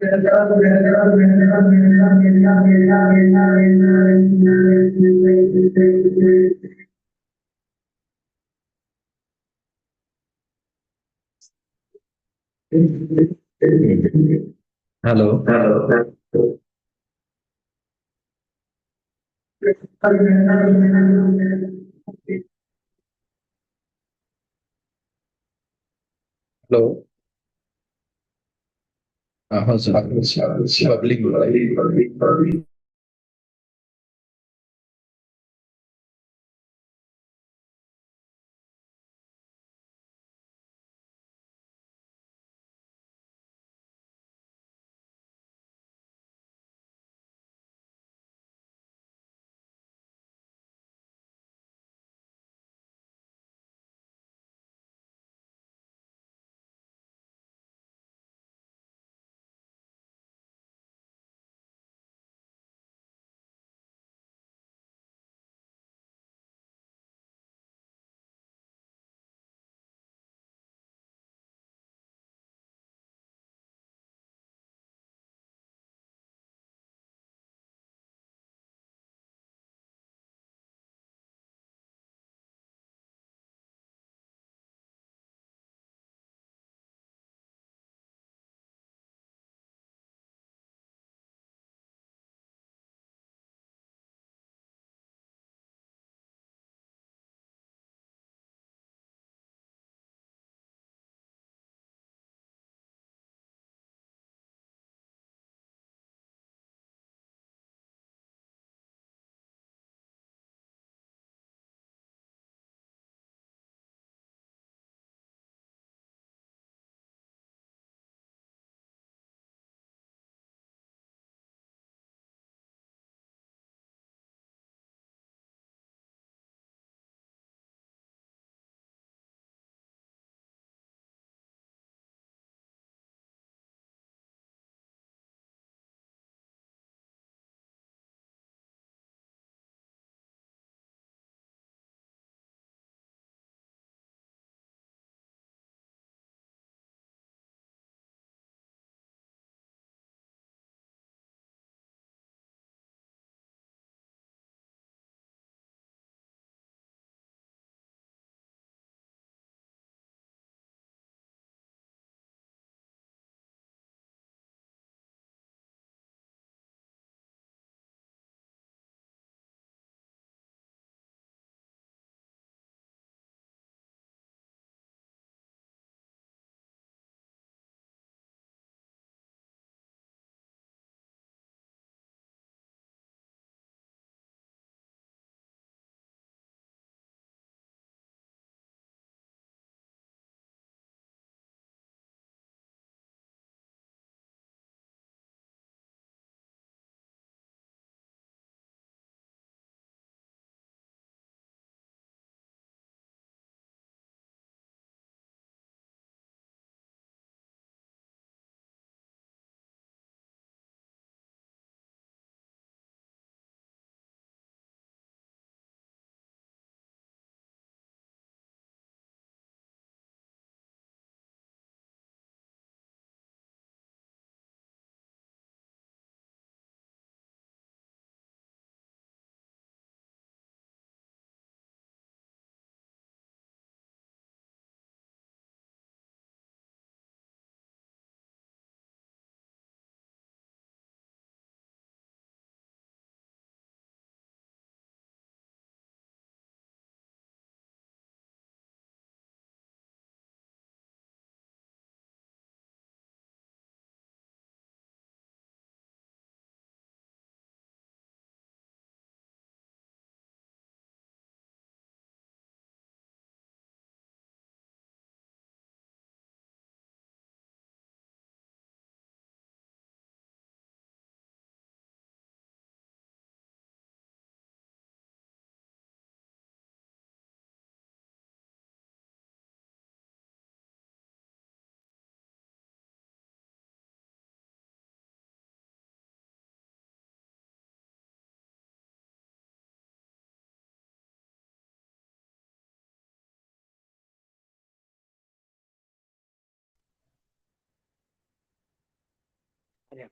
Hello. Hello. हाँ sir, public hello,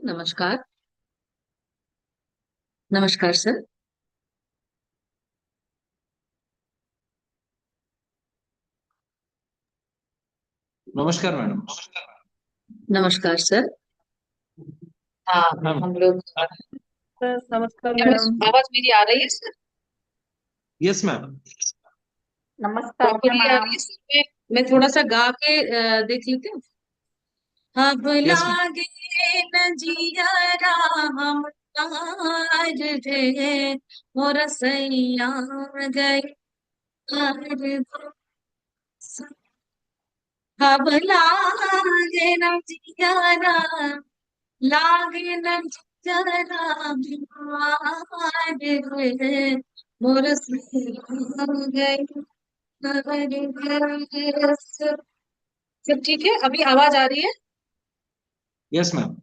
नमस्कार। नमस्कार सर। नमस्कार मैडम। नमस्कार सर। हाँ, मैम। हम लोग सर नमस्कार क्या मैडम। आवाज मेरी आ रही है सर? Yes ma'am. नमस्कार प्रॉपरली आ मैडम। रही है सर? मैं थोड़ा सा गा के देख लेती हूँ। अब यस मैम। लागे न जिया राम तार रे, मोर सैया गए अब लागे न जिया राम, लागे न जरा रे मोर गई सब ठीक है। अभी आवाज आ रही है यस मैम।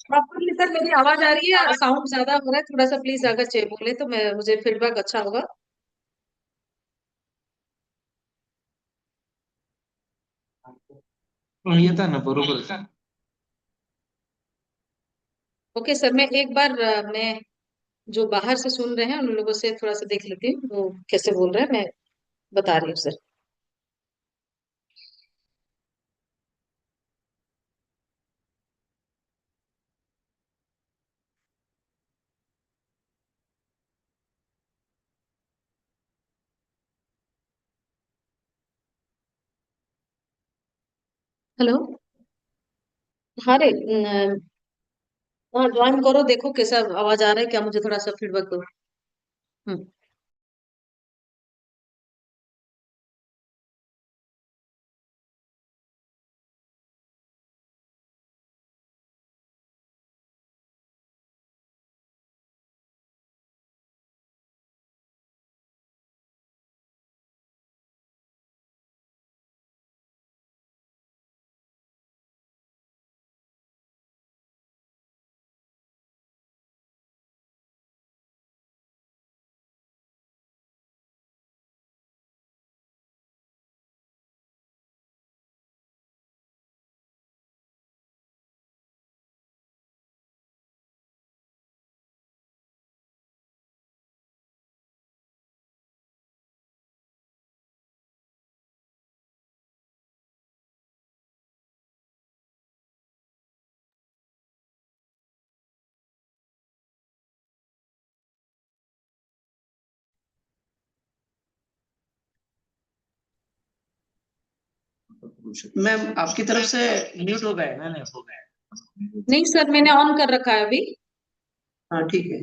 Properly sir? मेरी आवाज आ रही है? साउंड ज्यादा हो रहा है थोड़ा सा, प्लीज अगर बोले तो मैं मुझे फीडबैक अच्छा होगा। येत आहे ना, बरोबर आहे. ओके सर, मैं एक बार मैं जो बाहर से सुन रहे हैं उन लोगों से थोड़ा सा देख लेती हूँ वो कैसे बोल रहे हैं, मैं बता रही हूँ सर। हेलो। हाँ रे हाँ ज्वाइन करो, देखो कैसा आवाज आ रहा है क्या, मुझे थोड़ा सा फीडबैक दो। हम्म। मैम आपकी तरफ से म्यूट हो गया है। नाही नाही, हो गया. नहीं सर, मैंने ऑन कर रखा है अभी। हाँ ठीक है।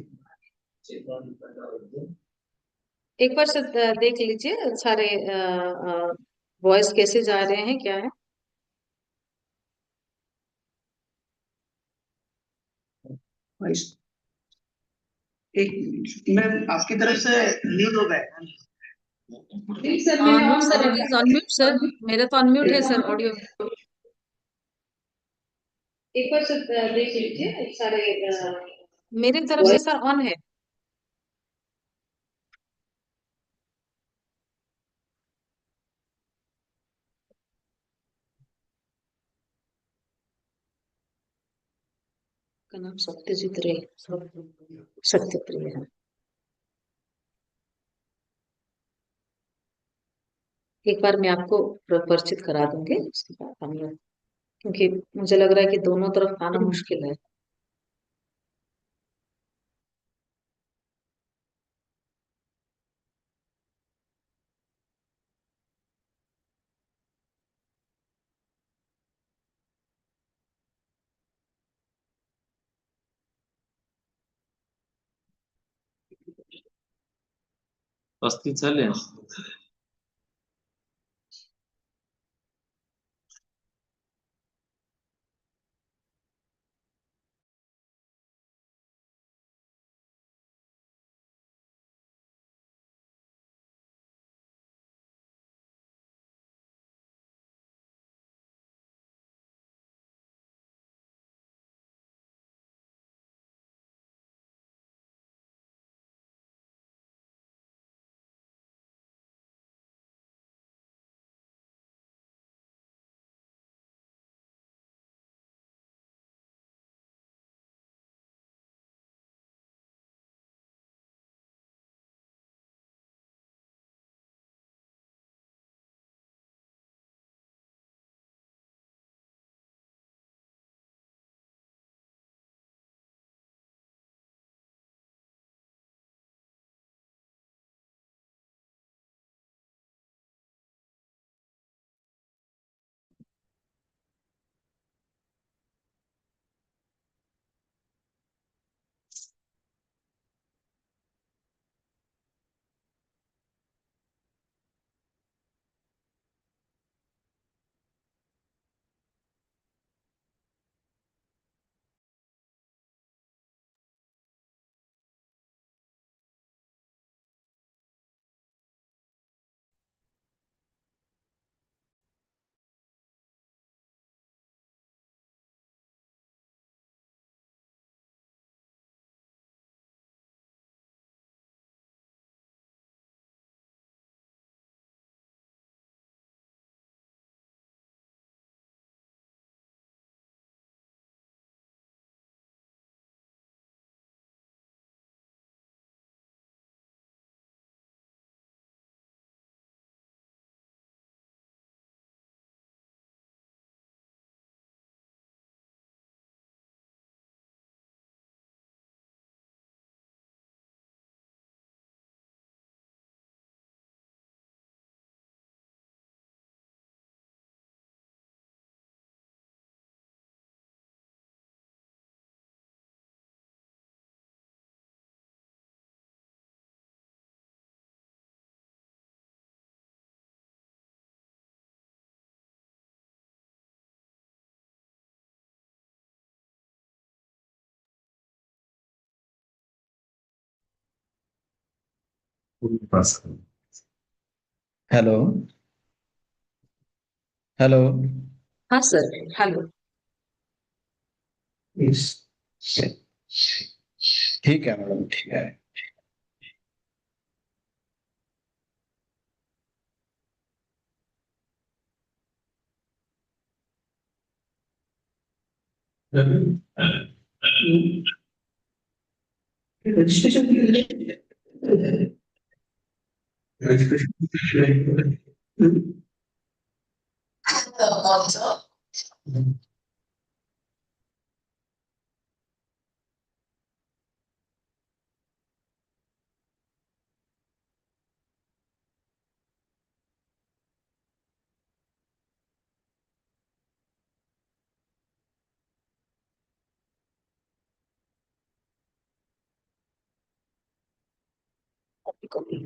एक बार सर देख लीजिए सारे वॉइस कैसे जा रहे हैं क्या है। एक मिनट मैम आपकी तरफ से म्यूट हो गया है। No sir, it is unmute sir, मेरा तो अनम्यूट है सर ऑडियो। एक बार सर देख लीजिए सारे मेरी तरफ से सर ऑन है। का नाम सत्यजीत रे, सत्यप्रिय है। एक बार मैं आपको परिचित करा दूंगी, उसके बाद हम लोग, क्योंकि मुझे लग रहा है कि दोनों तरफ आना मुश्किल है। पस्तीस झाले. हेलो। हेलो। हाँ सर। हेलो। ठीक है मैडम, ठीक है। Registration copy copy.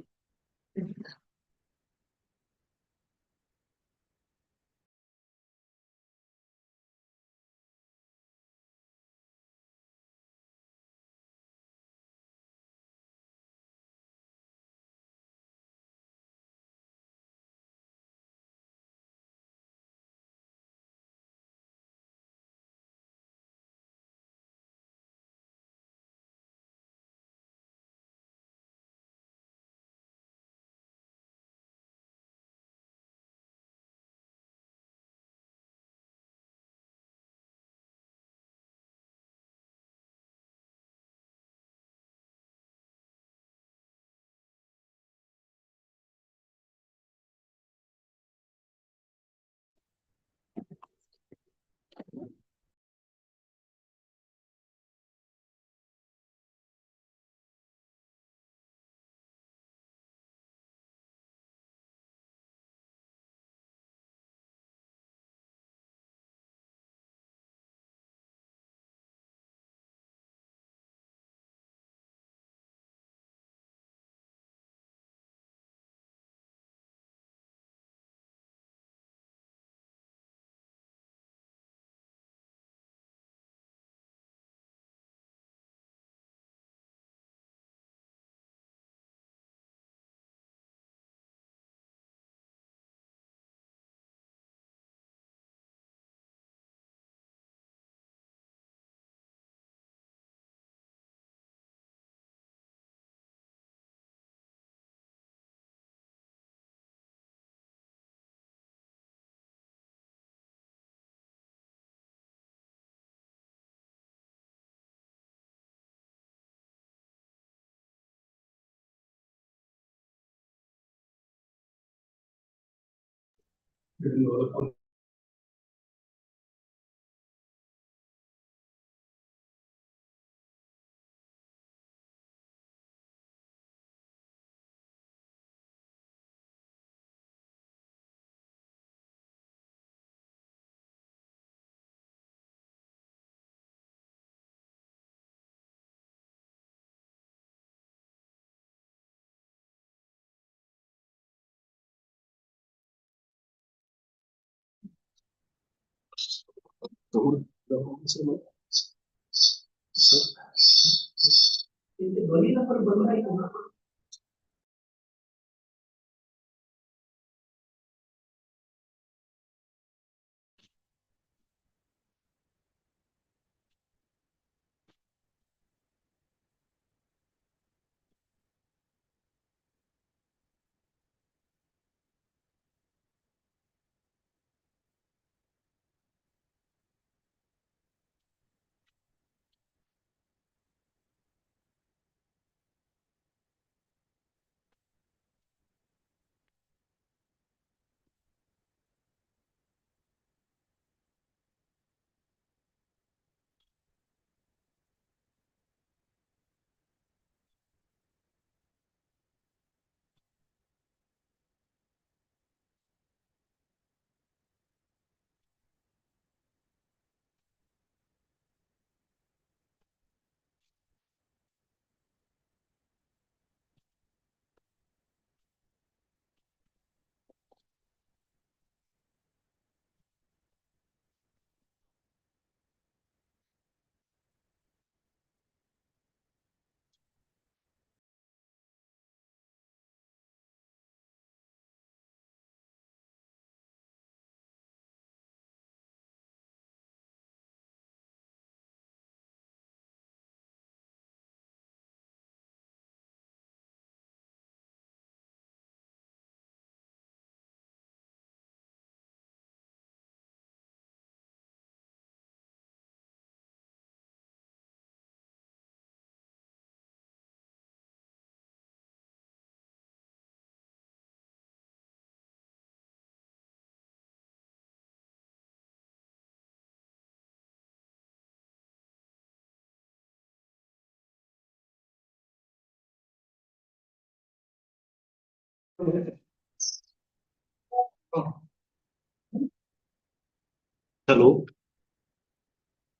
Hello,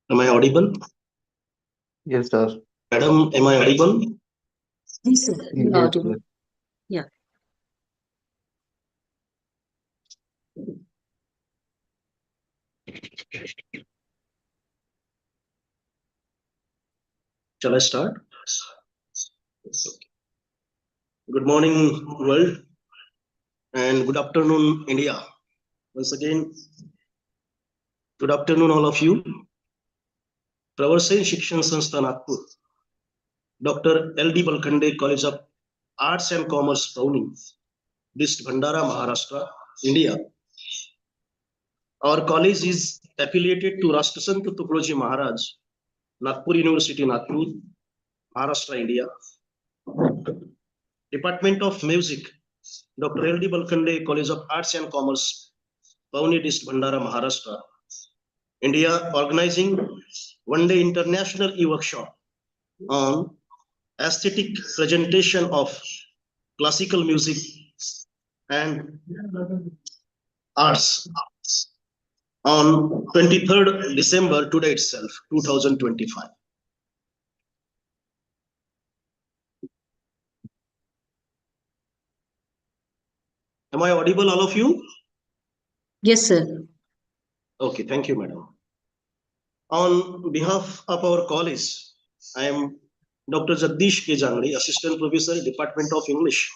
am I audible? Yes, sir. Madam, am I audible? Yes, sir. You are Yes, audible. sir. Yeah. Shall I start? Good morning, world, and good afternoon, India. Once again, good afternoon, all of you. Pravarsen Shikshan Sanstha Nagpur, Dr. L.D. Balkhande College of Arts and Commerce, Pune, District Bhandara, Maharashtra, India. Our college is affiliated to Rashtrasant Tukadoji Maharaj, Nagpur University, Nagpur, Maharashtra, India. Department of Music, Dr. L.D. Balkhande College of Arts and Commerce, Pune District, Bhandara, Maharashtra, India, organizing one-day international e-workshop on aesthetic presentation of classical music and arts on 23rd December today itself, 2025. Am I audible, all of you? Yes, sir. Okay, thank you, madam. On behalf of our college, I am Dr. Jagdish K. Jangdi, Assistant Professor, Department of English.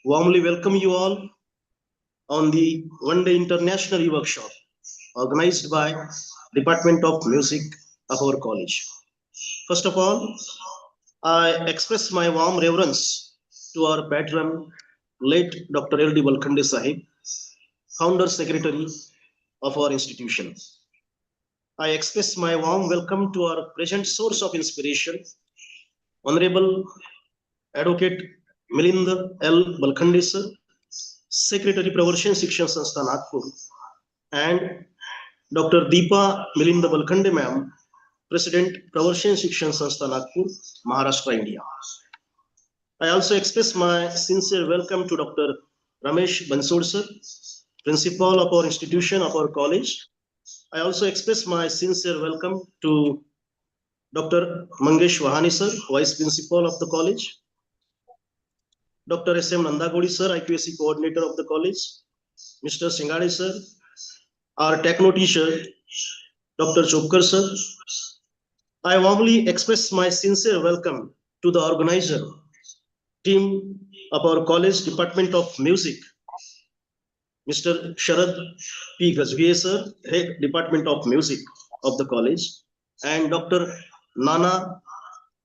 Warmly welcome you all on the one-day international e-workshop organized by Department of Music of our college. First of all, I express my warm reverence to our patron, late Dr. L.D. Balkhande Sahib, founder secretary of our institution. I express my warm welcome to our present source of inspiration, Honorable Advocate Milind L. Balkhande sir, Secretary Pravarsen Shikshan Sanstha Nagpur, and Dr. Deepa Milind Balkhande ma'am, President Pravarsen Shikshan Sanstha Nagpur, Maharashtra, India. I also express my sincere welcome to Dr. Ramesh Bansod sir, Principal of our institution of our college. I also express my sincere welcome to Dr. Mangesh Wahani sir, Vice Principal of the college, Dr. S.M. Nandagodi sir, IQAC Coordinator of the college, Mr. Singade sir, our techno teacher, Dr. Chopkar sir. I warmly express my sincere welcome to the organizer, team of our college Department of Music, Mr. Sharad P. Gazviye sir, Head Department of Music of the college, and Dr. Nana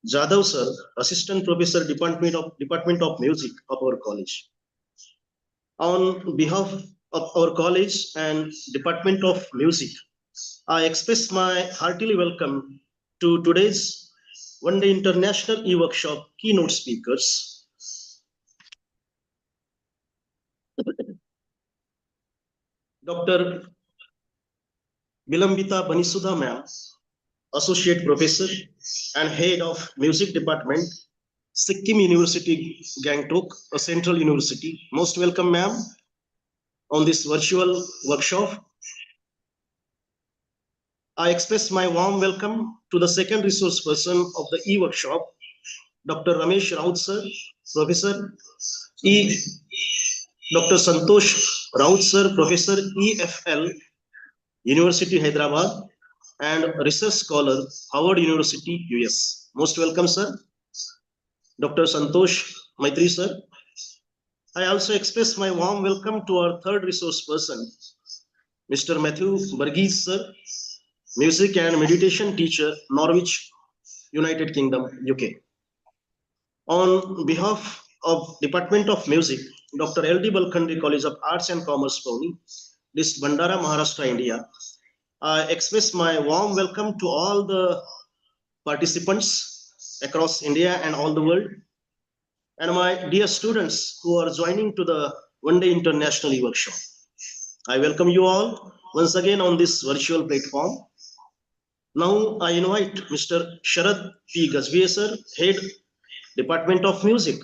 Jadhav sir, Assistant Professor, Department of Music of our college. On behalf of our college and Department of Music, I express my heartily welcome to today's one-day international e-workshop keynote speakers. Dr. Bilambita Banisudha ma'am, Associate Professor and Head of Music Department, Sikkim University, Gangtok, a central university. Most welcome, ma'am, on this virtual workshop. I express my warm welcome to the second resource person of the e-workshop, Dr. Ramesh Raut sir, Professor Dr. Santosh Raut sir, Professor EFL, University Hyderabad, and Research Scholar, Howard University, US. Most welcome, sir. Dr. Santosh Maitri sir. I also express my warm welcome to our third resource person, Mr. Matthew Burgess sir, Music and Meditation Teacher, Norwich, United Kingdom, UK. On behalf of Department of Music, Dr. L.D. Balkhande College of Arts and Commerce, Pune, District Bhandara, Maharashtra, India, I express my warm welcome to all the participants across India and all the world, and my dear students who are joining to the one-day international e-workshop. I welcome you all once again on this virtual platform. Now I invite Mr. Sharad P. Gazviye sir, Head Department of Music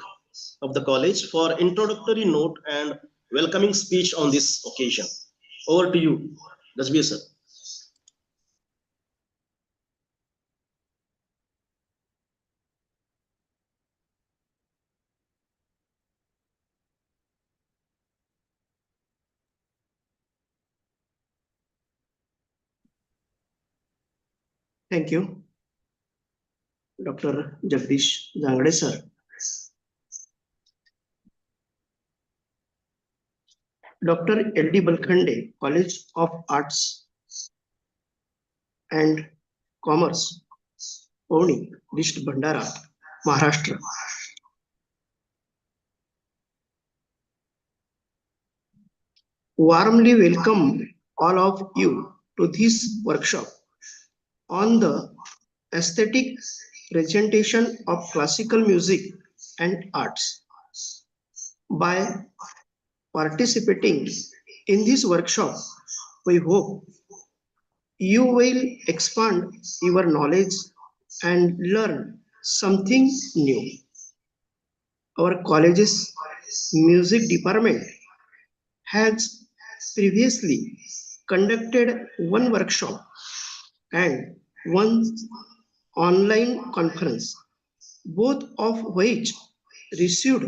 of the college for introductory note and welcoming speech on this occasion. Over to you, Dasbir sir. Thank you, Dr. Jagdish Jangade sir. Dr. L.D. Balkhande, College of Arts and Commerce, Pune, District Bhandara, Maharashtra. Warmly welcome all of you to this workshop on the aesthetic presentation of classical music and arts. By participating in this workshop, we hope you will expand your knowledge and learn something new. Our college's music department has previously conducted one workshop and one online conference, both of which received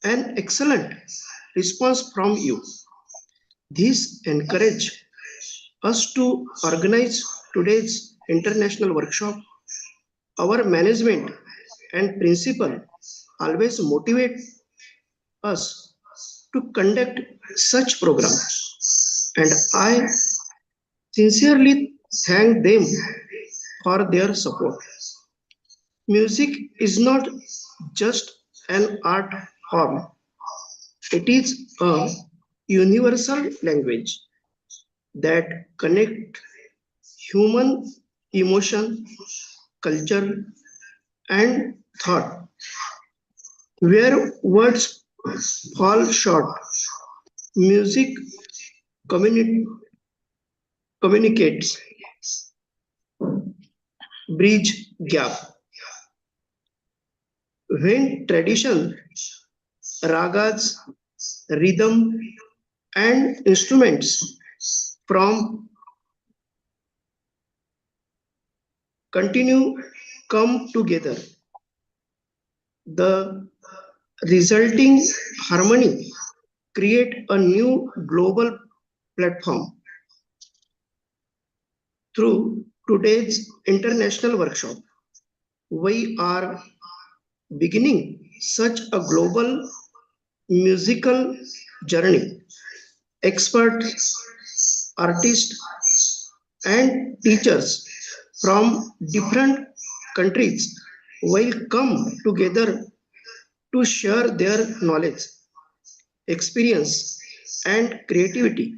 an excellent response from you. This encouraged us to organize today's international workshop. Our management and principal always motivate us to conduct such programs, and I sincerely thank them for their support. Music is not just an art form, it is a universal language that connects human emotion, culture, and thought. Where words fall short, music communicates, bridge gap. When tradition, ragas, rhythm, and instruments from continue come together, the resulting harmony create a new global platform. Through today's international workshop, we are beginning such a global musical journey. Experts, artists, and teachers from different countries will come together to share their knowledge, experience, and creativity.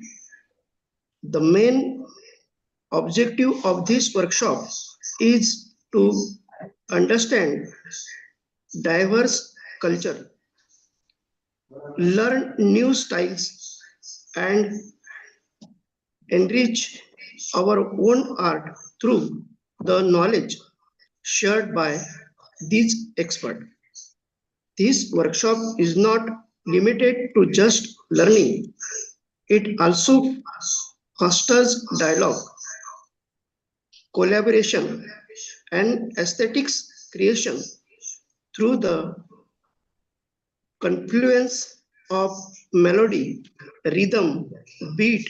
The main objective of this workshop is to understand diverse culture, learn new styles, and enrich our own art through the knowledge shared by these experts. This workshop is not limited to just learning, it also fosters dialogue, collaboration, and aesthetics creation through the confluence of melody, rhythm, beat,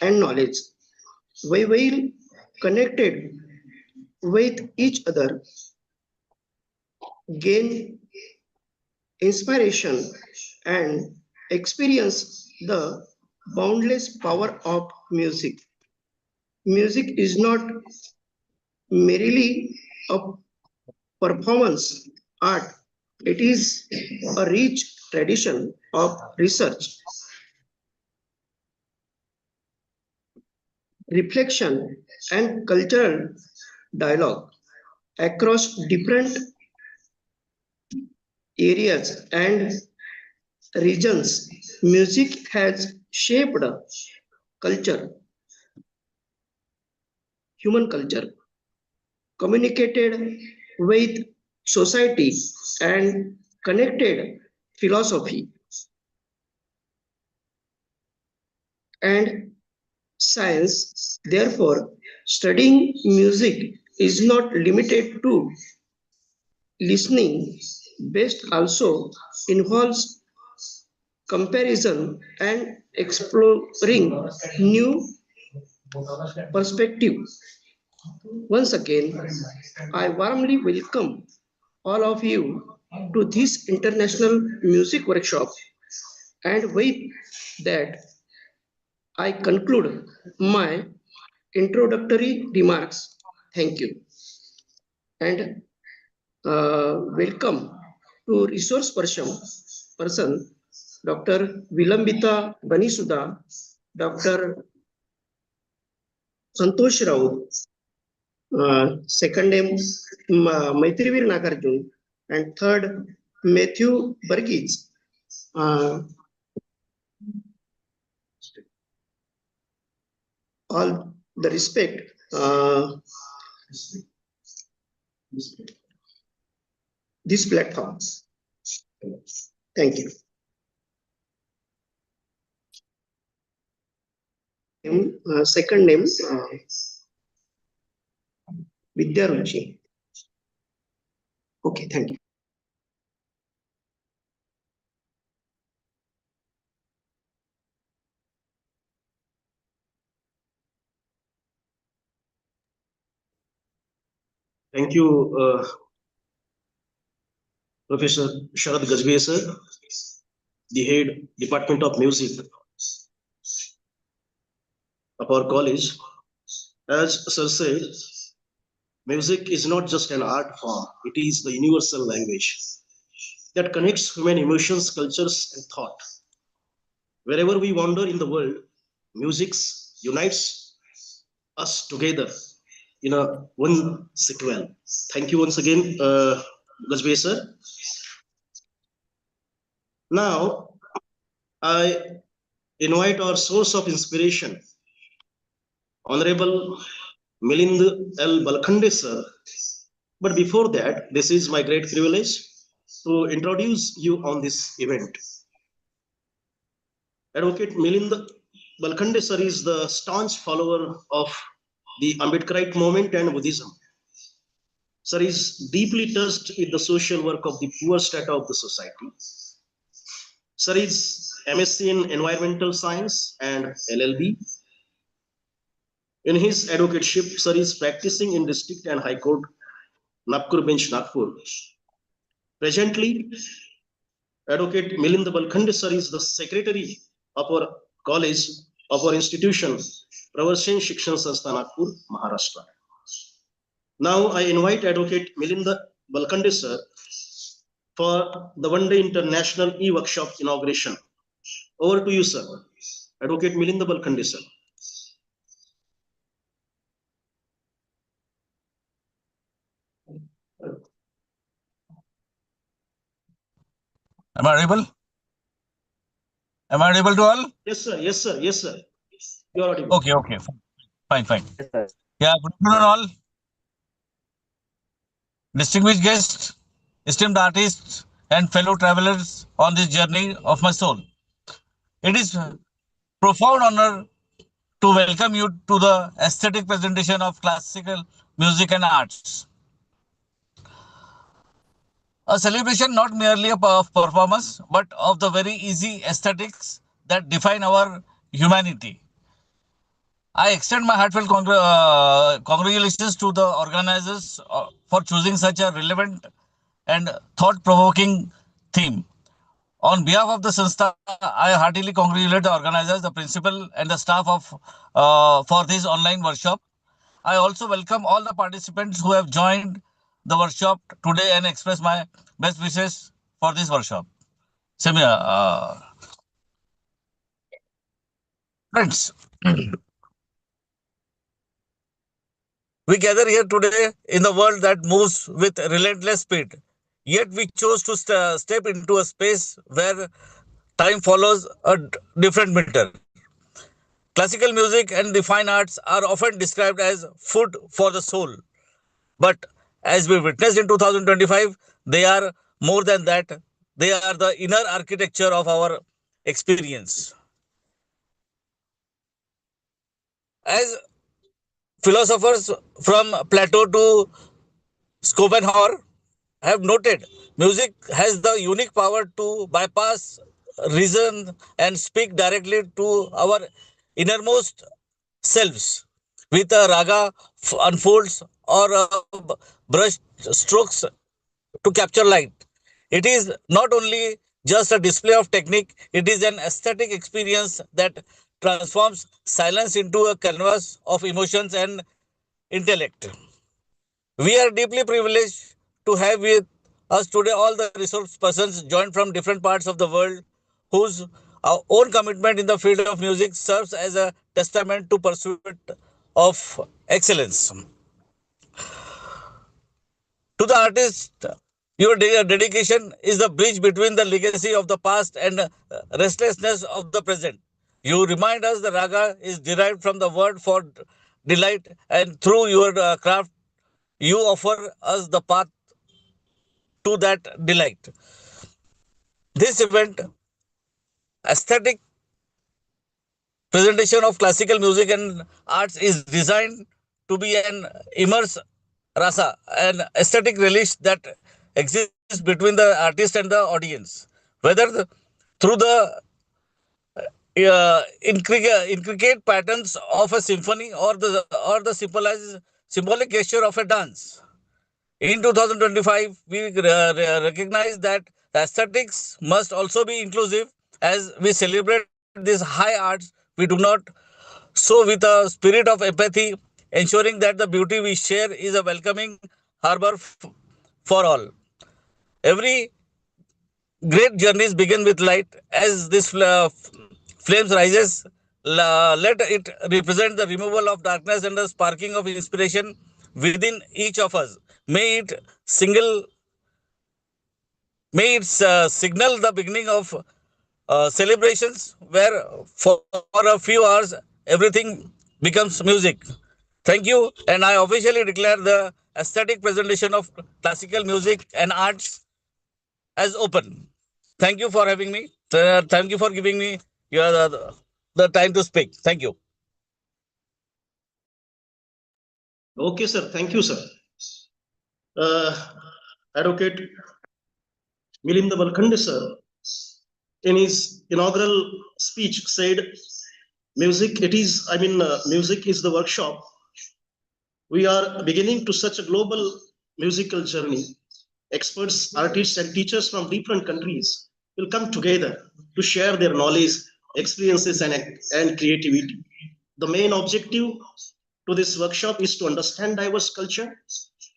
and knowledge. We will connected with each other, gain inspiration, and experience the boundless power of music. Music is not merely a performance art, it is a rich tradition of research, reflection, and cultural dialogue across different areas and regions. Music has shaped culture, human culture, communicated with society, and connected philosophy and science. Therefore, studying music is not limited to listening. Best also involves comparison and exploring new perspective. Once again, I warmly welcome all of you to this international music workshop, and with that I conclude my introductory remarks. Thank you. And welcome to resource person Dr. Vilambita Banisuda, Dr. Santosh Raut, second name Maitrivir Nagarjun, and third Matthew Burgess. All the respect. These platforms. Thank you. Second name Vidya Ruchi. Okay, thank you. Thank you, Professor Sharad Gajbey, sir, the head Department of Music of our college. As sir said, music is not just an art form, it is the universal language that connects human emotions, cultures, and thought. Wherever we wander in the world, music unites us together in a one sequel. Thank you once again, Gajbey, sir. Now, I invite our source of inspiration, Honorable Milind L. Balkhande, sir. But before that, this is my great privilege to introduce you on this event. Advocate Milind Balkhande, sir, is the staunch follower of the Ambedkarite movement and Buddhism. Sir is deeply touched with the social work of the poor strata of the society. Sir is MSc in Environmental Science and LLB. In his advocateship, sir is practicing in District and High Court, Nagpur Bench, Nagpur. Presently, Advocate Milind Balkhande, sir, is the secretary of our college, of our institution, Pravarsen Shikshan Sanstha, Nagpur, Maharashtra. Now, I invite Advocate Milind Balkhande, sir, for the one-day international e-workshop inauguration. Over to you, sir. Advocate Milind Balkhande, sir. Am I audible? Am I audible to all? Yes, sir. Yes, sir. Yes, sir. You are audible. Okay, okay. Fine, fine. Yes, sir. Yeah, good afternoon all. Distinguished guests, esteemed artists, and fellow travelers on this journey of my soul. It is a profound honor to welcome you to the aesthetic presentation of classical music and arts. A celebration not merely of performance, but of the very easy aesthetics that define our humanity. I extend my heartfelt congratulations to the organizers for choosing such a relevant and thought-provoking theme. On behalf of the Sanstha, I heartily congratulate the organizers, the principal, and the staff of for this online workshop. I also welcome all the participants who have joined the workshop today and express my best wishes for this workshop. Friends, we gather here today in the world that moves with relentless speed. Yet we chose to step into a space where time follows a different meter. Classical music and the fine arts are often described as food for the soul. But as we witnessed in 2025, they are more than that. they are the inner architecture of our experience. As philosophers from Plato to Schopenhauer have noted, music has the unique power to bypass reason and speak directly to our innermost selves. With a raga unfolds or a brush strokes to capture light. It is not only just a display of technique, it is an aesthetic experience that transforms silence into a canvas of emotions and intellect. We are deeply privileged to have with us today all the resource persons joined from different parts of the world whose our own commitment in the field of music serves as a testament to pursuit of excellence. To the artist, your dedication is the bridge between the legacy of the past and restlessness of the present. You remind us the raga is derived from the word for delight, and through your craft, you offer us the path to that delight. This event, aesthetic presentation of classical music and arts, is designed to be an immerse rasa, an aesthetic relish that exists between the artist and the audience, whether through the intricate patterns of a symphony or the symbolic gesture of a dance. In 2025, we recognize that aesthetics must also be inclusive. As we celebrate these high arts, we do not so with a spirit of empathy, ensuring that the beauty we share is a welcoming harbor for all. Every great journeys begin with light. As this flames rises, let it represent the removal of darkness and the sparking of inspiration within each of us. May it signal the beginning of celebrations where for a few hours everything becomes music. Thank you, and I officially declare the aesthetic presentation of classical music and arts as open. Thank you for having me. Thank you for giving me the time to speak. Thank you. Okay, sir. Thank you, sir. Advocate Milind Balkhande, sir, in his inaugural speech said, music is the workshop. We are beginning to such a global musical journey. Experts, artists, and teachers from different countries will come together to share their knowledge, experiences, and creativity. The main objective to this workshop is to understand diverse culture,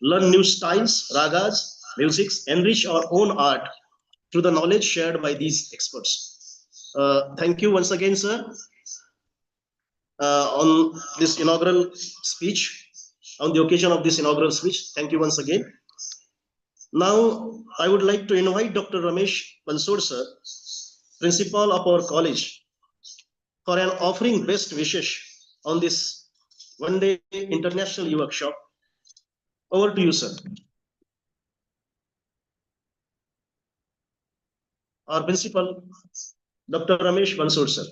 learn new styles, ragas, musics, enrich our own art through the knowledge shared by these experts. Thank you once again, sir, on this inaugural speech, on the occasion of this inaugural speech. Thank you once again. Now, I would like to invite Dr. Ramesh Bansod, sir, principal of our college, for an offering best wishes on this one-day international workshop. Over to you, sir. Our principal, Dr. Ramesh Bansod, sir.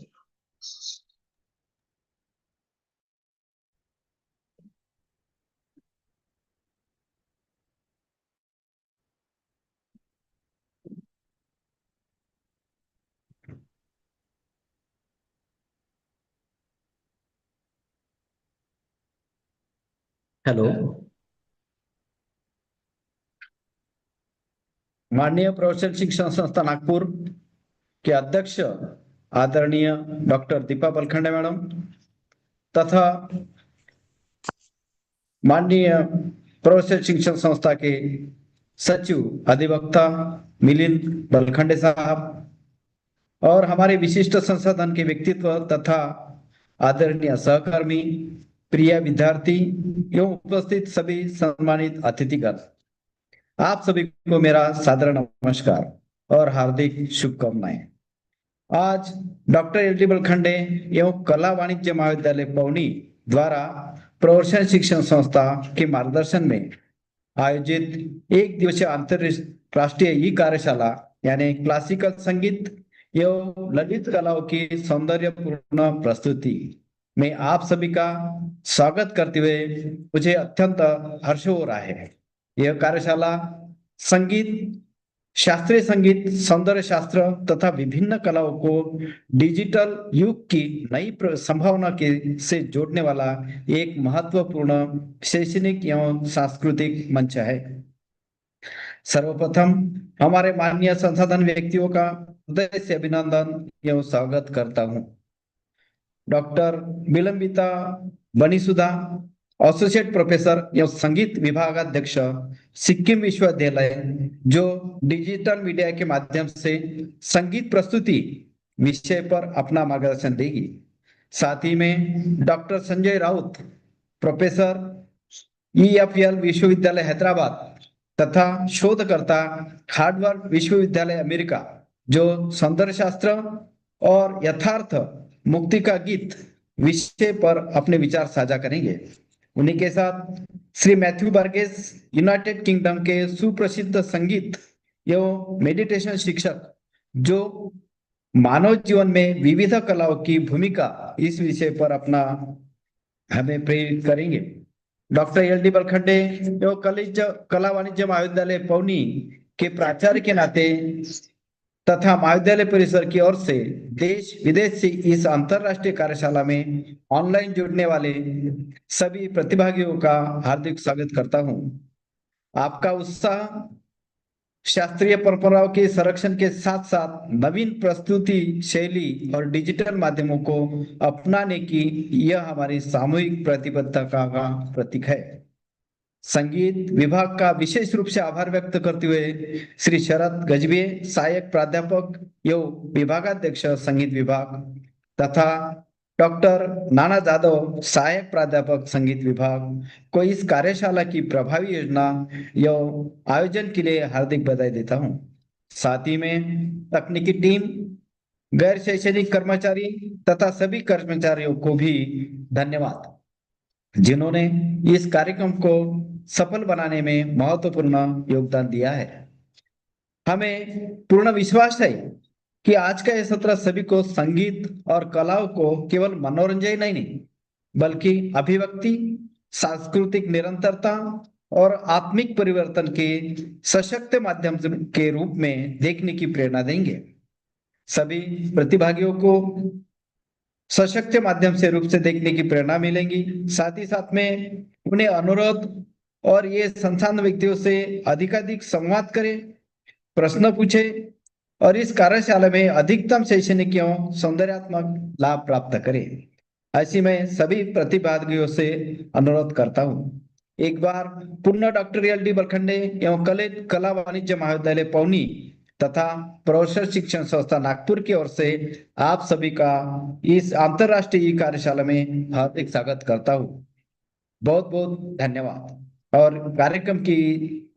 Hello, माननीय प्रौढ़ शिक्षण संस्था नागपुर के अध्यक्ष आदरणीय doctor Deepa Balkhande madam तथा माननीय प्रौढ़ शिक्षण संस्था के सचिव अधिवक्ता मिलिंद बलखंडे साहब और हमारे विशिष्ट संसाधन के व्यक्तित्व तथा आदरणीय सहकर्मी, प्रिय विद्यार्थी एवं उपस्थित सभी सम्मानित अतिथिगण, आप सभी को मेरा सादर नमस्कार और हार्दिक शुभकामनाएं। आज डॉक्टर एल डी बलखंडे एवं कला वाणिज्य महाविद्यालय पौनी द्वारा प्रौढ़ शिक्षण संस्था के मार्गदर्शन में आयोजित एक दिवसीय अंतरराष्ट्रीय ई कार्यशाला यानी क्लासिकल संगीत एवं ललित कलाओं की सौंदर्यपूर्ण प्रस्तुति में आप सभी का स्वागत करते हुए मुझे अत्यंत हर्ष हो रहा है। यह कार्यशाला संगीत, शास्त्रीय संगीत, सौंदर्य शास्त्र तथा विभिन्न कलाओं को डिजिटल युग की नई संभावना के से जोड़ने वाला एक महत्वपूर्ण शैक्षणिक एवं सांस्कृतिक मंच है। सर्वप्रथम हमारे माननीय संसाधन व्यक्तियों का हृदय से अभिनंदन एवं स्वागत करता हूं। डॉक्टर विलंबिता बनीसुधा, एसोसिएट प्रोफेसर एवं संगीत विभागाध्यक्ष, सिक्किम विश्वविद्यालय, जो डिजिटल मीडिया के माध्यम से संगीत प्रस्तुति विषय पर अपना मार्गदर्शन देगी। साथ ही में doctor Sanjay Raut, professor, EFL विश्वविद्यालय हैदराबाद तथा शोधकर्ता, हार्वर्ड विश्वविद्यालय अमेरिका, जो सौंदर्य शास्त्र और यथार्थ मुक्ति का गीत विषय पर अपने विचार साझा करेंगे। उन्हीं के साथ Shri Matthew Burgess, United kingdom के सुप्रसिद्ध संगीत एवं मेडिटेशन शिक्षक, जो मानव जीवन में विविध कलाओं की भूमिका इस विषय पर अपना हमें प्रेरित करेंगे। डॉक्टर LD बलखंडे एवं कला वाणिज्य महाविद्यालय पौनी के प्राचार्य के नाते तथा महाविद्यालय परिसर की ओर से देश विदेश से इस अंतरराष्ट्रीय कार्यशाला में ऑनलाइन जुड़ने वाले सभी प्रतिभागियों का हार्दिक स्वागत करता हूं। आपका उत्साह शास्त्रीय परंपराओं के संरक्षण के साथ साथ नवीन प्रस्तुति शैली और डिजिटल माध्यमों को अपनाने की यह हमारी सामूहिक प्रतिबद्धता का प्रतीक है। संगीत विभाग का विशेष रूप से आभार व्यक्त करते हुए श्री शरद गजबे, सहायक प्राध्यापक एवं विभागाध्यक्ष संगीत विभाग, तथा डॉक्टर नाना जादव, सहायक प्राध्यापक संगीत विभाग, को इस कार्यशाला की प्रभावी योजना एवं आयोजन के लिए हार्दिक बधाई देता हूं। साथ ही में तकनीकी टीम, गैर शैक्षणिक कर्मचारी तथा सभी कर्मचारियों को भी धन्यवाद, जिन्होंने इस कार्यक्रम को सफल बनाने में महत्वपूर्ण योगदान दिया है। हमें पूर्ण विश्वास है कि आज का यह सत्र सभी को संगीत और कलाओं को केवल मनोरंजन ही नहीं बल्कि अभिव्यक्ति, सांस्कृतिक निरंतरता और आत्मिक परिवर्तन के सशक्त माध्यम के रूप में देखने की प्रेरणा देंगे। सभी प्रतिभागियों को सशक्त माध्यम से रूप से देखने की प्रेरणा मिलेगी। साथ ही साथ में उन्हें अनुरोध और ये संसाधन व्यक्तियों से अधिकाधिक संवाद करें, प्रश्न पूछे और इस कार्यशाला में अधिकतम शैक्षणिक एवं सौंदर्यात्मक लाभ प्राप्त करें, ऐसी मैं सभी प्रतिभागियों से अनुरोध करता हूं। एक बार पुनः डॉक्टर LD बलखंडे एवं कला वाणिज्य महाविद्यालय पौनी तथा प्रोफेसर शिक्षण संस्था नागपुर की ओर से आप सभी का इस अंतरराष्ट्रीय कार्यशाला में हार्दिक स्वागत करता हूं। बहुत बहुत धन्यवाद और कार्यक्रम की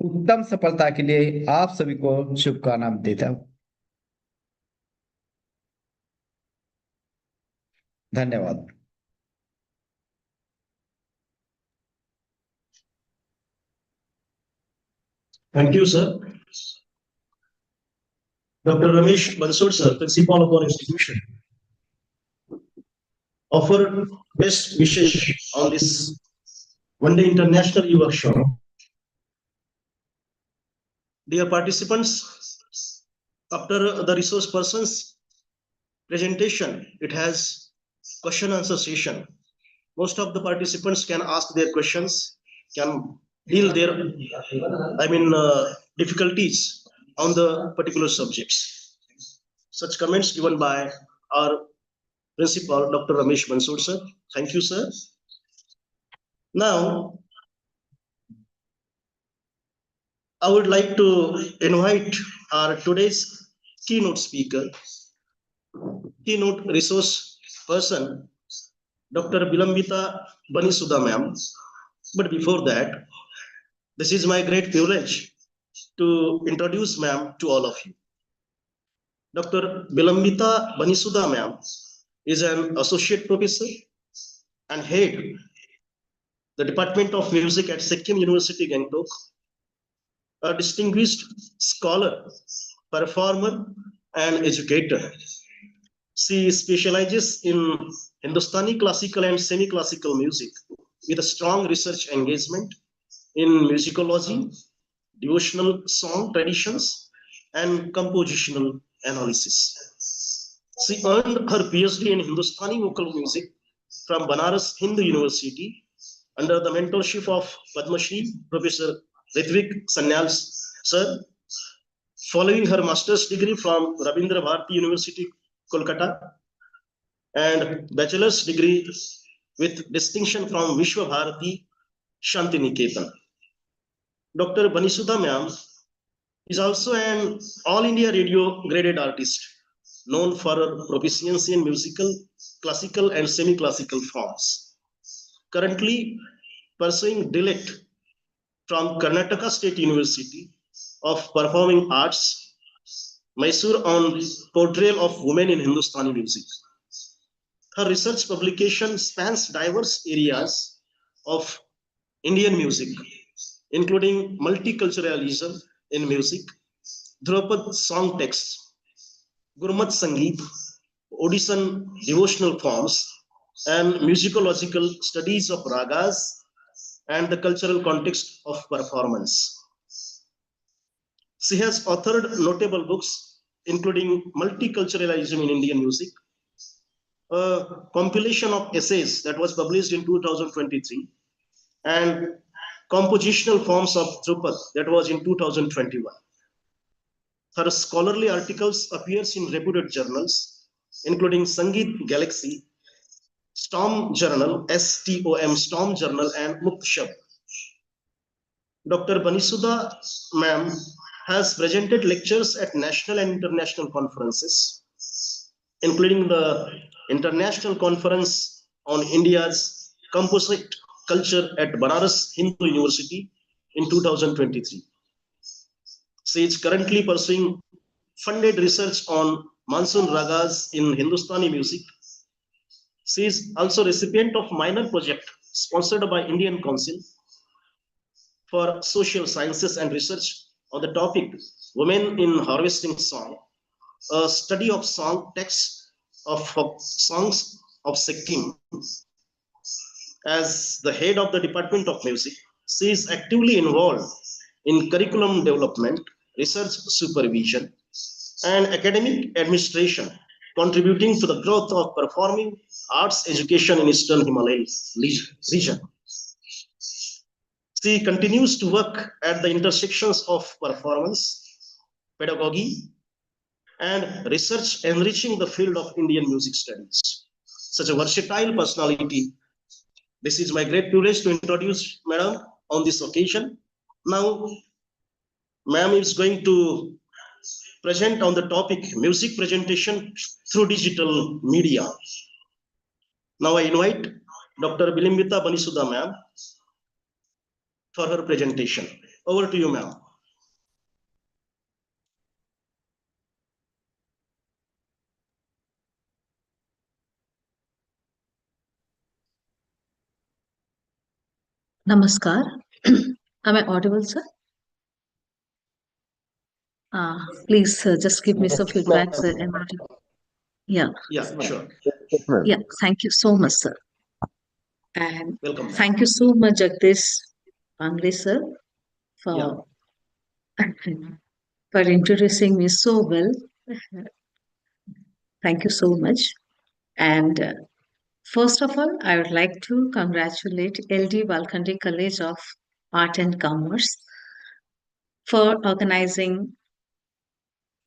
उत्तम सफलता के लिए आप सभी को शुभकामनाएं देता हूं। धन्यवाद। Thank you, sir. Dr. Ramesh Bansod, sir, principal of our institution, offer best wishes on this one-day international e-workshop. Dear participants, after the resource person's presentation, it has question answer session. Most of the participants can ask their questions, can deal their, difficulties on the particular subjects. Such comments given by our principal, Dr. Ramesh Bansod, sir. Thank you, sir. Now, I would like to invite our today's keynote speaker, keynote resource person, Dr. Vilambita Banisudha ma'am. But before that, this is my great privilege to introduce ma'am to all of you. Dr. Vilambita Banisudha ma'am is an associate professor and head the Department of Music at Sikkim University, Gangtok, a distinguished scholar performer, and educator. She specializes in Hindustani classical and semi-classical music with a strong research engagement in musicology, devotional song traditions, and compositional analysis. She earned her PhD in Hindustani vocal music from Banaras Hindu University under the mentorship of Padma Shri Professor Ritvik Sanyal sir, following her master's degree from Rabindra Bharati University, Kolkata, and bachelor's degree with distinction from Vishwa Bharati Shantiniketan. Dr. Banisudha ma'am is also an All India Radio graded artist, known for her proficiency in musical, classical, and semi-classical forms. Currently pursuing DLET from Karnataka State University of Performing Arts, Mysore, on portrayal of women in Hindustani music. Her research publication spans diverse areas of Indian music, including multiculturalism in music, Dhrupad song texts, Gurmat Sangeet, Odishan devotional forms, and musicological studies of ragas and the cultural context of performance. She has authored notable books, including Multiculturalism in Indian Music, a compilation of essays that was published in 2023, and Compositional Forms of Dhrupad that was in 2021. Her scholarly articles appears in reputed journals, including Sangeet Galaxy, Storm Journal, STOM Storm Journal, and Mukt Shabd. Dr. Banisudha ma'am has presented lectures at national and international conferences, including the International Conference on India's Composite Culture at Banaras Hindu University in 2023. She is currently pursuing funded research on monsoon ragas in Hindustani music. She is also recipient of minor project sponsored by Indian Council for Social Sciences and Research on the topic Women in Harvesting Song, a study of song texts of songs of Sikkim. As the head of the Department of Music, she is actively involved in curriculum development, research supervision, and academic administration, contributing to the growth of performing arts education in Eastern Himalaya region. She continues to work at the intersections of performance, pedagogy, and research, enriching the field of Indian music studies. Such a versatile personality. This is my great privilege to introduce Madam on this occasion. Now, Ma'am is going to present on the topic music presentation through digital media. Now I invite Dr. Bilimbita Banisudha ma'am for her presentation. Over to you, ma'am. Namaskar. Am I audible, sir? Please just give me some feedback, sir. Am I audible? Yeah. Yeah, sure. Yeah. Thank you so much, sir. And Welcome. thank you so much, Jagdish Bangre, sir, for for introducing me so well. Thank you so much. And first of all, I would like to congratulate LD Walkhandi College of Art and Commerce for organizing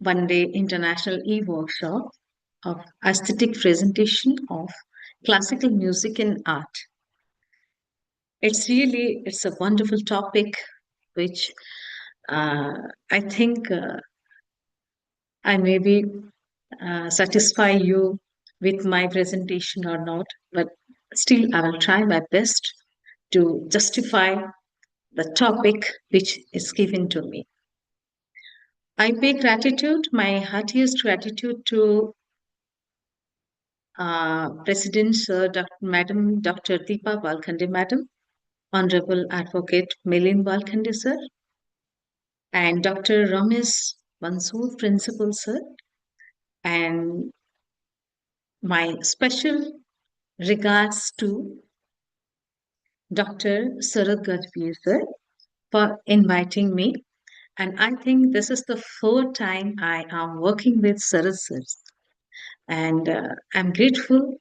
one-day international e-workshop of aesthetic presentation of classical music and art. It's a wonderful topic, which I think I maybe satisfy you with my presentation or not, but still I will try my best to justify the topic which is given to me. I pay gratitude, my heartiest gratitude to President Sir Madam Dr. Deepa Walkhande Madam, Honorable Advocate Milind Walkhande Sir, and Dr. Ramesh Mansoor Principal Sir, and my special regards to Dr. Sarad Gadhvir Sir for inviting me. And I think this is the third time I am working with Sarad Sir. And I'm grateful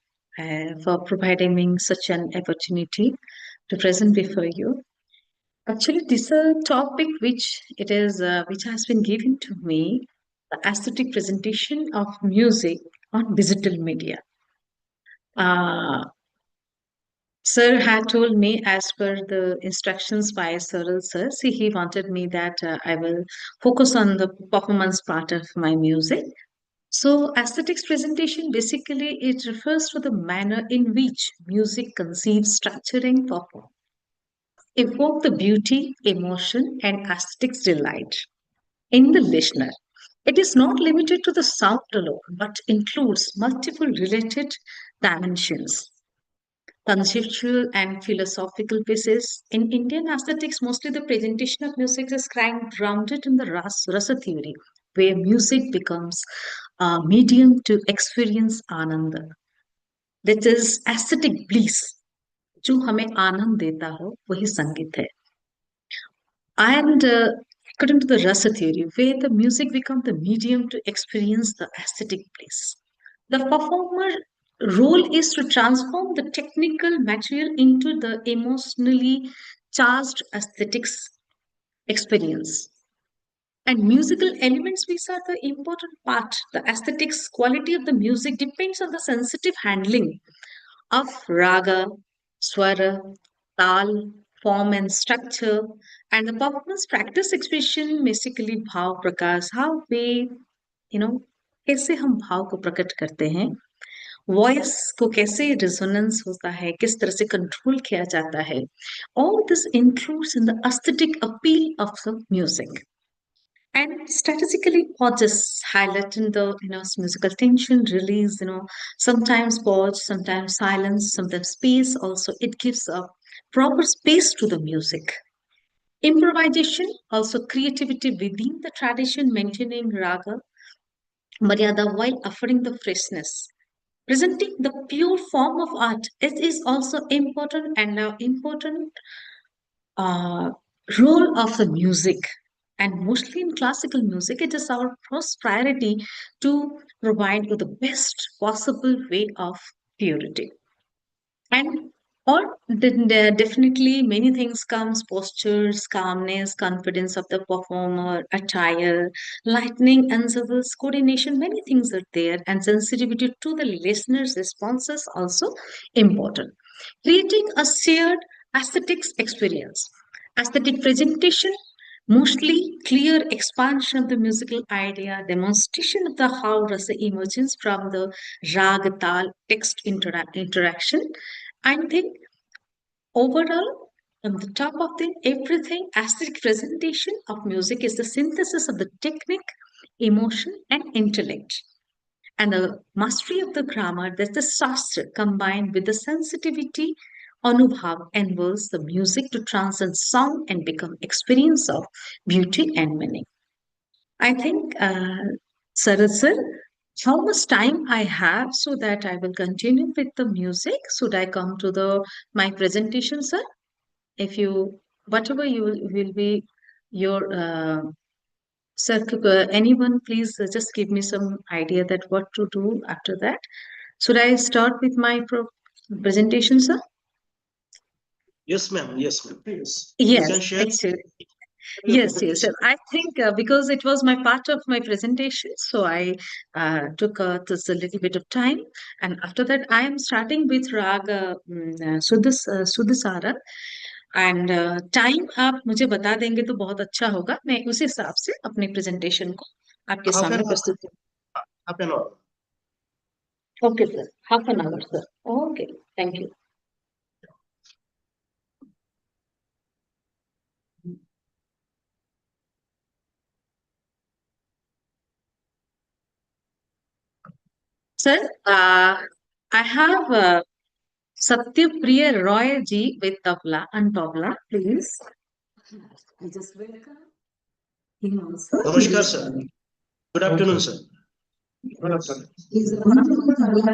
for providing me such an opportunity to present before you. Actually, this is a topic which has been given to me, the aesthetic presentation of music on digital media. Sir had told me, as per the instructions by Cyril Sir, see, he wanted me that I will focus on the performance part of my music. So, aesthetics presentation basically it refers to the manner in which music conceives, structuring, perform, evoke the beauty, emotion, and aesthetics delight in the listener. It is not limited to the sound alone, but includes multiple related dimensions, conceptual and philosophical pieces. In Indian aesthetics, mostly the presentation of music is grounded in the rasa theory, where music becomes a medium to experience ananda. That is aesthetic bliss. जो हमें आनंद देता हो वही संगीत है. And according to the rasa theory, where the music becomes the medium to experience the aesthetic bliss, the performer role is to transform the technical material into the emotionally charged aesthetics experience. And musical elements, which are the important part, the aesthetics quality of the music depends on the sensitive handling of raga, swara, tal, form and structure, and the performance practice expression basically bhav prakas, how we, कैसे हम भाव को प्रकट करते हैं, voice को कैसे resonance होता है, किस तरह से कंट्रोल किया जाता है. All this includes in the aesthetic appeal of the music. And strategically pauses highlighting the musical tension, release, sometimes pause, sometimes silence, sometimes space. Also, it gives a proper space to the music. Improvisation, also creativity within the tradition, maintaining raga, maryada while offering the freshness. Presenting the pure form of art, it is also important and an important role of the music. And mostly in classical music, it is our first priority to provide you the best possible way of purity. And or definitely many things comes, postures, calmness, confidence of the performer, attire, lightning, ensembles, coordination, many things are there, and sensitivity to the listener's responses also important. Creating a shared aesthetics experience. Aesthetic presentation, mostly clear expansion of the musical idea, demonstration of the how rasa emerges from the rag tal text interaction. I think overall, on the top of the everything, aesthetic presentation of music is the synthesis of the technique, emotion, and intellect. And the mastery of the grammar, that's the shastra, combined with the sensitivity, anubhav, enables the music to transcend sound and become experience of beauty and meaning. I think, Sarad sir, how much time I have so that I will continue with the music? Should I come to my presentation, sir? If you, whatever you will be your sir, anyone please just give me some idea that what to do after that. Should I start with my presentation, sir? Yes, ma'am. Yes, ma'am. Please. Yes, You can share. actually. Yes, yes. And I think because it was my part of my presentation, so I took just a little bit of time. And after that, I am starting with Raga Sudhisara. And time आप मुझे बता देंगे तो बहुत अच्छा होगा, मैं उस हिसाब से अपने प्रेजेंटेशन को आपके सामने प्रस्तुत करूँ. Half an hour. Okay sir, half an hour sir. Okay, thank you. Sir, I have Satyapriya Roy ji with tabla and tabla, please. I just welcome him also. Namaskar, sir. Good afternoon, sir. Good afternoon.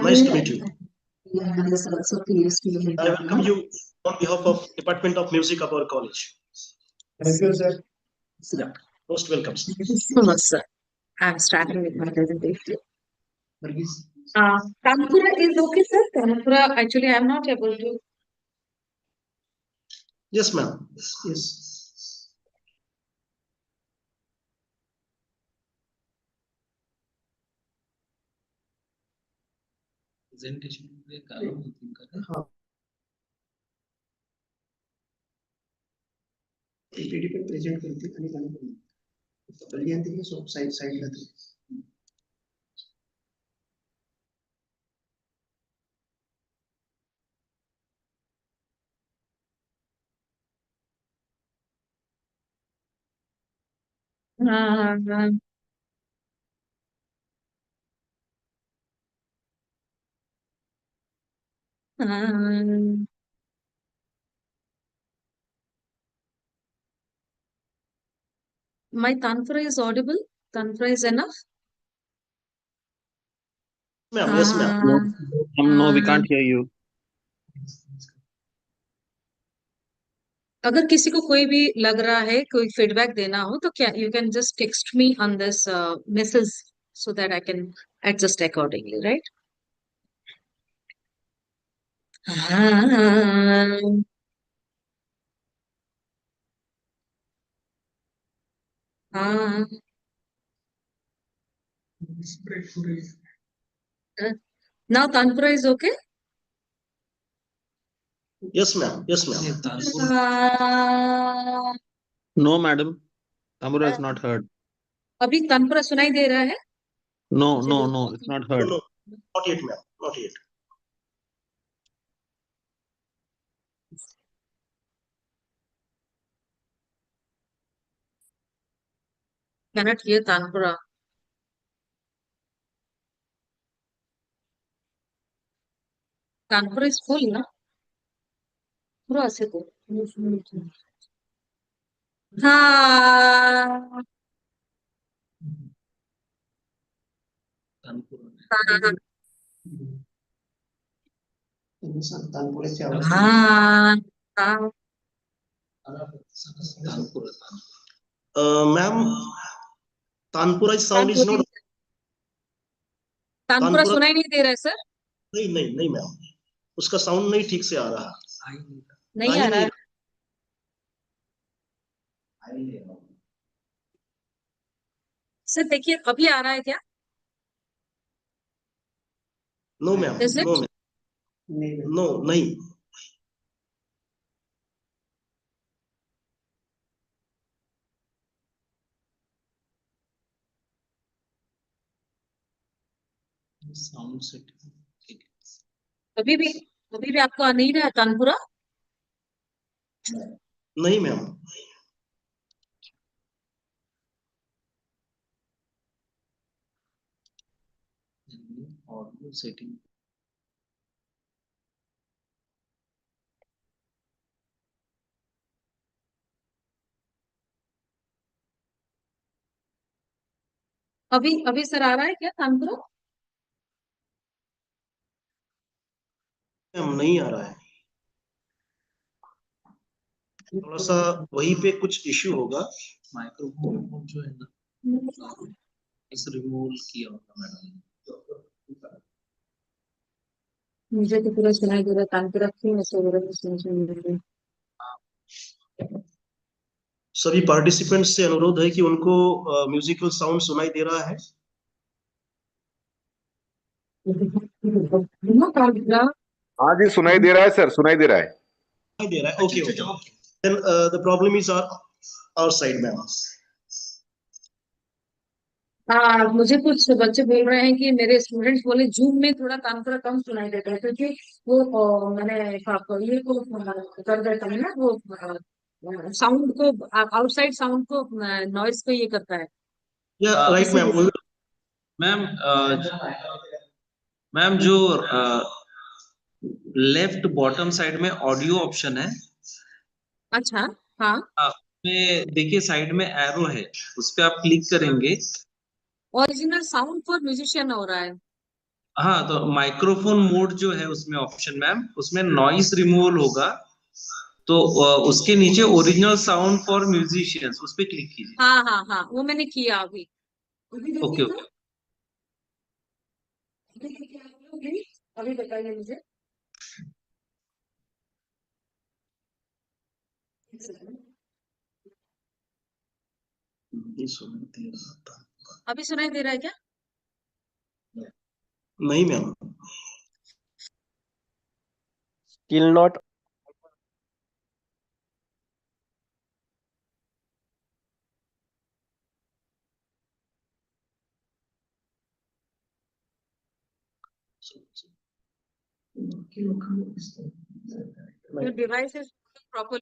Nice to meet you. Also pleased to meet I welcome you on behalf of Department of Music of our college. Thank you, sir. Yeah, most welcome, sir. Thank you so much, sir. I'm starting with my presentation. Tanpura is okay, sir. Tanpura, actually, I'm not able to. Yes, ma'am. Yes. Presentation में कालम होती है हाँ. PPT पे present करते आणि काम करते. बलियांती के सब side latte. My Tanpura is audible. Tanpura is enough. Ma'am, yes, ma'am. No, we can't hear you. अगर किसी को कोई भी लग रहा है कोई फीडबैक देना हो तो क्या you can just text me on this message so that I can adjust accordingly right now tanpura is okay Yes, ma'am. Yes, ma'am. ये Tanpur No, madam. Tamura is not heard. अभी तानपुरा सुनाई दे रहा है No, it's not No, heard. no, not yet, ma'am. Not yet. cannot hear tanpura tanpura is full ना पूरा से तो हाँ तानपुर तानपुराची आवाज. हाँ हाँ Tanpur Ma'am, Tanpura sound is not. Tanpura tanpura- सुनाई नहीं दे रहा है सर नहीं, मैम. उसका साउंड नहीं ठीक से आ रहा. नहीं आ रहा है सर देखिए अभी आ रहा है क्या No, ma'am. Is it? No, ma'am. नाही. No, नहीं. साउंड सेटिंग अभी भी आपको आ नहीं रहा है तानपुरा नहीं, मैम. ऑडियो सेटिंग अभी सर आ रहा है क्या तानपुरा मैम नहीं आ रहा है. थोड़ा सा वहीं पे कुछ इश्यू होगा. माइक्रोफोन जो है ना इस रिमूव किया होगा मैडम मुझे तो पूरा सुनाई दे रहा है तानपुरा क्यों ऐसे हो रहा है सुन रही सभी पार्टिसिपेंट्स से अनुरोध है कि उनको म्यूजिकल साउंड सुनाई दे रहा है. हाँ जी सुनाई दे रहा है सर सुनाई दे रहा है सुनाई दे रहा है. Okay. Then the problem is our side, ma'am. हाँ मुझे कुछ बच्चे बोल रहे हैं कि मेरे स्टूडेंट्स बोले जूम में थोड़ा तानपुरा कम सुनाई देता है क्योंकि वो मैंने ये को कर देता है ना वो साउंड को आउटसाइड साउंड को नॉइस को ये करता है Yeah, right, ma'am. Ma'am ma'am जो लेफ्ट बॉटम साइड में ऑडियो ऑप्शन है अच्छा हाँ में देखिए साइड में एरो है उस पे आप क्लिक करेंगे ओरिजिनल साउंड फॉर म्यूजिशियन हो रहा है। हाँ, तो माइक्रोफोन मोड जो है उसमें ऑप्शन मैम, उसमें नॉइस रिमूवल होगा, तो उसके नीचे ओरिजिनल साउंड फॉर म्यूजिशियंस उस पे क्लिक कीजिए। हाँ हाँ हाँ, वो मैंने किया अभी। अभी ओके देखिए ओके। तो, अभी देखिए आप लोग भी, अभी बताइए मुझे। एक सेकंड। ये सुनाई दे रहा था। अभी सुनाई दे रहा है क्या? नहीं ma'am. Still not. Your device is properly.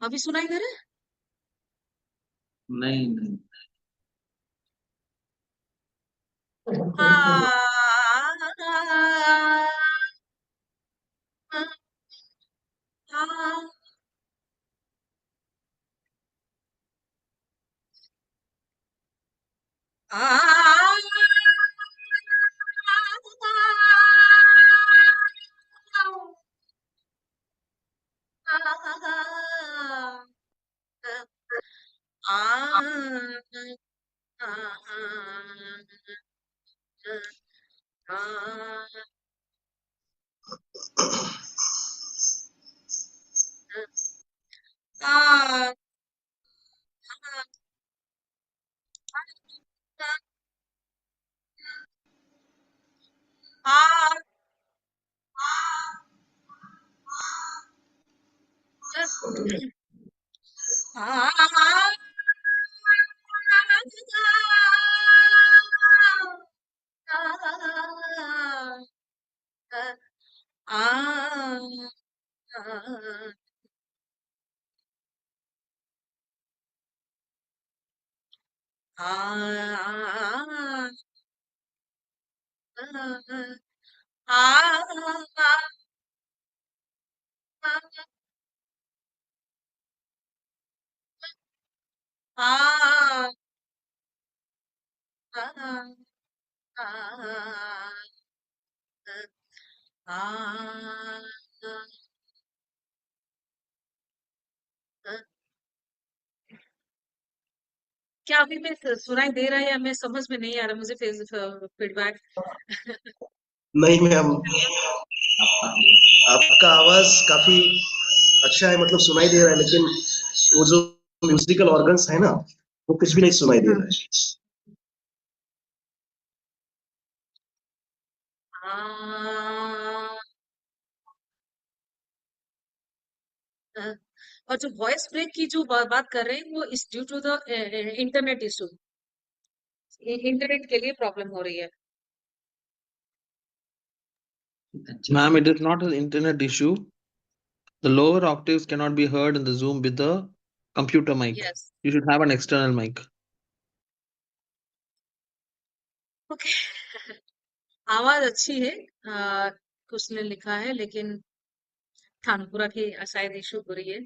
अभी सुनाई दे रहा है? नहीं नहीं। क्या अभी मैं सुनाई दे रहा है या मैं समझ में नहीं आ रहा मुझे फीडबैक? नहीं मैम, आपका आपका आवाज काफी अच्छा है, मतलब सुनाई दे रहा है, लेकिन वो जो म्यूजिकल ऑर्गन्स है ना, वो कुछ भी नहीं सुनाई दे रहा है। और जो वॉइस ब्रेक की जो बात कर रहे हैं वो इस due to the internet issue, internet के लिए प्रॉब्लम हो रही है। Ma'am, it is not an internet issue. The lower octaves cannot be heard in the Zoom with the computer mic. Yes, You should have an external mic. Okay. आवाज अच्छी है, कुछ ने लिखा है, लेकिन थानपुरा की शायद इशू हो रही है।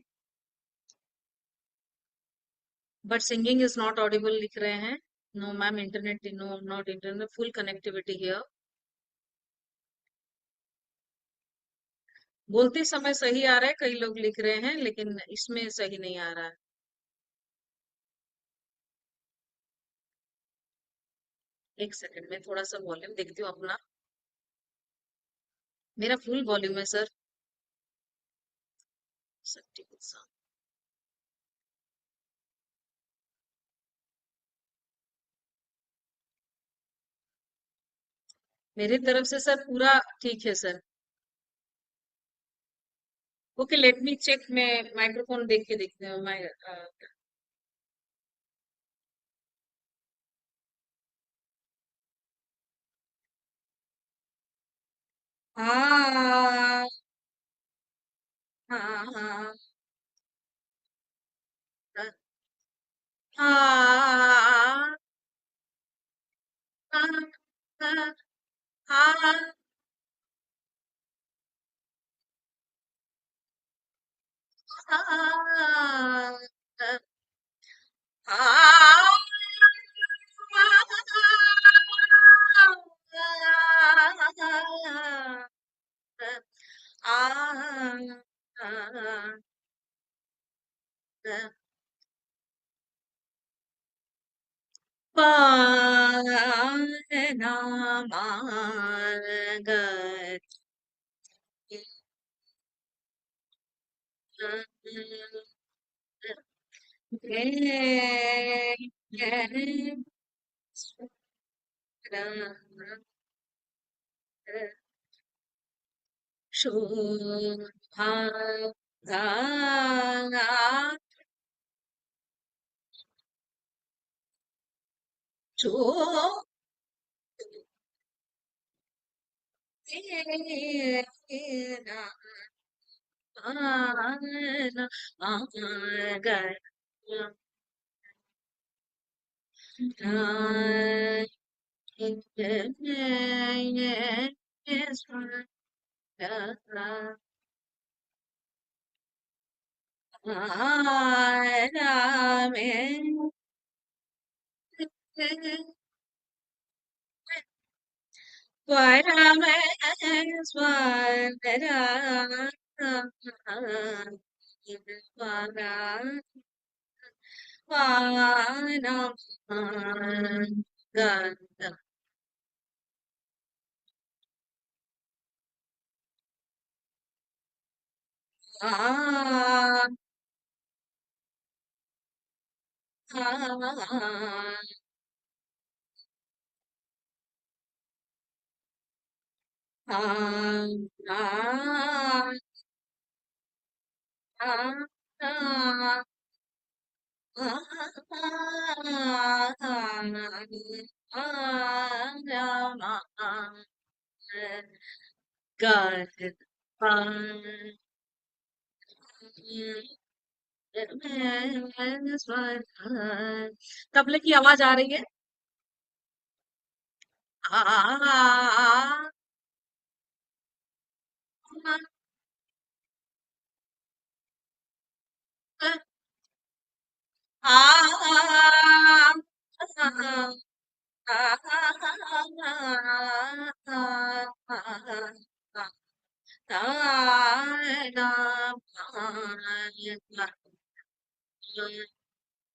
But singing is not audible लिख रहे हैं। No ma'am, internet, no not internet, full connectivity here. बोलते समय सही आ रहा है, कई लोग लिख रहे हैं, लेकिन इसमें सही नहीं आ रहा है। एक सेकंड में थोड़ा सा वॉल्यूम देखती हूँ अपना। मेरा फुल वॉल्यूम है सर। मेरी तरफ से सर पूरा ठीक है सर। ओके, लेट मी चेक, मैं माइक्रोफोन देख के देखती हूँ। मैं ah, ah, ah, ah, ah, ah, ah, God. तबले की आवाज आ रही है आ God.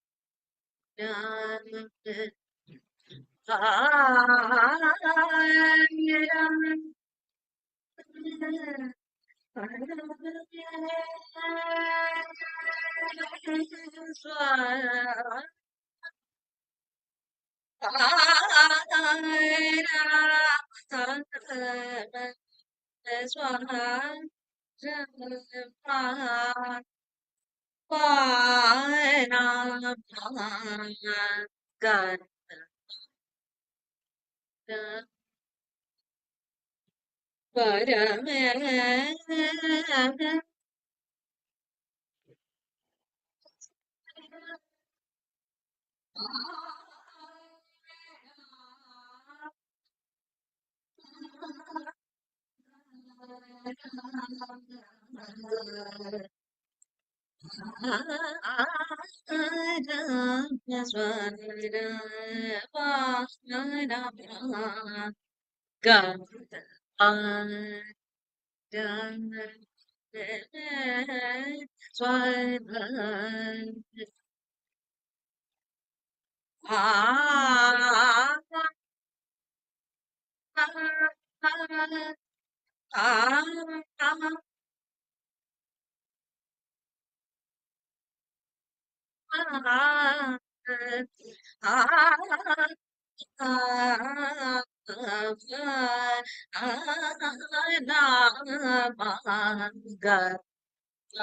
God.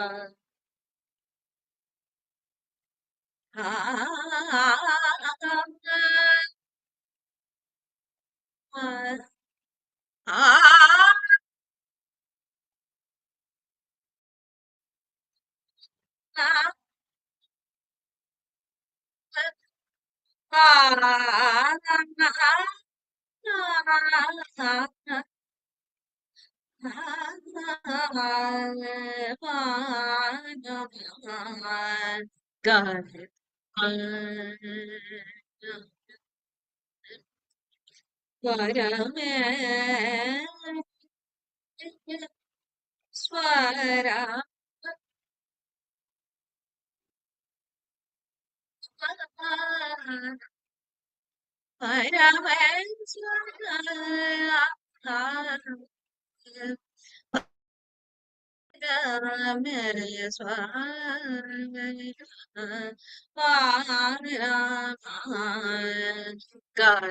God. Got it. Swara God. Swara Got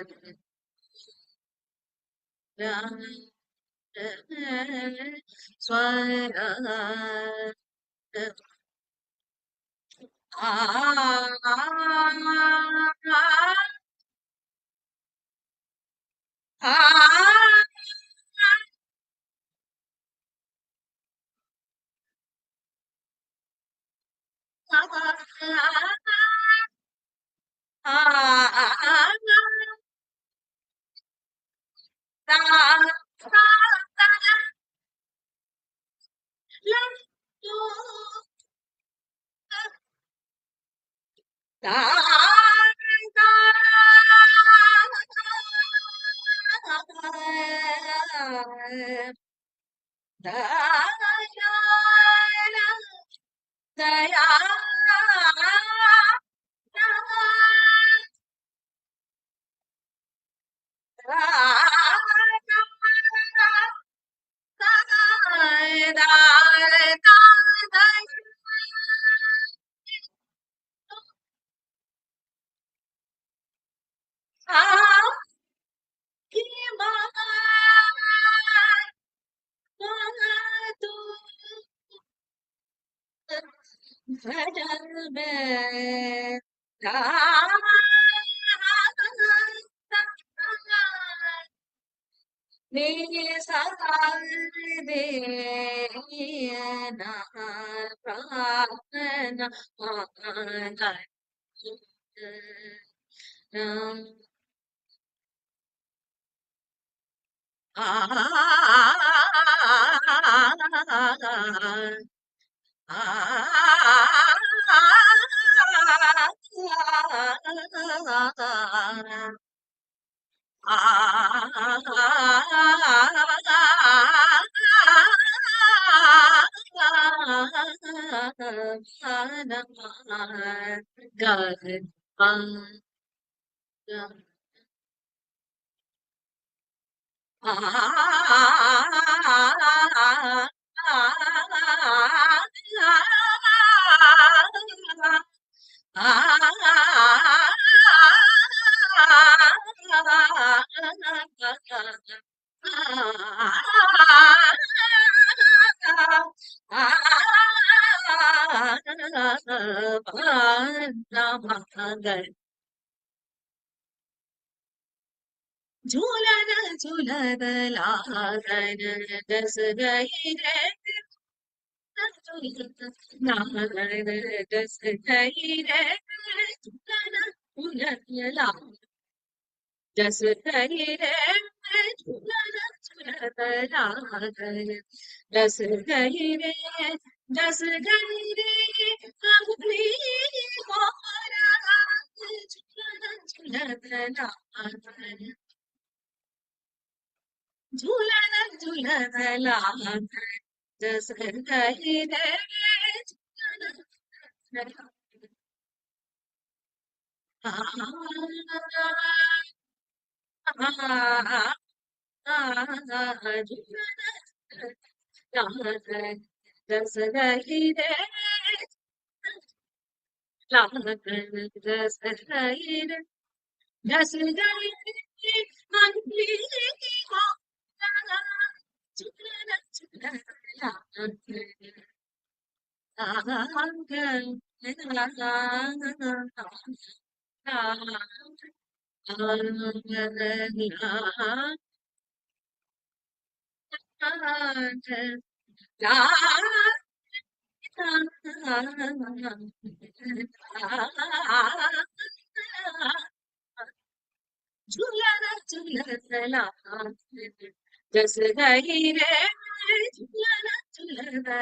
it. झूलन झूलत लागन दस गई रे नागन दस गई रे झूलन झूलत लागन दस गई रे झूलन झूलत लागन दस गई रे दस गई रे अगली मोहरा झूलन झूलत लागन झूलन झूलन लागन दस गई रे झूलन दस गई रे लागन दस गई रे दस गई रे अगली मोहरा झूलन झूलन लागन झूलना झूलना जस गई रे झूलना झूलना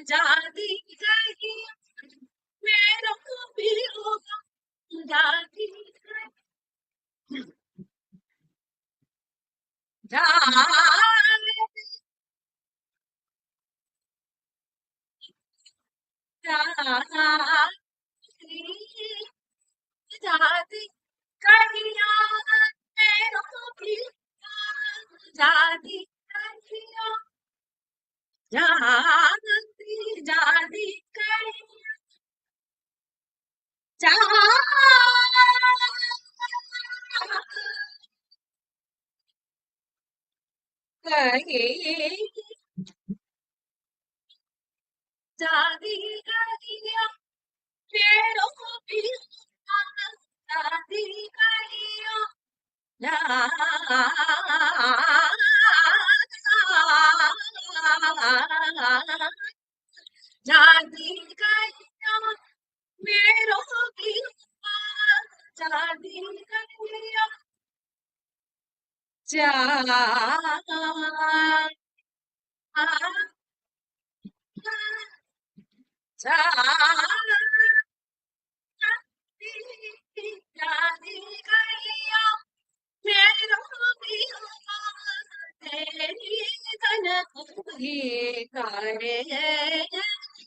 जाती गई मेरे को भी होगा जाती जाती कहिया मेरे को भी जाती कहिया जाती जाती कहिया कहे जाती कहिया मेरे को भी जाती कहिया जाती कहिया मेरो की जाती कहिया जाती कहिया मेरो की तेरी कनक ये करे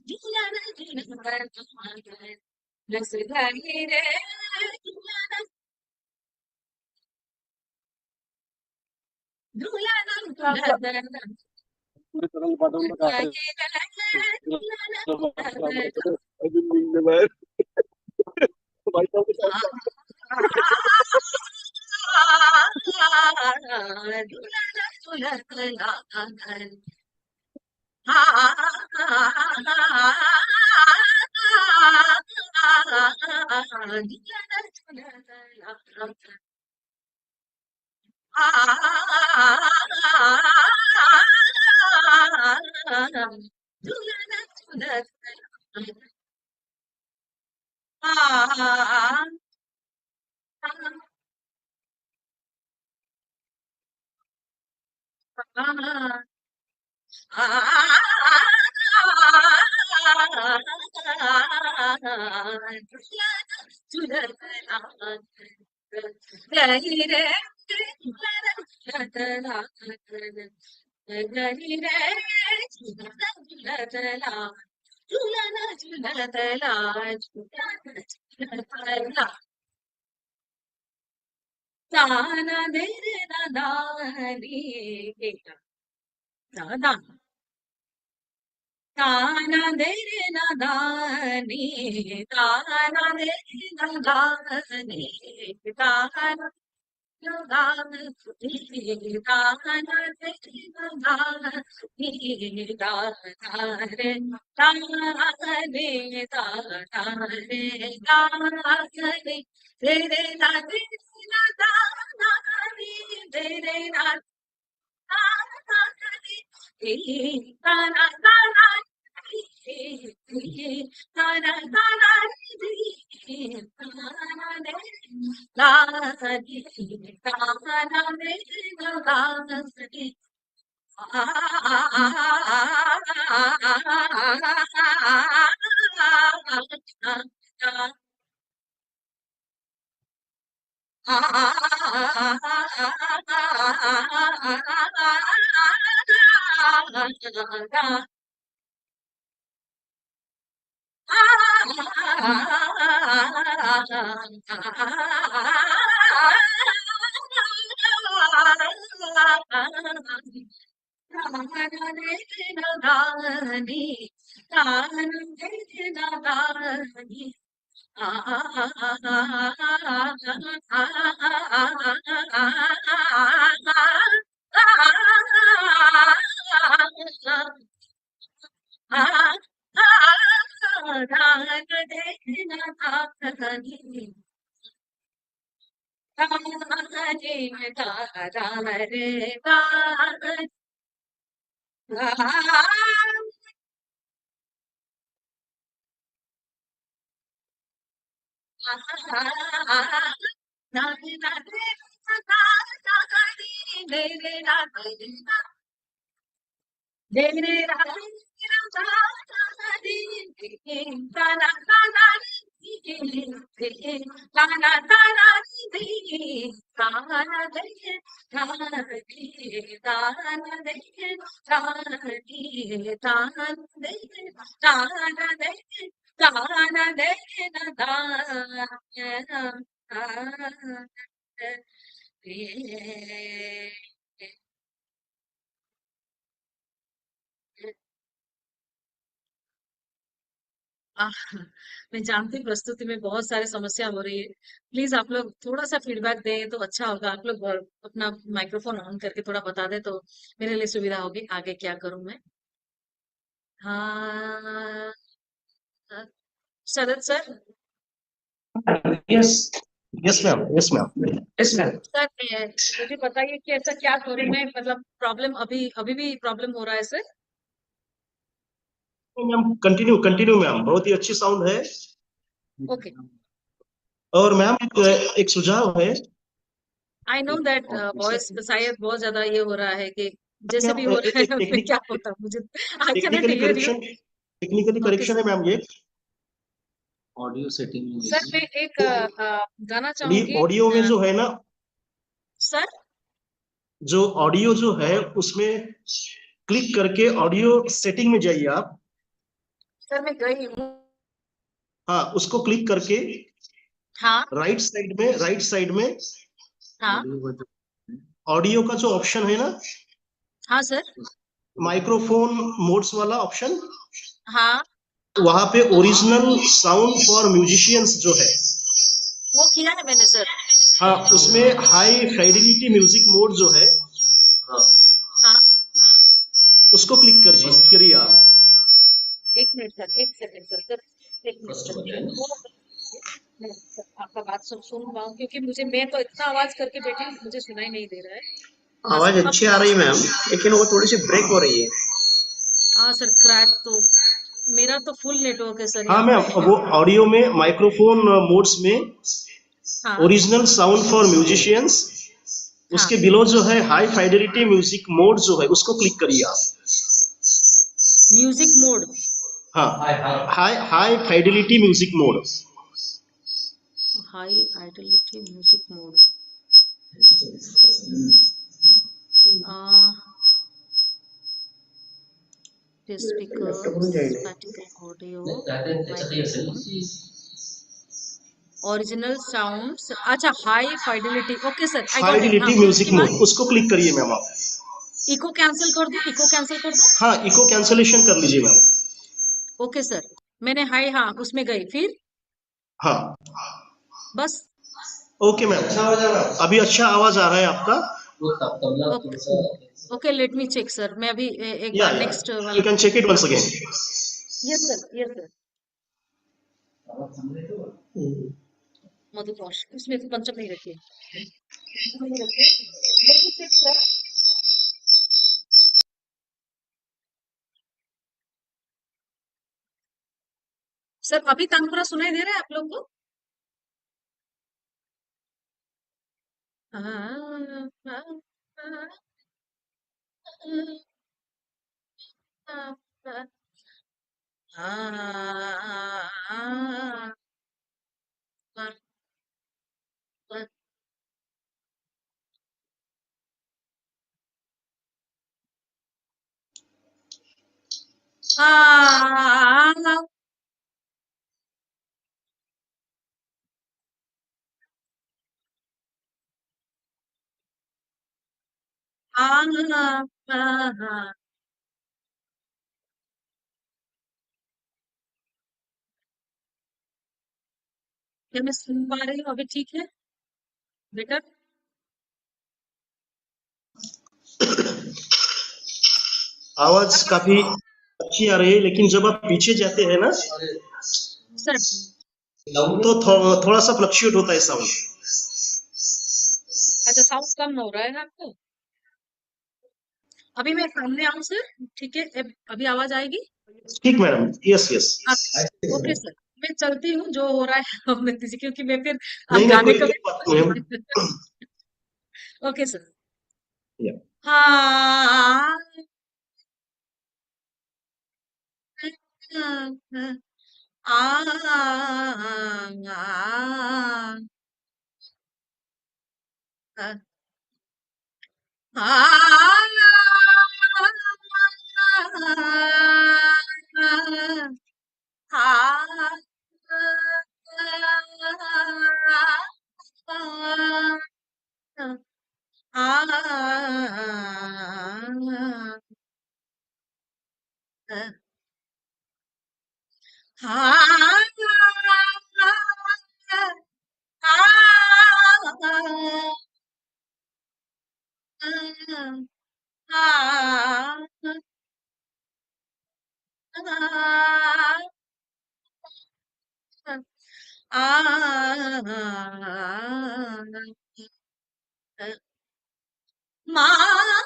झूलन झूलन रस गई रे झूलन झूलन ताना दे रे दानी दादा ताना दे रे दानी ताना दे रे दानी ताना दान ताना दे रे दानी दारे ताने तारे तारे तेरे दादी दानी तेरे आह, मैं जानती हूँ प्रस्तुति में बहुत सारी समस्या हो रही है। प्लीज आप लोग थोड़ा सा फीडबैक दें तो अच्छा होगा। आप लोग अपना माइक्रोफोन ऑन करके थोड़ा बता दें तो मेरे लिए सुविधा होगी। आगे क्या करूं मैं? हाँ, Sharad sir. Yes yes ma'am, yes ma'am, yes ma'am. Sir मुझे बताइए कि ऐसा क्या करूं मैं, मतलब प्रॉब्लम अभी अभी भी प्रॉब्लम हो रहा है sir? Ma'am continue continue ma'am, बहुत ही अच्छी साउंड है। ओके, और मैम एक सुझाव है। आई नो दैट वॉइस शायद बहुत ज्यादा ये हो रहा है कि जैसे भी मैम हो रहा है एक उसमें क्या होता है मुझे। I can not technically here you. Correction, technically okay correction है सर। मैम ये। ऑडियो सेटिंग में सर मैं देखिए। एक गाना चाहूंगी। ऑडियो में जो है ना, सर जो ऑडियो जो है उसमें क्लिक करके ऑडियो सेटिंग में जाइए आप। सर मैं गई हूँ। हाँ, उसको क्लिक करके हाँ राइट साइड में हाँ ऑडियो का जो ऑप्शन है ना, हाँ सर। माइक्रोफोन मोड्स वाला ऑप्शन, हाँ, वहां पे ओरिजिनल साउंड फॉर म्यूजिशियंस जो है, वो किया है मैंने सर। हाँ उसमें हाई फाइडेलिटी म्यूजिक मोड जो है, हाँ हाँ, उसको क्लिक करिए आप। एक मिनट सर, एक सेकंड सर, सर एक मिनट सर, मुझे थोड़ा मैं आपका बात सुन पाऊँ, क्योंकि मुझे, मैं तो इतना आवाज करके बैठी हूँ मुझे सुनाई नहीं दे रहा है। हाँ आवाज सर, अब अच्छी आ रही है मैम, लेकिन वो थोड़ी सी ब्रेक हो रही है। हाँ सर, क्रैक तो मेरा तो फुल नेटवर्क है सर हाँ यहाँ मैम, पे। वो ऑडियो में माइक्रोफोन मोड्स में हाँ ओरिजिनल साउंड फॉर म्यूजिशियंस, हाँ, उसके बिलो जो है हाई फाइडेलिटी म्यूजिक मोड जो है उसको क्लिक करिए आप। Music mode. हाँ, high high fidelity music mode. High fidelity music mode. Speaker, laptop जाइए। Statical audio, microphone, original sounds. अच्छा, high fidelity. Okay sir, I got it. हाँ, फाइडेलिटी फिर म्यूजिक उसके बाद मोड, उसको क्लिक करिए मैम आप। इको कैंसिल कर दूं? इको कैंसिल कर दूं? हाँ, इको कैंसलेशन कर लीजिए मैम। ओके सर, मैंने हाई, हाँ उसमें गई, फिर हाँ बस। ओके मैम, अभी अच्छा आवाज आ रहा है आपका। Okay okay, let me check sir. मैं अभी एक या बार नेक्स्ट यू वाला। Can check it once again. Yes sir, yes sir. मधुपोश उसमें तो पंचम नहीं रखी है। पंचम नहीं रखी है। Let me check sir. Sir अभी तानपुरा सुनाई दे रहा है आप लोग को? हाँ, हाँ, हाँ, हाँ, हाँ, हाँ, हाँ, हाँ, हाँ, हाँ, हाँ, हाँ। क्या मैं सुन पा रही हूँ अभी? ठीक है बेटा? आवाज काफी अच्छी आ रही है, लेकिन जब आप पीछे जाते हैं ना सर तो थोड़ा सा फ्लक्चुएट होता है साउंड। अच्छा, साउंड कम हो रहा है आपको? अभी मैं सामने आऊं सर? ठीक है, अभी आवाज आएगी? ठीक मैडम, यस यस। हाँ, ओके सर। मैं चलती हूँ, जो हो रहा है होने दीजिए, क्योंकि मैं फिर नहीं अब नहीं, गाने कोई का कोई बात नहीं है। Okay sir. या। हाँ,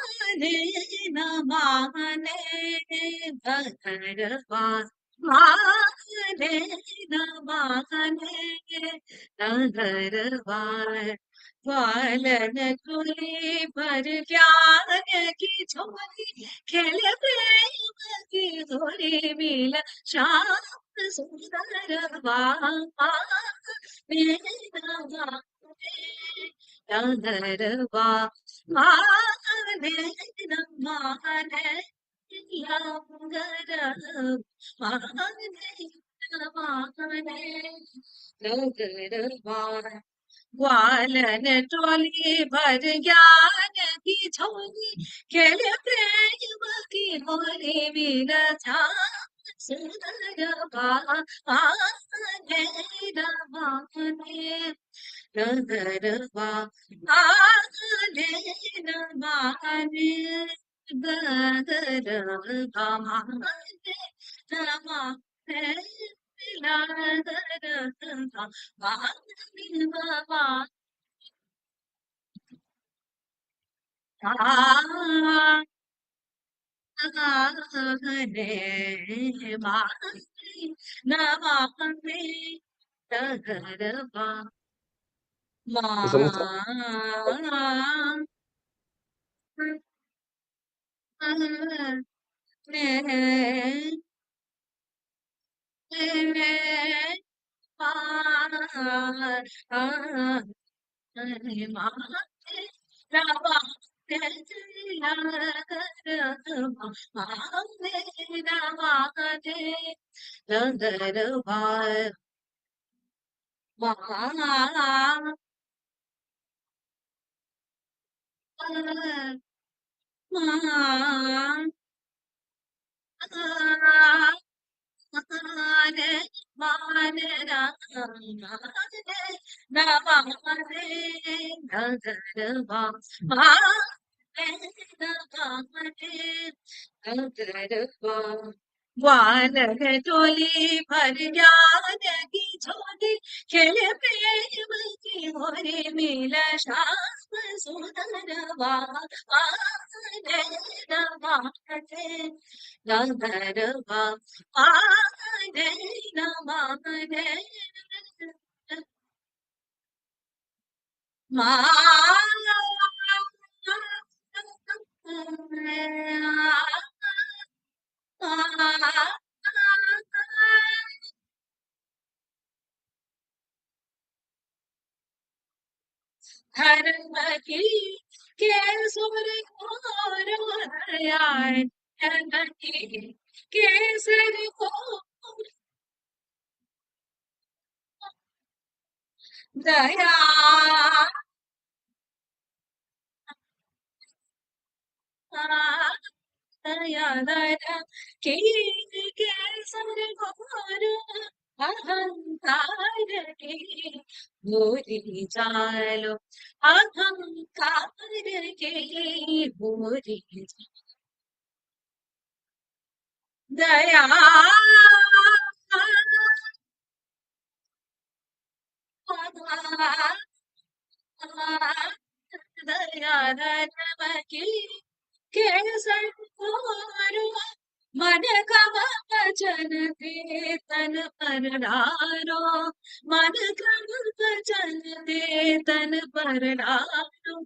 माने न माने भगरवा, माने न माने भगरवा, ग्वालन कुली पर ज्ञान की झोली, खेल प्रेम की होली मिल श्याम सुंदर गंधर्वा, माने न माने लंगर, माने न माने गंधर्वा, ग्वालन टोली भर ज्ञान की झोली, खेल प्रेम की होली मिल सुंदर माने न माने गंधर्वा, माने न माने गंधर्वा, माने न माने गंधर्वा, माने न माने रे माने न माने गंधर्वा, समझता माने माने माने न माने गंधर्वा, माने न माने गंधर्वा, ग्वालन टोली भर ज्ञान की झोली, खेल प्रेम की होली मिल श्याम सुंदरवा, माने धर्म की केसरी मोर केसरी को दया दया की केसरी मोर अहंकार की भूरी चालो अहंकार की भूरी दया दया धर्म की केसर मन का वचन दे तन पर डारो मन का वचन दे तन पर डारो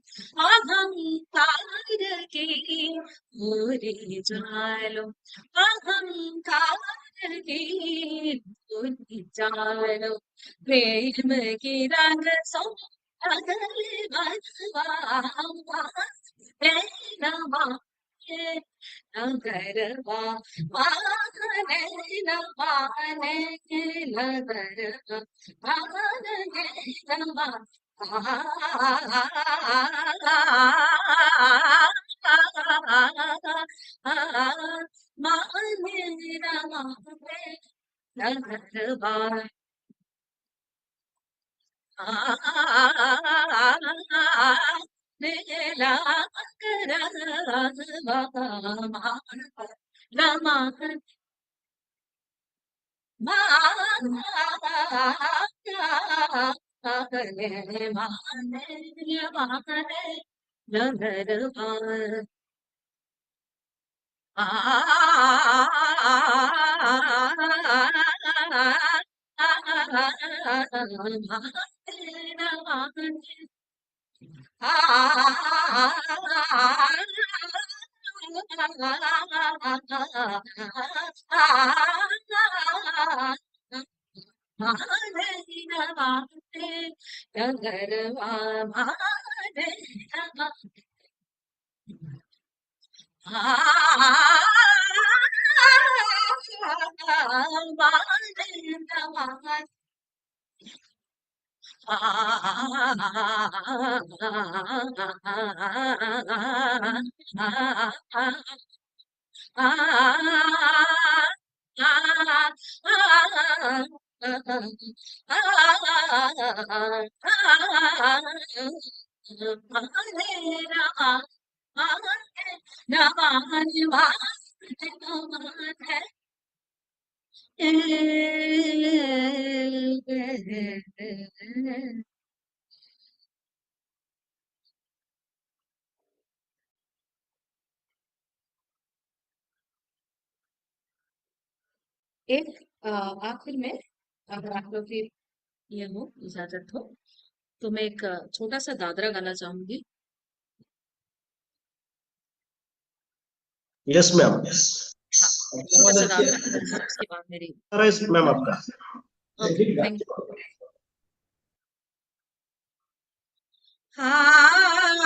अहंकार की पूरी जालो अहंकार की पूरी जालो प्रेम की रंग सो अगल बनवा नवा नगरवा माने नवाने नगरवा माने नवा माने नवा नगरवा नीला एक आखिर में अगर आप लोग की ये हो इजाजत हो तो मैं एक छोटा सा दादरा गाना चाहूंगी यस मैम। हाँ छोटा सा दादरा उसके बाद मेरी मैम आपका। ओके थैंक यू हाँ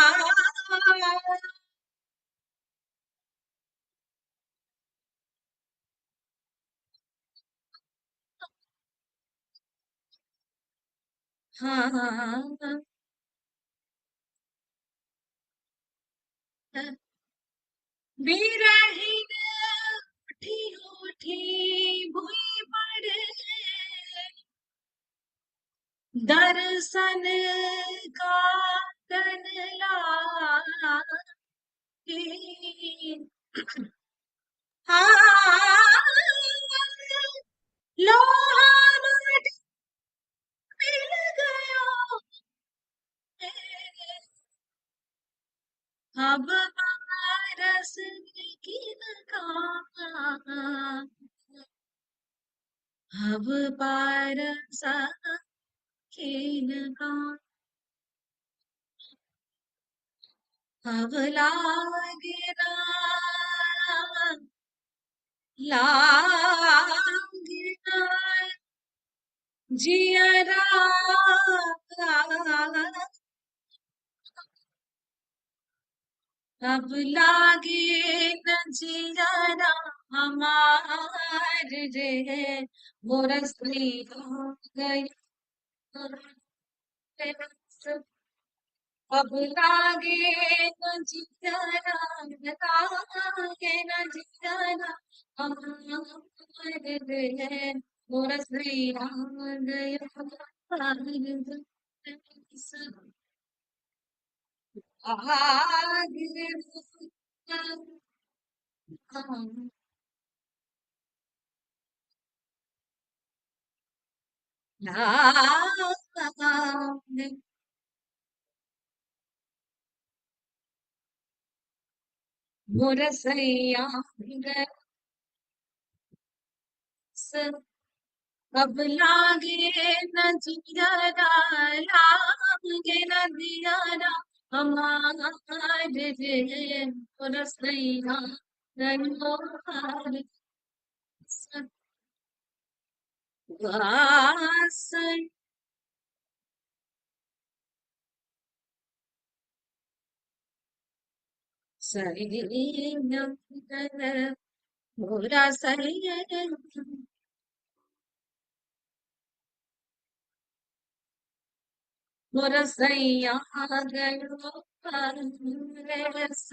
हाँ बिरहीन उठी उठी भुई पड़े दर्शन का तन लागे हाँ लोहा माटी मिल गया अब बार पारस किनका अब पारस किनका अब लागे ना लागे ना जियरा अब लागे न जियरा हमार रे मोर स्त्री हो गई अब लागे न जियरा लागे न जियरा हमार रे मोर स्त्री हो गई मोरसैया अब लागे न जियरा लागे न दियारा हमार रे मोरसैया रंगोहार वासन सैन्यम मोरा सैन्य मोरसैया गयो परदेस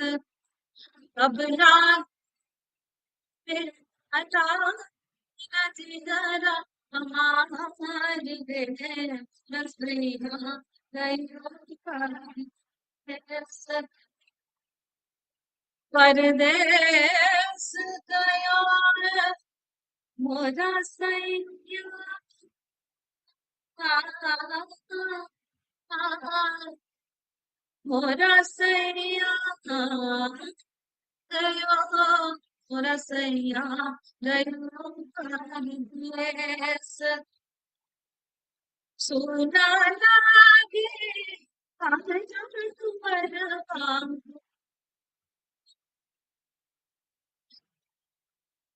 अब लागे हटा न जिगरा हमार रे मोरसैया गयो परदेस परदेस गया मोरा सैया मोरा सैया गयो मोरा सैया गयो परदेस सोना लागे पर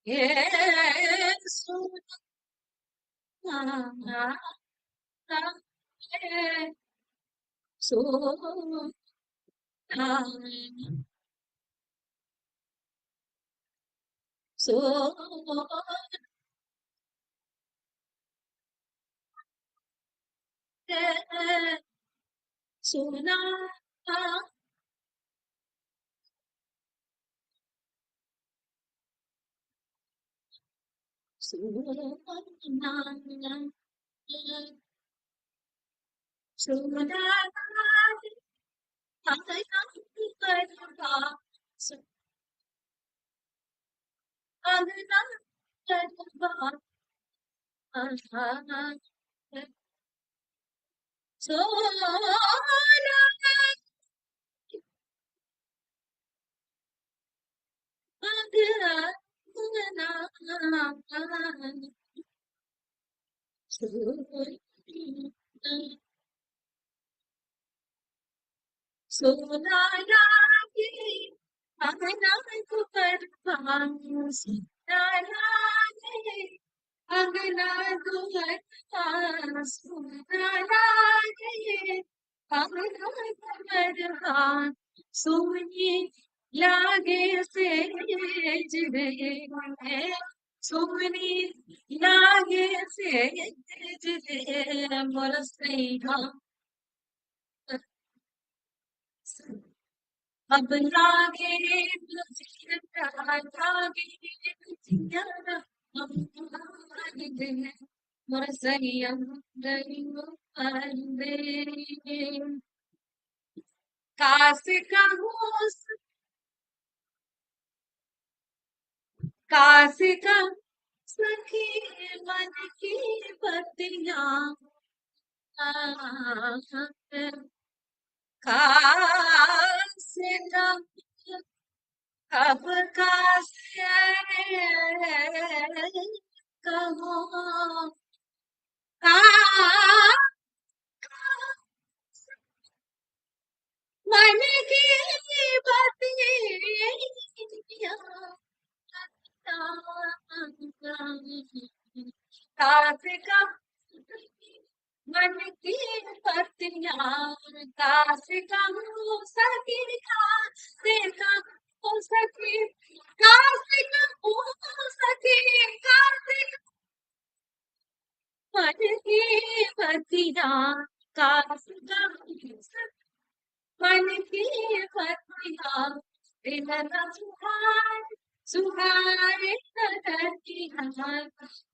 ये सोना लागे सोना सोना सोना सोना लागे अंगना दुआर पाऊं सोना लागे अंगना दुआर पाऊं सोना लागे अंगना दुआर पाऊं सोनी लागे सेज रे सोनी लागे सेज रे मोर सैया अब लागे जियरा लागे जियरा लागे मोर सैया गयो परदेस काश कहूँ काश कहूँ सखी मन की बतिया काश कहूँ अब कैसे कहूँ मन की बतिया काफिका मन की पत्तियां काफिका हो सकी काफिका हो सकी काफिका हो सकी काफिका मन की पत्तियां काफिका मन की पत्तियां बिन सुहाए धरतियां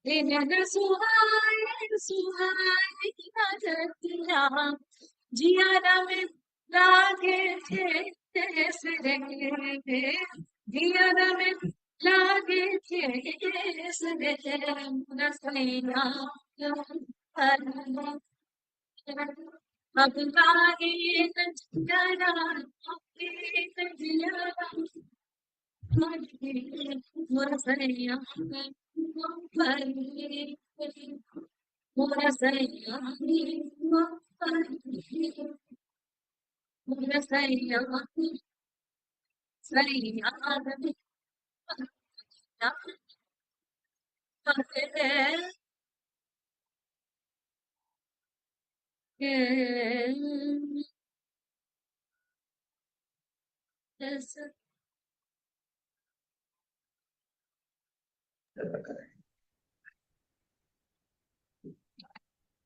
बिन सुहाए धरतियां जिया में लागे थे तेरे जिया में लागे थे रसैया अब लागे नजरा मुरसैया मुरसैया मुरसैया सैया Yes.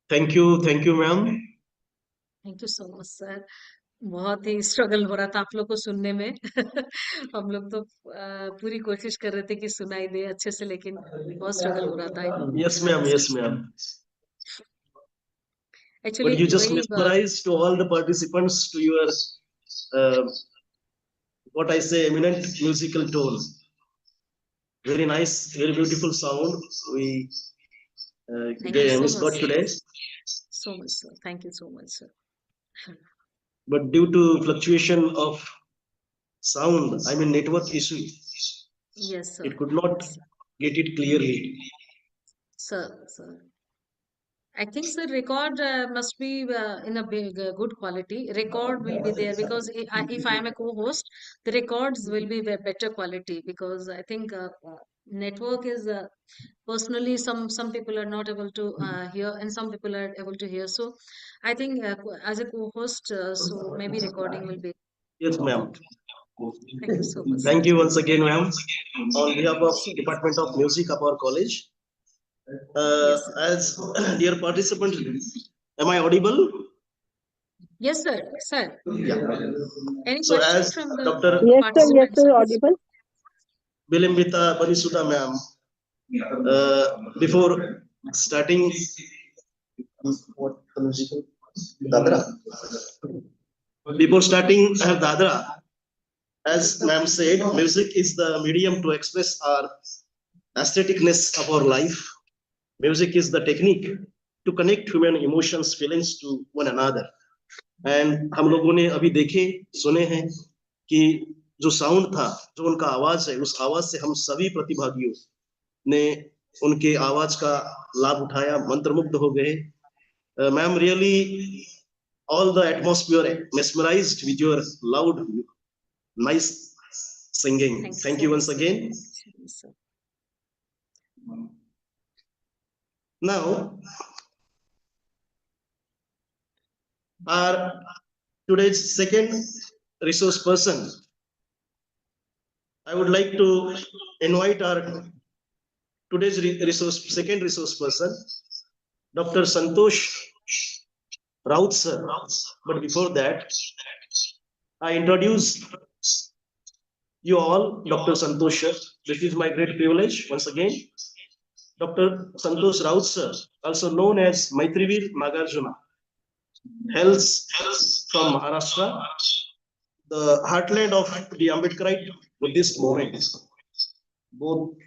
Thank you, ma'am. Thank you so much sir. बहुत ही स्ट्रगल हो रहा था आप लोग को सुनने में हम लोग तो पूरी कोशिश कर रहे थे कि सुनाई दे अच्छे से, लेकिन बहुत स्ट्रगल हो रहा था। Yes, ma'am. Yes, ma'am. Actually But you just वही mesmerized to all the participants to your what I say, eminent musical tone. Very nice, very beautiful sound. We thank you so got much today. So much sir, thank you so much sir. But due to fluctuation of sound, I mean network issue, yes sir, it could not get it clearly. sir. I think sir, record must be in a big, good quality. Record will be there because if I am a co-host, the records will be better quality because I think network is personally some people are not able to hear and some people are able to hear. So I think as a co-host, so maybe recording will be. Yes, ma'am. Thank you so much. Thank sir. you once again, ma'am. On behalf of Department of Music of our college, Yes, sir. as dear participant, am I audible? Yes, sir. Sir, Yeah. any So question as from the Dr. Yes, participants? sir, audible. Bilimbita Banisuda, ma'am, before starting what the musical? Dadra. Before starting Dadra, as ma'am said, music is the medium to express our aestheticness of our life. Music is the technique to connect human emotions, feelings to one another. And हम लोगों ने अभी देखे सुने हैं कि जो sound था, जो उनका आवाज है, उस आवाज से हम सभी प्रतिभागियों ने उनके आवाज का लाभ उठाया, मंत्रमुग्ध हो गए। Ma'am, really all the atmosphere mesmerized with your loud, nice singing. Thank you once again. Now, our today's second resource person, I would like to invite our today's second resource person, Dr. Santosh Raut sir. But before that, I introduce you all, Dr. Santosh sir. This is my great privilege once again. Dr. Santosh Raut sir, also known as Maitrivir Nagarjuna, hails from Maharashtra, the heartland of the Ambedkarite Buddhist movement. Both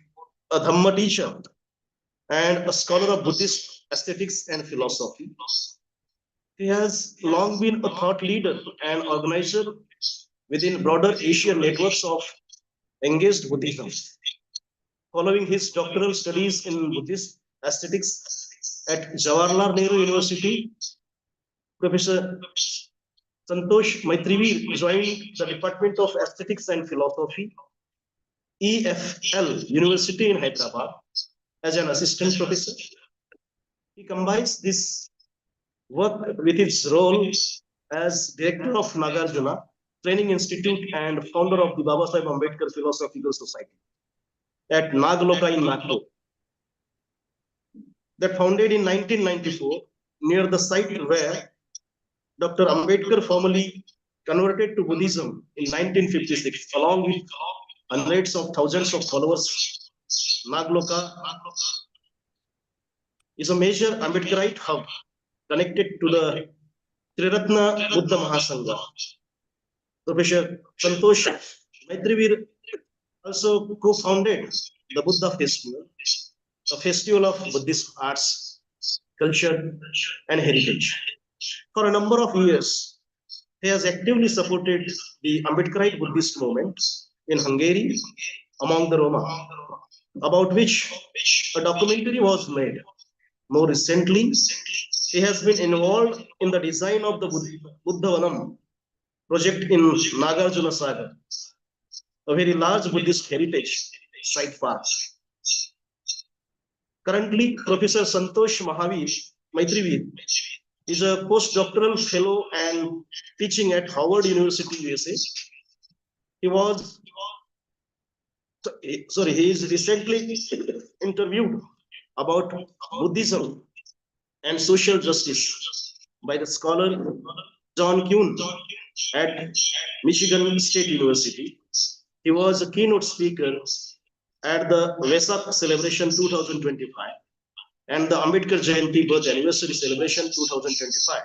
a Dhamma teacher and a scholar of Buddhist aesthetics and philosophy. He has long been a thought leader and organizer within broader Asian networks of engaged Buddhism. Following his doctoral studies in Buddhist aesthetics at Jawaharlal Nehru University, Professor Santosh Maitrivir joined the Department of Aesthetics and Philosophy, EFL University in Hyderabad, as an assistant professor. He combines this work with his role as director of Nagarjuna Training Institute and founder of the Baba Sahib Ambedkar Philosophical Society at Nagloka in Nagpur. That founded in 1994 near the site where Dr. Ambedkar formally converted to Buddhism in 1956, along with hundreds of thousands of followers. Nagloka is a major Ambedkarite hub connected to the Triratna Buddha Mahasangha. Professor Santosh Maitrivir also co-founded the Buddha Festival, a festival of Buddhist arts, culture, and heritage. For a number of years, he has actively supported the Ambedkarite Buddhist movement in Hungary among the Roma, about which a documentary was made. More recently, he has been involved in the design of the Buddhavanam project in Nagarjuna Sagar, a very large Buddhist heritage site park. Currently, Professor Santosh Maitrivir is a postdoctoral fellow and teaching at Howard University, USA. He is recently interviewed about Buddhism and social justice by the scholar John Kuhn at Michigan State University. He was a keynote speaker at the Vesak Celebration 2025 and the Ambedkar Jayanti Birth Anniversary Celebration 2025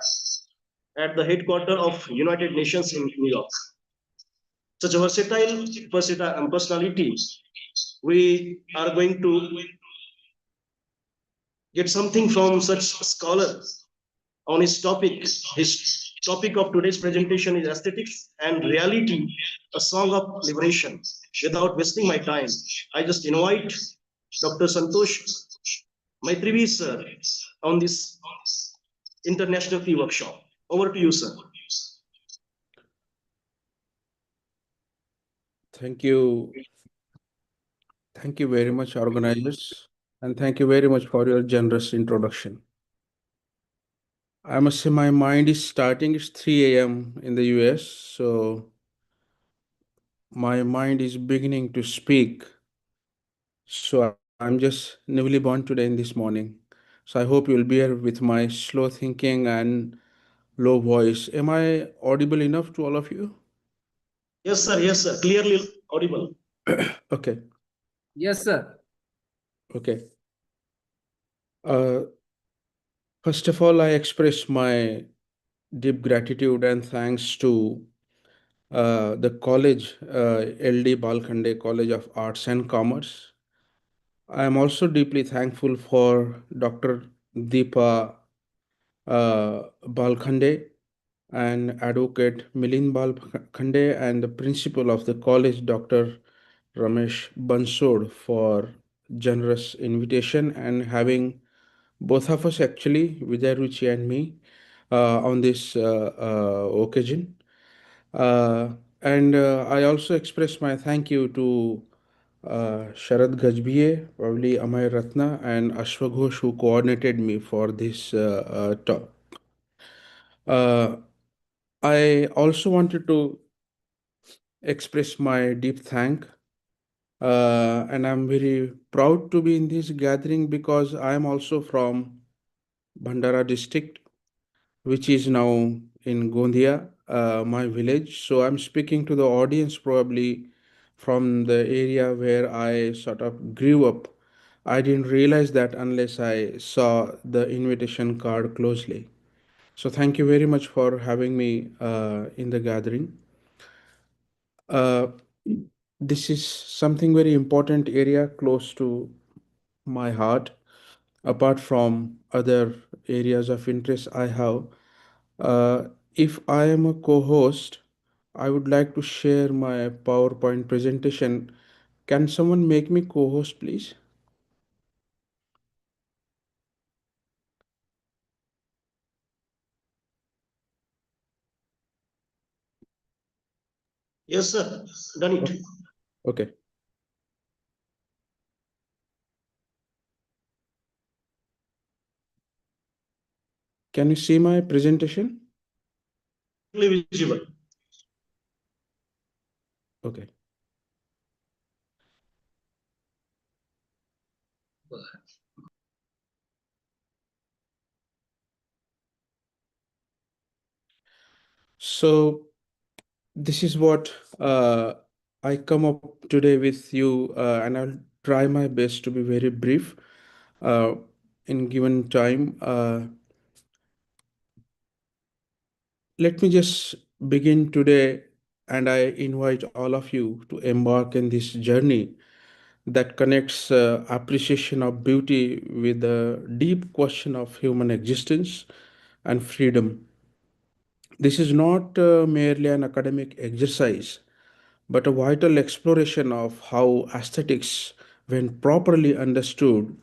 at the headquarters of United Nations in New York. Such a versatile personality, we are going to get something from such scholars on his topic. His topic of today's presentation is aesthetics and reality, a song of liberation. Without wasting my time, I just invite Dr. Santosh Maitrivir sir on this international fee workshop. Over to you, sir. Thank you. Thank you very much, organizers, and thank you very much for your generous introduction. I must say my mind is starting. It's 3 a.m. in the US, so my mind is beginning to speak. So I'm just newly born today in this morning. So I hope you'll bear with my slow thinking and low voice. Am I audible enough to all of you? Yes, sir. Yes, sir. Clearly audible. Okay. Yes, sir. Okay. First of all, I express my deep gratitude and thanks to the college, LD Balkhande College of Arts and Commerce. I am also deeply thankful for Dr. Deepa Balkhande and Advocate Milind Balkhande and the principal of the college, Dr. Ramesh Bansod, for generous invitation and having both of us actually, Vijay Ruchi and me, on this occasion. And I also express my thank you to Sharad Gajbhiye, probably Amay Ratna, and Ashwa Ghosh, who coordinated me for this talk. I also wanted to express my deep thank, and I'm very proud to be in this gathering because I am also from Bhandara district, which is now in Gondia, my village. So I'm speaking to the audience probably from the area where I sort of grew up. I didn't realize that unless I saw the invitation card closely. So thank you very much for having me in the gathering. This is something very important area close to my heart. Apart from other areas of interest I have, if I am a co-host, I would like to share my PowerPoint presentation Can someone make me co-host, please? Yes, sir. Done it. Okay. Can you see my presentation? Clearly visible. Okay. So this is what I come up today with you, and I'll try my best to be very brief in given time. Let me just begin today, and I invite all of you to embark in this journey that connects appreciation of beauty with the deep question of human existence and freedom. This is not merely an academic exercise, but a vital exploration of how aesthetics, when properly understood,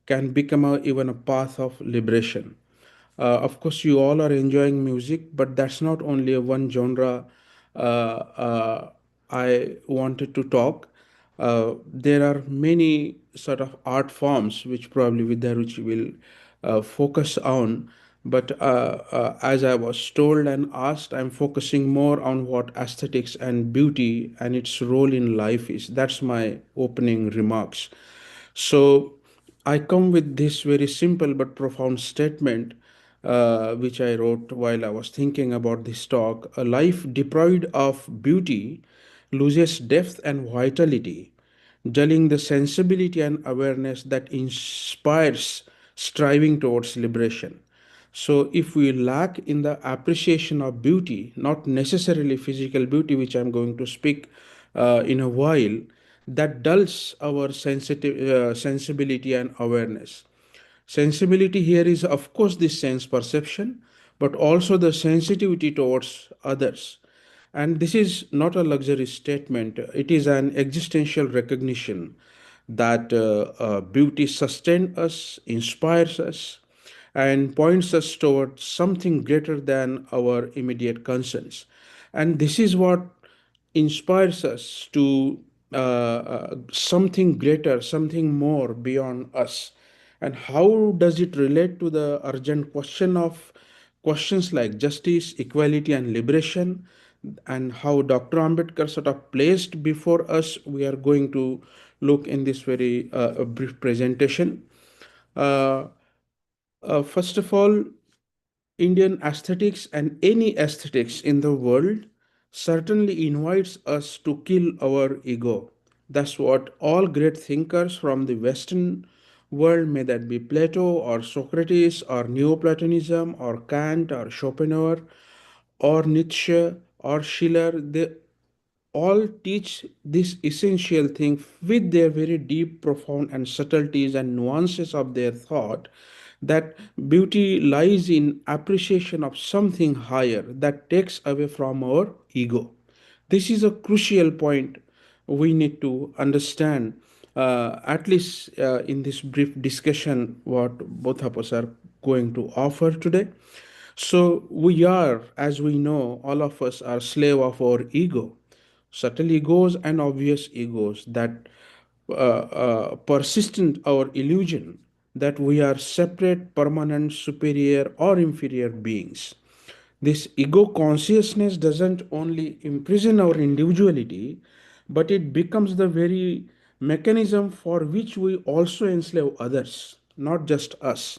can become even a path of liberation. Of course, you all are enjoying music, but that's not only a one genre I wanted to talk. There are many sort of art forms which probably Vidyaruchi will focus on. But as I was told and asked, I'm focusing more on what aesthetics and beauty and its role in life is. That's my opening remarks. So I come with this very simple but profound statement, which I wrote while I was thinking about this talk. A life deprived of beauty loses depth and vitality, dulling the sensibility and awareness that inspires striving towards liberation. So, if we lack in the appreciation of beauty, not necessarily physical beauty, which I'm going to speak in a while, that dulls our sensibility and awareness. Sensibility here is, of course, the sense perception, but also the sensitivity towards others. And this is not a luxury statement, it is an existential recognition that beauty sustains us, inspires us, and points us towards something greater than our immediate concerns. And this is what inspires us to something greater, something more beyond us. And how does it relate to the urgent questions like justice, equality, and liberation, and how Dr. Ambedkar sort of placed before us? We are going to look in this very brief presentation. First of all, Indian aesthetics and any aesthetics in the world certainly invites us to kill our ego. That's what all great thinkers from the Western world, may that be Plato or Socrates or Neoplatonism or Kant or Schopenhauer or Nietzsche or Schiller, they all teach this essential thing with their very deep, profound, and subtleties and nuances of their thought, that beauty lies in appreciation of something higher that takes away from our ego. This is a crucial point we need to understand, at least in this brief discussion, what both of us are going to offer today. So we are, as we know, all of us are slave of our ego, subtle egos and obvious egos that persistent our illusion that we are separate, permanent, superior, or inferior beings. This ego consciousness doesn't only imprison our individuality, but it becomes the very mechanism for which we also enslave others, not just us.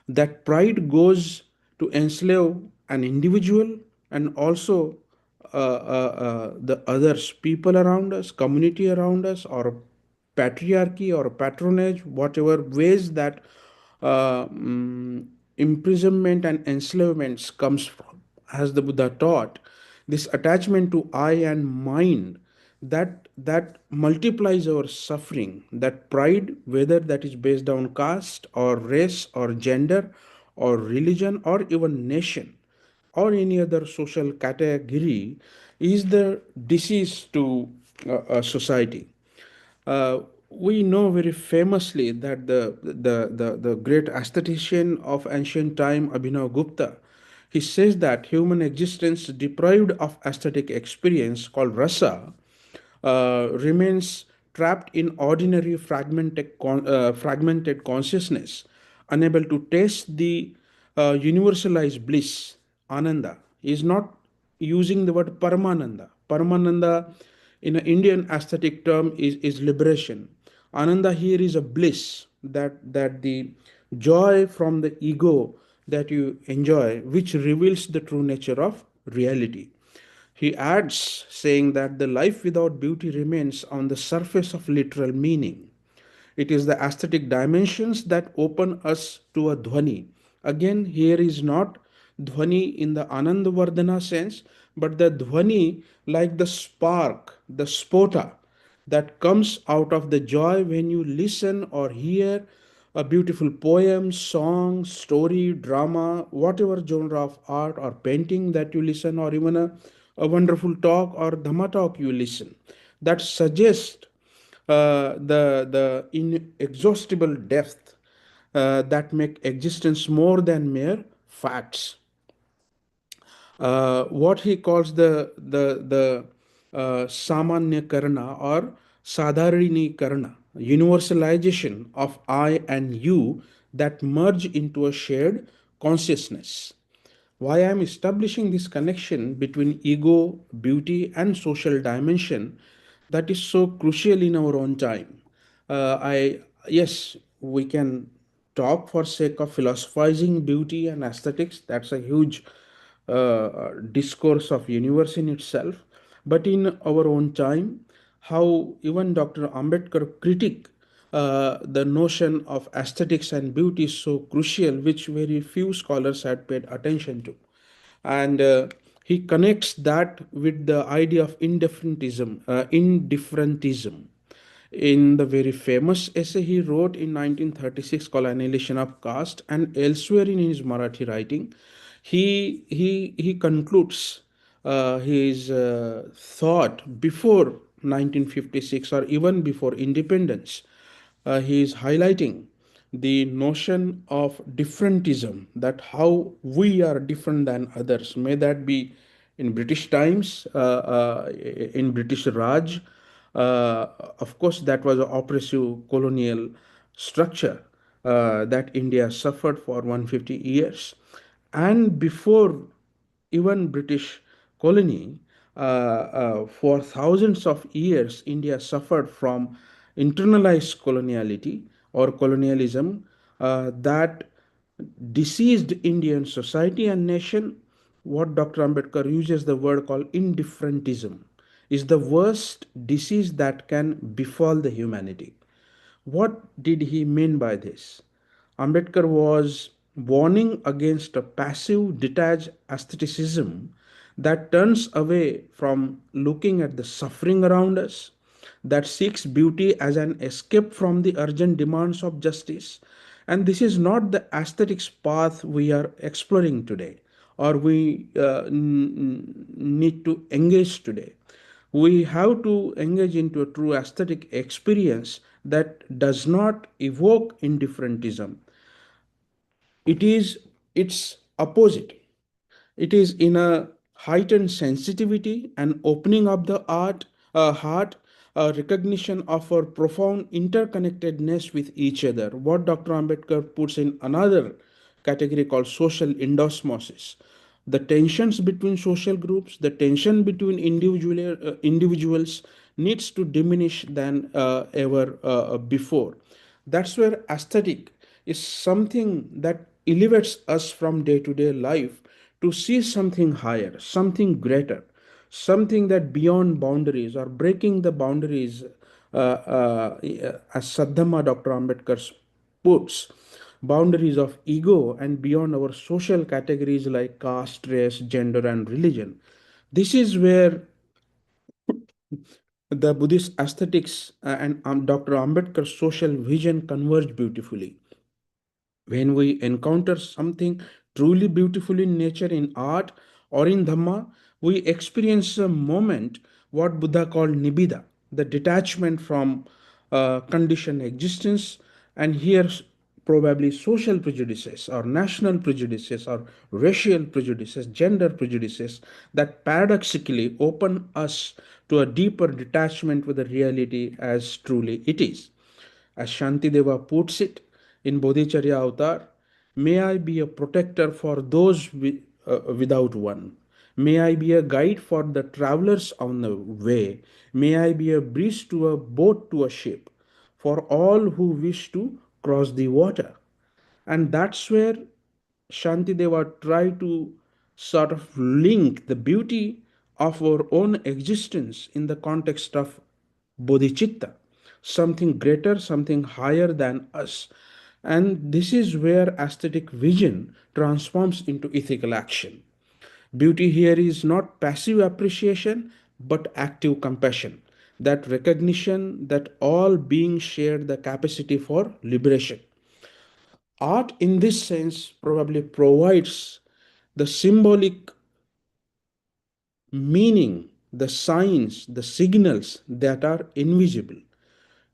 That pride goes to enslave an individual and also the others, people around us, community around us, or patriarchy or patronage, whatever ways that imprisonment and enslavements comes from. As the Buddha taught, this attachment to I and mine, that multiplies our suffering. That pride, whether that is based on caste or race or gender or religion or even nation or any other social category, is the disease to a society. we know very famously that the great aesthetician of ancient time, Abhinav Gupta, he says that human existence deprived of aesthetic experience called rasa remains trapped in ordinary fragmented consciousness, unable to taste the universalized bliss, ananda. He is not using the word paramananda. Paramananda in an Indian aesthetic term is liberation. Ananda here is a bliss, that the joy from the ego that you enjoy, which reveals the true nature of reality. He adds, saying that the life without beauty remains on the surface of literal meaning. It is the aesthetic dimensions that open us to a dhwani. Again, here is not dhwani in the Anandavardhana sense, but the dhwani like the spark, the spota that comes out of the joy when you listen or hear a beautiful poem, song, story, drama, whatever genre of art or painting that you listen, or even a wonderful talk or dhamma talk you listen, that suggests the inexhaustible depth that make existence more than mere facts. What he calls the samanya karna or sadharini karna, universalization of I and you that merge into a shared consciousness. Why I am establishing this connection between ego, beauty, and social dimension that is so crucial in our own time. Yes, we can talk for sake of philosophizing beauty and aesthetics. That's a huge discourse of universe in itself. But in our own time, how even Dr. Ambedkar critique the notion of aesthetics and beauty is so crucial, which very few scholars had paid attention to. And he connects that with the idea of indifferentism. In the very famous essay he wrote in 1936 called Annihilation of Caste, and elsewhere in his Marathi writing, he concludes his thought before 1956 or even before independence. He is highlighting the notion of differentism, that how we are different than others, may that be in British times, in British Raj. Of course, that was an oppressive colonial structure that India suffered for 150 years. And before even British colony, for thousands of years, India suffered from internalized coloniality or colonialism that diseased Indian society and nation. What Dr. Ambedkar uses the word called indifferentism is the worst disease that can befall the humanity. What did he mean by this? Ambedkar was warning against a passive, detached aestheticism that turns away from looking at the suffering around us, that seeks beauty as an escape from the urgent demands of justice. And this is not the aesthetics path we are exploring today, or we need to engage today. We have to engage into a true aesthetic experience that does not evoke indifferentism. It is its opposite. It is in a heightened sensitivity and opening up the heart, a recognition of our profound interconnectedness with each other. What Dr. Ambedkar puts in another category called social endosmosis. The tensions between social groups, the tension between individuals needs to diminish than ever before. That's where aesthetic is something that elevates us from day-to-day life to see something higher, something greater, something that beyond boundaries or breaking the boundaries, as Saddhamma Dr. Ambedkar puts, boundaries of ego and beyond our social categories like caste, race, gender, and religion. This is where the Buddhist aesthetics and Dr. Ambedkar's social vision converge beautifully. When we encounter something truly beautiful in nature, in art, or in Dhamma, we experience a moment what Buddha called Nibbida, the detachment from conditioned existence, and here probably social prejudices or national prejudices or racial prejudices, gender prejudices that paradoxically open us to a deeper detachment with the reality as truly it is. As Shantideva puts it in Bodhicharya Avatar, may I be a protector for those without one. May I be a guide for the travelers on the way. May I be a breeze to a boat to a ship for all who wish to cross the water. And that's where Shantideva tried to sort of link the beauty of our own existence in the context of bodhicitta, something greater, something higher than us. And this is where aesthetic vision transforms into ethical action. Beauty here is not passive appreciation, but active compassion, that recognition that all beings share the capacity for liberation. Art, in this sense, probably provides the symbolic meaning, the signs, the signals that are invisible.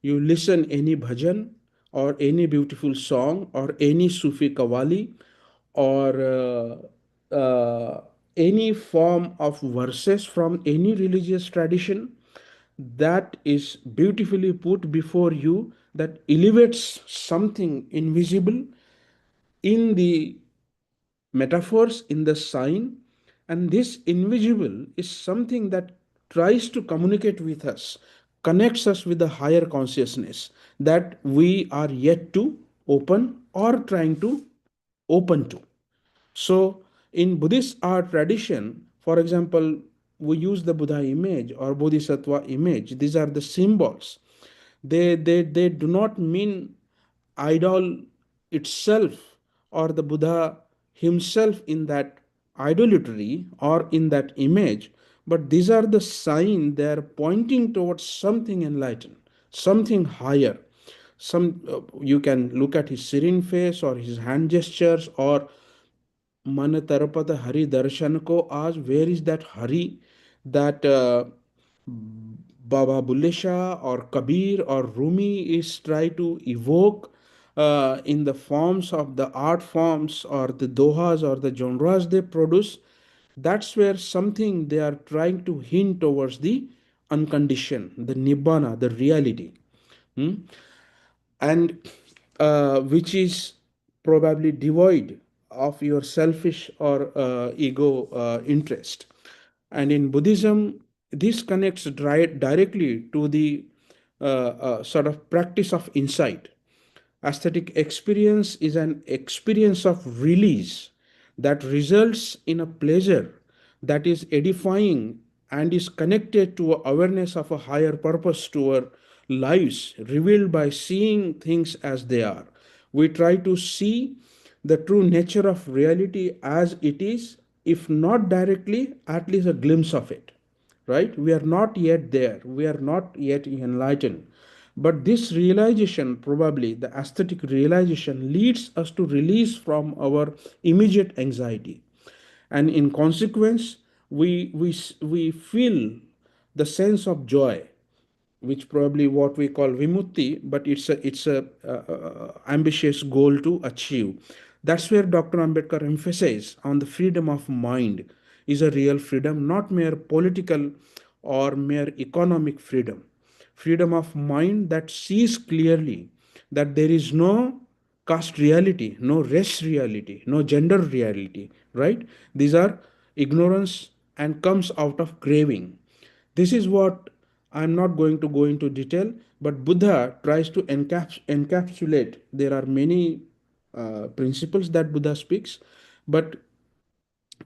You listen any bhajan or any beautiful song or any Sufi kawali or any form of verses from any religious tradition that is beautifully put before you, that elevates something invisible in the metaphors, in the sign, and this invisible is something that tries to communicate with us, connects us with the higher consciousness that we are yet to open or trying to open to. So in Buddhist art tradition, for example, we use the Buddha image or Bodhisattva image. These are the symbols. They do not mean idol itself or the Buddha himself in that idolatry or in that image, but these are the signs. They are pointing towards something enlightened, something higher. You can look at his serene face or his hand gestures or मन तरपत हरि दर्शन को आज. Where is that Hari that Baba Bulle Shah or Kabir or Rumi is try to evoke in the forms of the art forms or the dohas or the genres they produce? That's where something they are trying to hint towards the unconditioned, the nibbana, the reality. And which is probably devoid of your selfish or ego interest. And in Buddhism, this connects directly to the sort of practice of insight. Aesthetic experience is an experience of release that results in a pleasure that is edifying and is connected to awareness of a higher purpose to our lives, revealed by seeing things as they are. We try to see the true nature of reality as it is, if not directly, at least a glimpse of it. Right? We are not yet there. We are not yet enlightened. But this realization, probably the aesthetic realization, leads us to release from our immediate anxiety. And in consequence, we feel the sense of joy, which probably what we call vimutti, but it's a ambitious goal to achieve. That's where Dr. Ambedkar emphasizes on the freedom of mind is a real freedom, not mere political or mere economic freedom. Freedom of mind that sees clearly that there is no caste reality, no race reality, no gender reality, right? These are ignorance and comes out of craving. This is what I'm not going to go into detail, but Buddha tries to encapsulate. There are many principles that Buddha speaks, but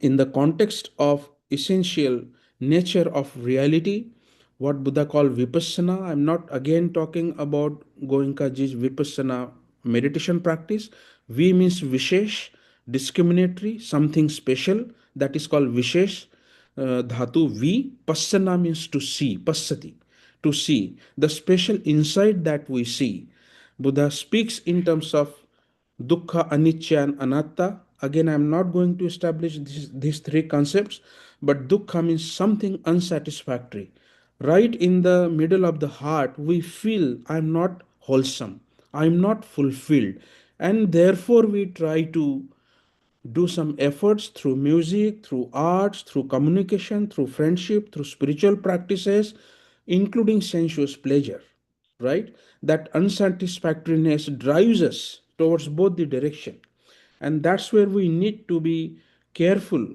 in the context of essential nature of reality, what Buddha called vipassana. I'm not again talking about Goenkaji's vipassana meditation practice. V means vishesh, discriminatory, something special. That is called vishesh. Dhatu V. Passana means to see, passati, to see. The special insight that we see. Buddha speaks in terms of dukkha, anicca, and anatta. Again, I am not going to establish these three concepts, but dukkha means something unsatisfactory. right in the middle of the heart, we feel I'm not wholesome, I'm not fulfilled, and therefore we try to do some efforts through music, through arts, through communication, through friendship, through spiritual practices, including sensuous pleasure, right? That unsatisfactoriness drives us towards both the direction. And that's where we need to be careful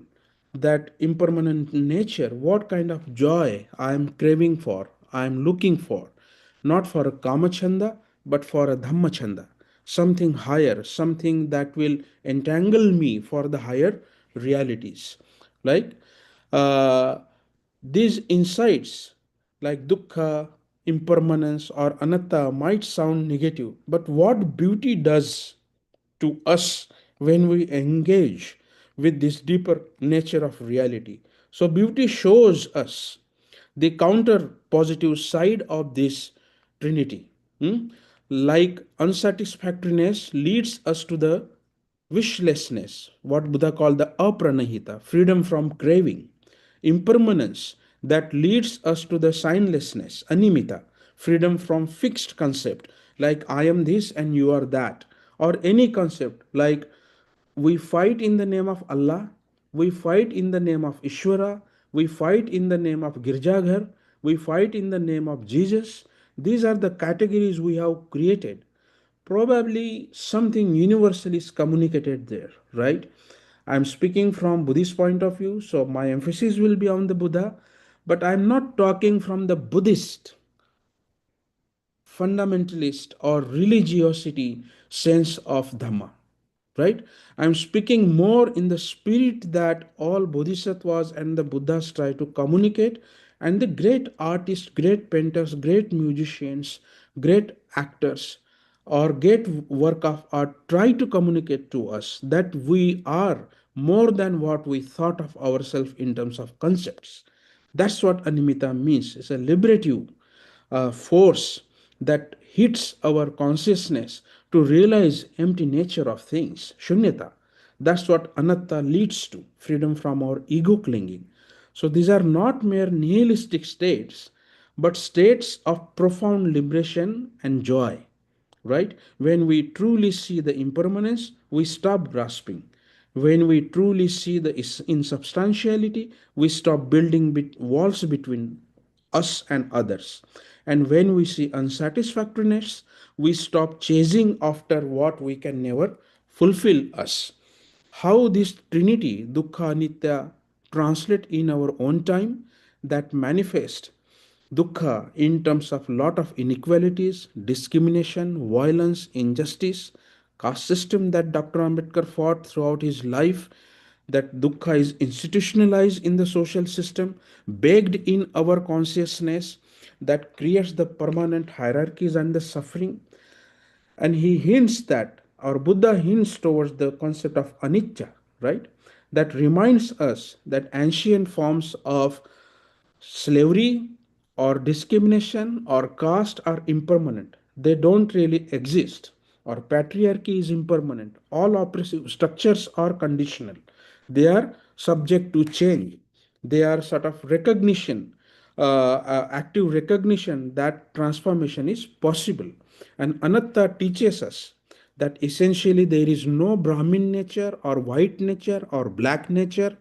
that impermanent nature, what kind of joy I am craving for, I am looking for, not for a kamachanda, but for a dhammachanda, something higher, something that will entangle me for the higher realities. Like uh, these insights, like dukkha, impermanence, or anatta, might sound negative, but what beauty does to us when we engage with this deeper nature of reality. So, beauty shows us the counter positive side of this trinity. Hmm? Like unsatisfactoriness leads us to the wishlessness, what Buddha called the apranahita, freedom from craving. Impermanence that leads us to the signlessness, animita, freedom from fixed concept, like I am this and you are that, or any concept like we fight in the name of Allah, we fight in the name of Ishwara, we fight in the name of Girjaghar, we fight in the name of Jesus. These are the categories we have created. Probably something universal is communicated there, right? I'm speaking from Buddhist point of view, so my emphasis will be on the Buddha, but I'm not talking from the Buddhist fundamentalist or religiosity sense of Dhamma, right? I'm speaking more in the spirit that all bodhisattvas and the Buddhas try to communicate, and the great artists, great painters, great musicians, great actors, or great work of art try to communicate to us that we are more than what we thought of ourselves in terms of concepts. That's what animita means. It's a liberative force that hits our consciousness to realize empty nature of things, shunyata. That's what anatta leads to, freedom from our ego clinging. So these are not mere nihilistic states, but states of profound liberation and joy, right? When we truly see the impermanence, we stop grasping. When we truly see the insubstantiality, we stop building walls between us and others. And when we see unsatisfactoriness, we stop chasing after what we can never fulfill us. How this trinity, dukkha, nitya, translate in our own time, that manifest dukkha in terms of lot of inequalities, discrimination, violence, injustice, caste system that Dr. Ambedkar fought throughout his life, that dukkha is institutionalized in the social system, baked in our consciousness, that creates the permanent hierarchies and the suffering. And he hints that, or Buddha hints towards the concept of anicca, right? That reminds us that ancient forms of slavery or discrimination or caste are impermanent. They don't really exist. Or patriarchy is impermanent. All oppressive structures are conditional. They are subject to change. They are sort of recognition, active recognition that transformation is possible. And Anatta teaches us that essentially there is no Brahmin nature or white nature or black nature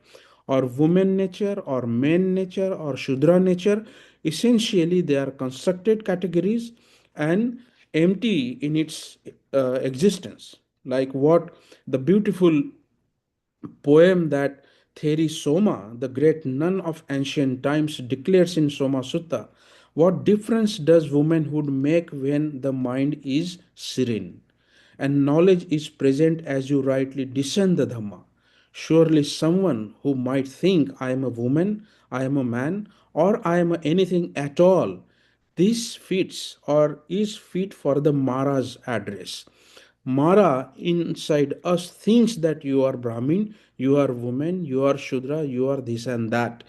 or woman nature or man nature or Shudra nature. Essentially, they are constructed categories and empty in its existence. Like what the beautiful poem that Theri Soma, the great nun of ancient times, declares in Soma Sutta. What difference does womanhood make when the mind is serene and knowledge is present as you rightly discern the Dhamma? Surely someone who might think I am a woman, I am a man, or I am anything at all, this fits or is fit for the Mara's address. Mara inside us thinks that you are Brahmin, you are woman, you are Shudra, you are this and that.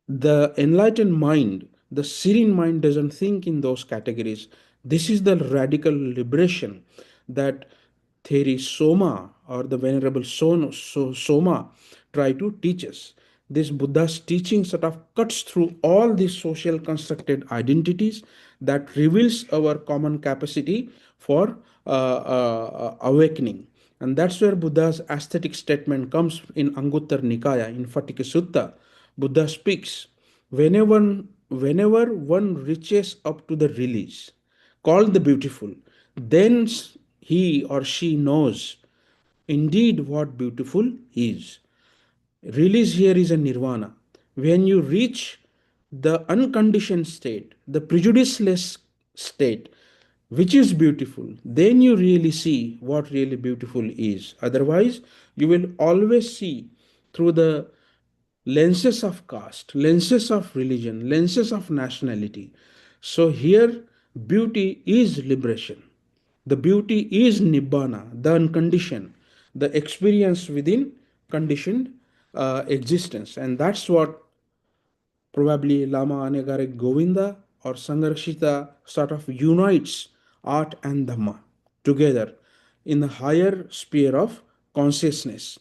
The enlightened mind, the serene mind, doesn't think in those categories. This is the radical liberation that Theri Soma or the Venerable Soma try to teach us. this Buddha's teaching sort of cuts through all these social constructed identities that reveals our common capacity for awakening. And that's where Buddha's aesthetic statement comes in Anguttara Nikaya, in Fattika Sutta. Buddha speaks, whenever one reaches up to the release, called the beautiful, then he or she knows indeed what beautiful is. Release here is a nirvana. When you reach the unconditioned state, the prejudiceless state, which is beautiful, then you really see what really beautiful is. Otherwise, you will always see through the lenses of caste, lenses of religion, lenses of nationality. So here, beauty is liberation. The beauty is nibbana, the unconditioned, the experience within conditioned existence. And that's what probably Lama Anegare Govinda or Sangharshita sort of unites art and Dhamma together in the higher sphere of consciousness.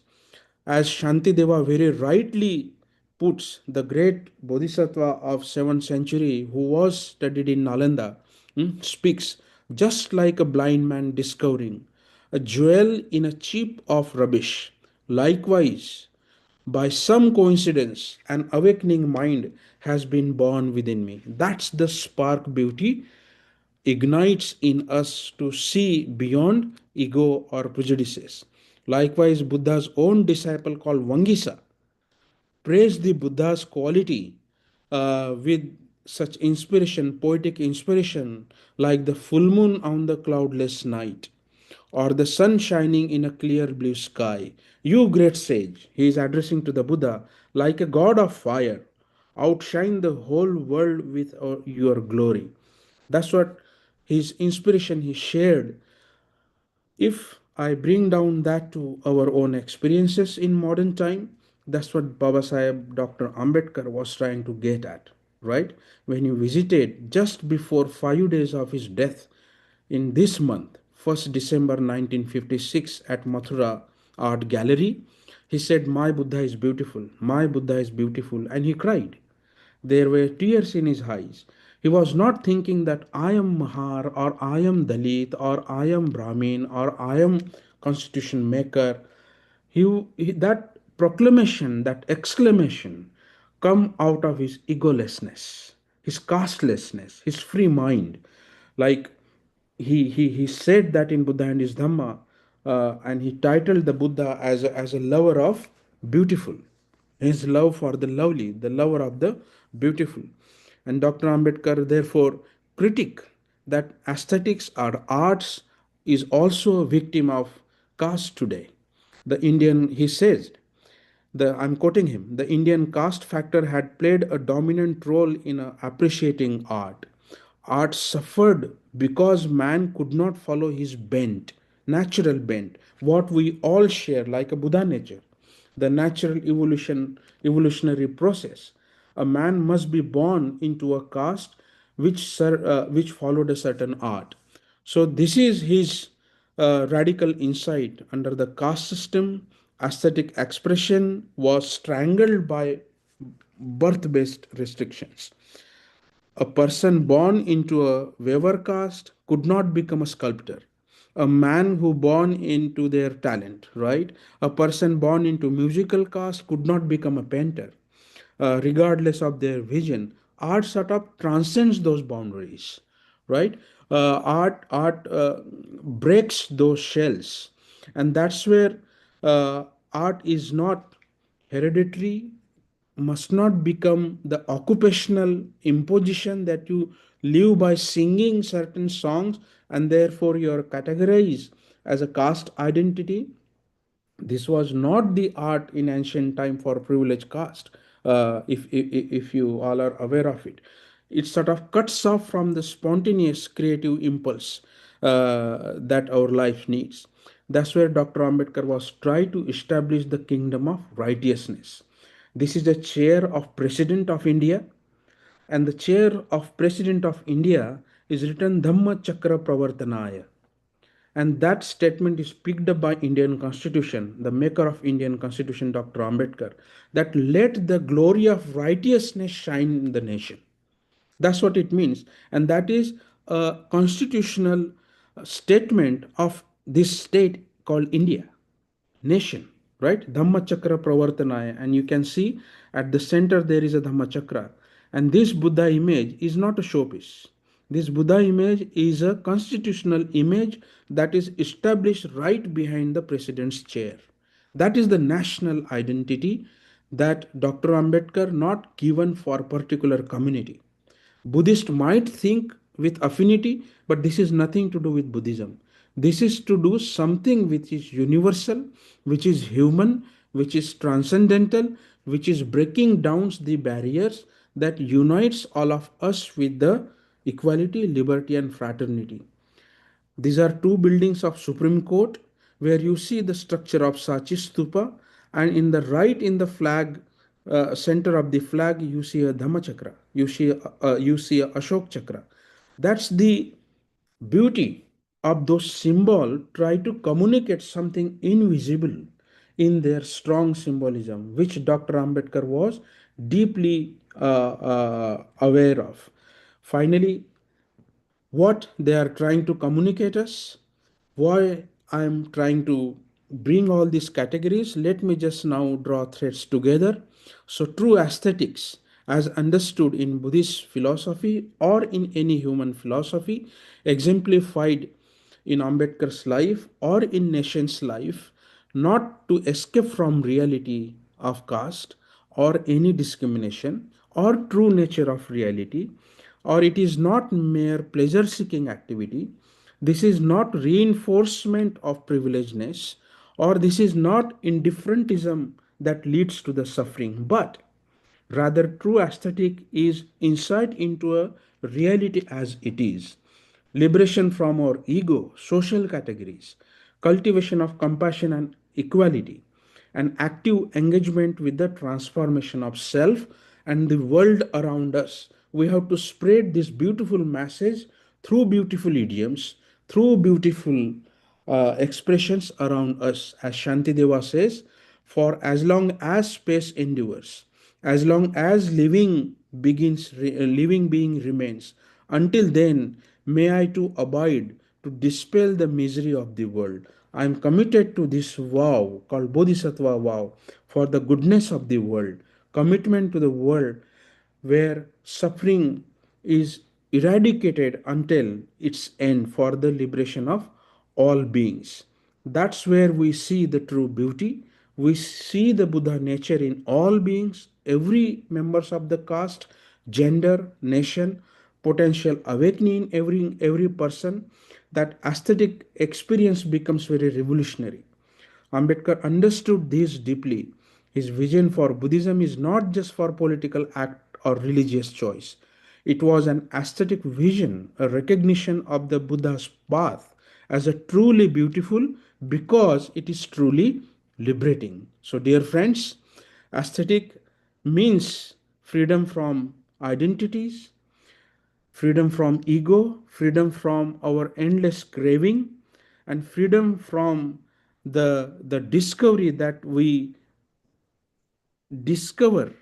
As Shantideva very rightly puts, the great Bodhisattva of 7th century who was studied in Nalanda speaks, just like a blind man discovering a jewel in a heap of rubbish. Likewise, by some coincidence, an awakening mind has been born within me. That's the spark beauty ignites in us to see beyond ego or prejudices. Likewise, Buddha's own disciple called Vangisa praised the Buddha's quality with such inspiration, poetic inspiration, like the full moon on the cloudless night or the sun shining in a clear blue sky. You great sage, he is addressing to the Buddha, like a god of fire, outshine the whole world with your glory. That's what his inspiration he shared. If I bring down that to our own experiences in modern time, that's what Baba Saheb Dr. Ambedkar was trying to get at, right? When he visited just before 5 days of his death in this month, 1st December 1956 at Mathura Art Gallery, he said, "My Buddha is beautiful, my Buddha is beautiful," and he cried. There were tears in his eyes. He was not thinking that I am Mahar or I am Dalit or I am Brahmin or I am constitution maker. That proclamation, that exclamation come out of his egolessness, his castelessness, his free mind. Like he said that in Buddha and his Dhamma, and he titled the Buddha as a lover of beautiful. His love for the lovely, the lover of the beautiful. And Dr. Ambedkar therefore critic that aesthetics or arts is also a victim of caste today. The Indian, he says, I'm quoting him, the Indian caste factor had played a dominant role in appreciating art. Art suffered because man could not follow his bent, natural bent, what we all share like a Buddha nature, the natural evolutionary process. A man must be born into a caste which followed a certain art. So this is his radical insight. Under the caste system, aesthetic expression was strangled by birth-based restrictions. A person born into a weaver caste could not become a sculptor. A man who born into their talent, right? A person born into musical caste could not become a painter, regardless of their vision. Art sort of transcends those boundaries, right? Art breaks those shells, and that's where art is not hereditary, must not become the occupational imposition that you live by singing certain songs and therefore you are categorized as a caste identity. This was not the art in ancient time for privileged caste, if you all are aware of it. It sort of cuts off from the spontaneous creative impulse that our life needs. That's where Dr. Ambedkar was trying to establish the kingdom of righteousness. This is the chair of President of India, and the chair of President of India is written Dhamma Chakra Pravartanaya. And that statement is picked up by Indian Constitution, the maker of Indian Constitution, Dr. Ambedkar, that let the glory of righteousness shine in the nation. That's what it means. And that is a constitutional statement of this state called India, nation, right? Dhamma Chakra Pravartanaya. And you can see at the center there is a Dhamma Chakra. And this Buddha image is not a showpiece. This Buddha image is a constitutional image that is established right behind the president's chair. That is the national identity that Dr. Ambedkar not given for a particular community. Buddhist might think with affinity, but this is nothing to do with Buddhism. This is to do something which is universal, which is human, which is transcendental, which is breaking down the barriers that unites all of us with the equality, liberty, and fraternity. These are two buildings of Supreme Court where you see the structure of Sachi Stupa, and in the right in the flag, center of the flag, you see a Dhamma Chakra, you see a Ashok Chakra. That's the beauty of those symbols. Try to communicate something invisible in their strong symbolism, which Dr. Ambedkar was deeply aware of. Finally, what they are trying to communicate us, why I'm trying to bring all these categories, let me just now draw threads together. So true aesthetics, as understood in Buddhist philosophy or in any human philosophy, exemplified in Ambedkar's life or in nation's life, not to escape from reality of caste or any discrimination or true nature of reality, or it is not mere pleasure seeking activity. This is not reinforcement of privilegedness, or this is not indifferentism that leads to the suffering, but rather true aesthetic is insight into a reality as it is, liberation from our ego, social categories, cultivation of compassion and equality, and active engagement with the transformation of self and the world around us. We have to spread this beautiful message through beautiful idioms, through beautiful expressions around us. As Shantideva says, for as long as space endures, as long as living being remains, until then may I to abide to dispel the misery of the world. I am committed to this vow called Bodhisattva vow for the goodness of the world, commitment to the world where suffering is eradicated until its end for the liberation of all beings. That's where we see the true beauty. We see the Buddha nature in all beings, every members of the caste, gender, nation, potential awakening in every person. That aesthetic experience becomes very revolutionary. Ambedkar understood this deeply. His vision for Buddhism is not just for political act or religious choice. It was an aesthetic vision, a recognition of the Buddha's path as a truly beautiful because it is truly liberating. So, dear friends, aesthetic means freedom from identities, freedom from ego, freedom from our endless craving, and freedom from the discovery that we discover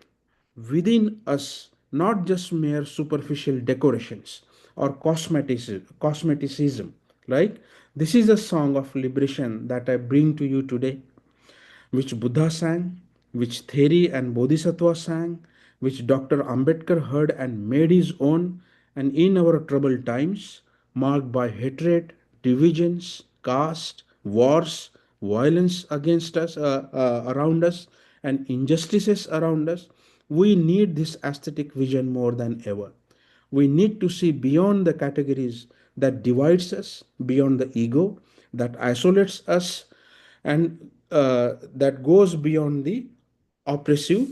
within us not just mere superficial decorations or cosmeticism. Like this is a song of liberation that I bring to you today, which Buddha sang, which Theri and Bodhisattva sang, which Dr. Ambedkar heard and made his own. And in our troubled times, marked by hatred, divisions, caste, wars, violence against us, around us, and injustices around us, we need this aesthetic vision more than ever. We need to see beyond the categories that divides us, beyond the ego that isolates us, and that goes beyond the oppressive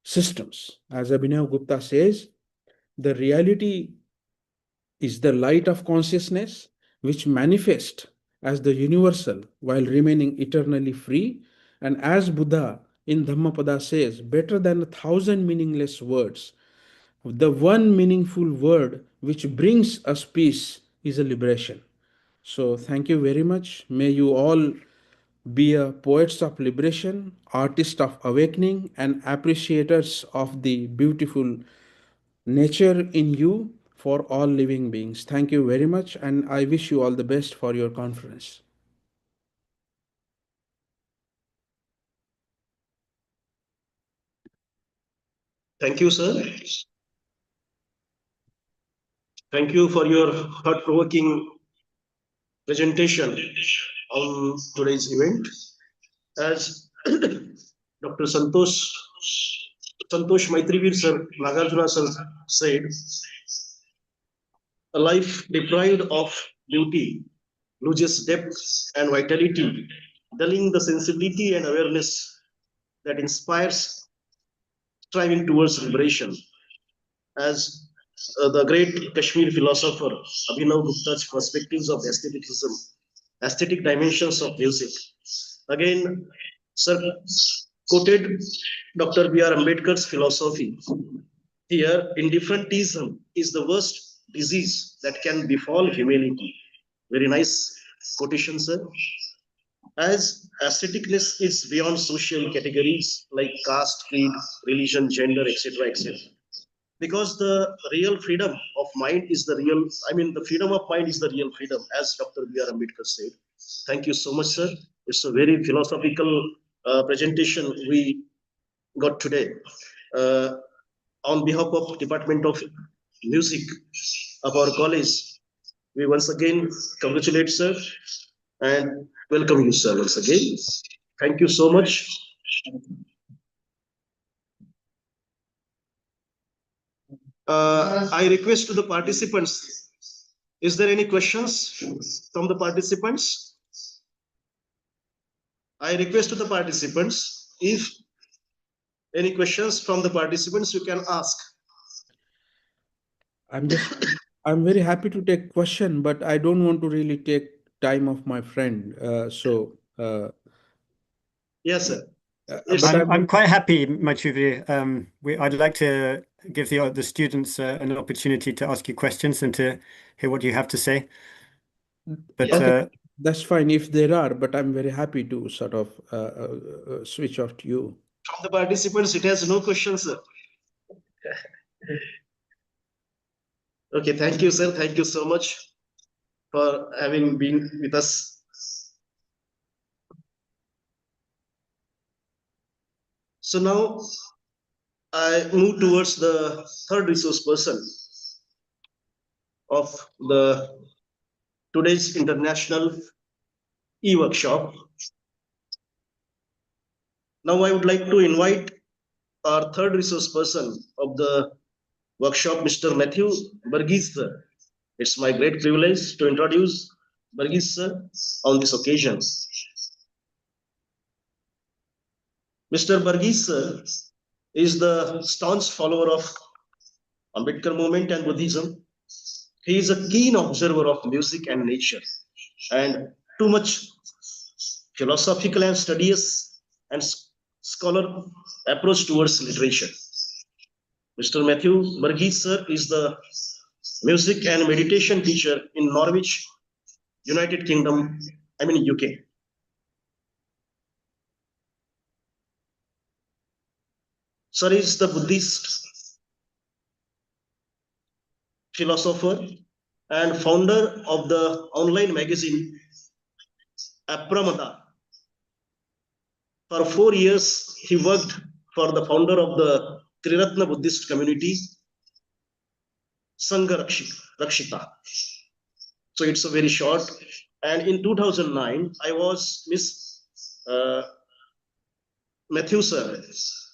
systems. As Abhinav Gupta says, the reality is the light of consciousness which manifests as the universal while remaining eternally free. And as Buddha in Dhammapada says, better than 1,000 meaningless words, the one meaningful word which brings us peace is a liberation. So thank you very much. May you all be a poets of liberation, artists of awakening, and appreciators of the beautiful nature in you for all living beings. Thank you very much, and I wish you all the best for your conference. Thank you, sir. Thank you for your thought-provoking presentation on today's event. As Dr. Santosh Maitrivir sir, Nagarjuna sir said, a life deprived of beauty loses depth and vitality, dulling the sensibility and awareness that inspires striving towards liberation. As the great Kashmir philosopher Abhinav Gupta's perspectives of aestheticism, aesthetic dimensions of music. Again, sir quoted Dr. B.R. Ambedkar's philosophy. Here, indifferentism is the worst disease that can befall humanity. Very nice quotation, sir. As aestheticness is beyond social categories like caste, creed, religion, gender, etc., etc. Because the real freedom of mind is the real, the freedom of mind is the real freedom, as Dr. B.R. Ambedkar said. Thank you so much, sir. It's a very philosophical presentation we got today. On behalf of Department of Music of our college, we once again congratulate sir and welcome you, sir, once again. Thank you so much. I request to the participants, is there any questions from the participants? I request to the participants, if any questions from the participants, you can ask. I'm very happy to take question, but I don't want to really take time of my friend. Yes, sir. I'm quite happy, Maitrivir. I'd like to give the students an opportunity to ask you questions and to hear what you have to say. But okay, that's fine if there are, but I'm very happy to sort of switch off to you. From the participants, it has no questions, sir. Okay, thank you, sir. Thank you so much for having been with us. So now I move towards the third resource person of the today's international e-workshop. Now I would like to invite our third resource person of the workshop, Mr. Matthew Burgess, sir. It's my great privilege to introduce Burgess, sir, on this occasion. Mr. Burgess, sir, is the staunch follower of Ambedkar movement and Buddhism. He is a keen observer of music and nature, and too much philosophical and studious and scholar approach towards literature. Mr. Matthew Burgess, sir, is the music and meditation teacher in Norwich, United Kingdom, UK. Sir is the Buddhist philosopher and founder of the online magazine Apramada. For 4 years, he worked for the founder of the Triratna Buddhist community, Sangha Rakshita. So it's a very short. And in 2009, Matthew sir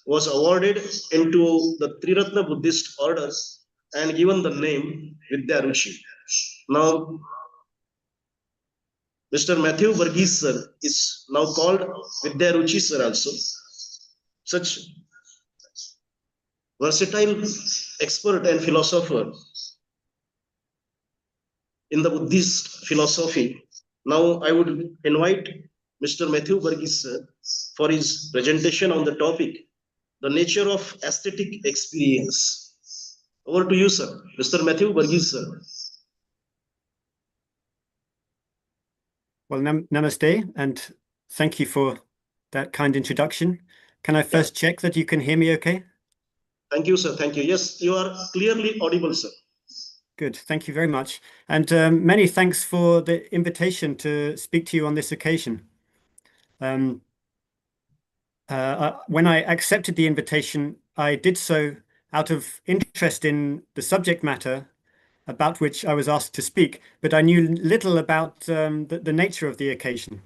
was awarded into the Triratna Buddhist orders and given the name Vidyaruchi. Now, Mr. Matthew Burgess sir is now called Vidyaruchi sir also. Such versatile expert and philosopher in the Buddhist philosophy. Now I would invite Mr. Matthew Burgess sir for his presentation on the topic, the nature of aesthetic experience. Over to you, sir. Mr. Matthew Burgess sir. Well, namaste, and thank you for that kind introduction. Can I first check that you can hear me okay? Thank you, sir. Thank you. Yes, you are clearly audible, sir. Good. Thank you very much. And many thanks for the invitation to speak to you on this occasion. When I accepted the invitation, I did so out of interest in the subject matter about which I was asked to speak, but I knew little about the nature of the occasion.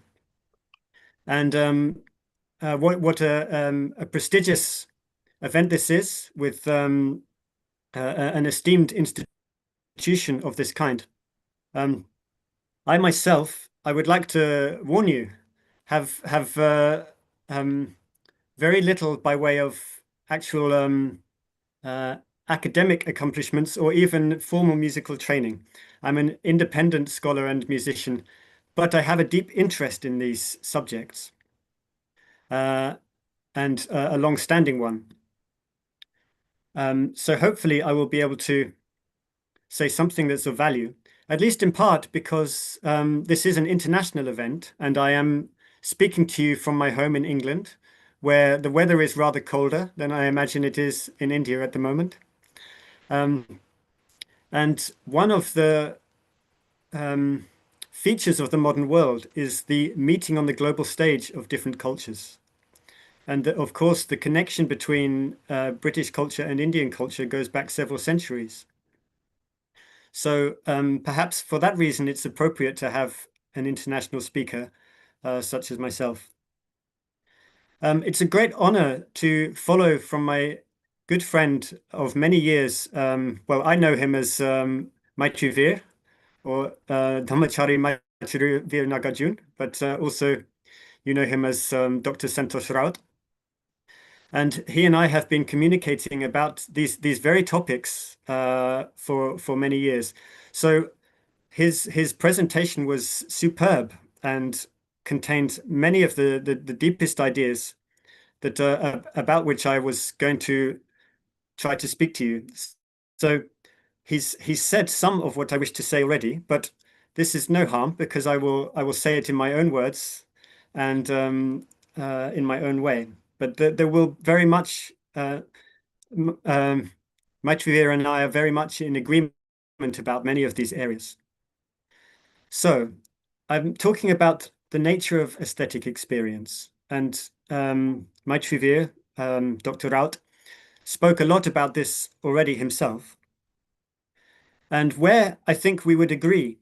And what a prestigious event this is, with an esteemed institution of this kind. I myself, I would like to warn you, have very little by way of actual academic accomplishments or even formal musical training. I'm an independent scholar and musician, but I have a deep interest in these subjects, and a long-standing one. So hopefully I will be able to say something that's of value, at least in part because this is an international event, and I am speaking to you from my home in England, where the weather is rather colder than I imagine it is in India at the moment. And one of the features of the modern world is the meeting on the global stage of different cultures. And of course, the connection between British culture and Indian culture goes back several centuries. So perhaps for that reason, it's appropriate to have an international speaker such as myself. It's a great honor to follow from my good friend of many years. Well, I know him as Maitri or Dhammachari Maitri Nagarjun, but also you know him as Dr. Santosh Raut. And he and I have been communicating about these very topics for many years. So his presentation was superb and contained many of the deepest ideas that about which I was going to try to speak to you. So he's said some of what I wish to say already, but this is no harm, because I will say it in my own words and in my own way. But there will very much Maitri and I are very much in agreement about many of these areas. So I'm talking about the nature of aesthetic experience, and Maitri Dr. Raut, spoke a lot about this already himself. And where I think we would agree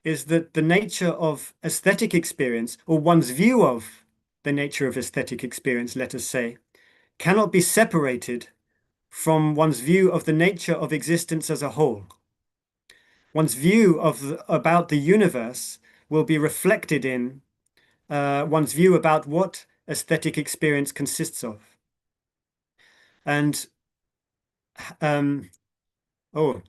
is that the nature of aesthetic experience, or one's view of the nature of aesthetic experience, let us say, cannot be separated from one's view of the nature of existence as a whole. One's view about the universe will be reflected in one's view about what aesthetic experience consists of. And oh,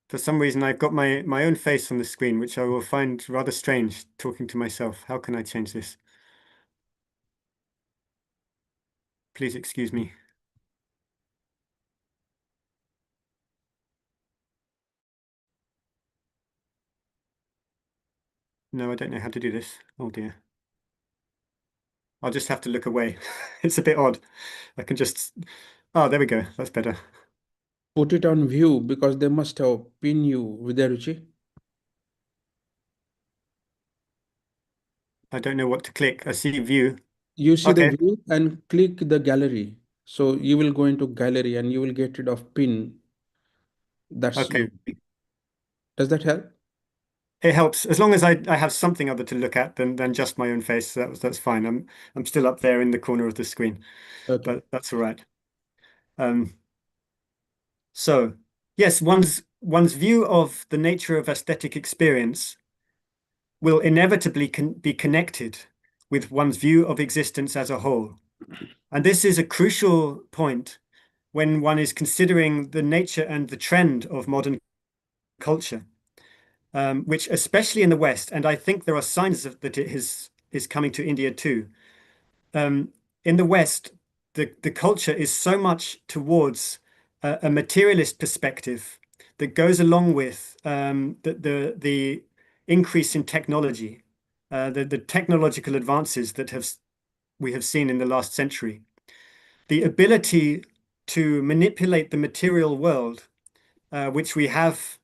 for some reason I've got my own face on the screen, which I will find rather strange talking to myself. How can I change this? Please excuse me. No, I don't know how to do this. Oh dear. I'll just have to look away. It's a bit odd. I can just, oh, there we go. That's better. Put it on view, because they must have pinned you, Vidyaruchi. I don't know what to click. I see view. You see Okay. the view and click the gallery. So you will go into gallery and you will get rid of pin. That's Okay. you. Does that help? It helps as long as I have something other to look at than just my own face. That's fine. I'm still up there in the corner of the screen, Okay. but that's all right. So yes, one's view of the nature of aesthetic experience will inevitably be connected with one's view of existence as a whole. And this is a crucial point when one is considering the nature and the trend of modern culture, which especially in the West, and I think there are signs that it is coming to India too. In the West, the culture is so much towards a materialist perspective that goes along with the increase in technology the technological advances that we have seen in the last century, the ability to manipulate the material world, which we have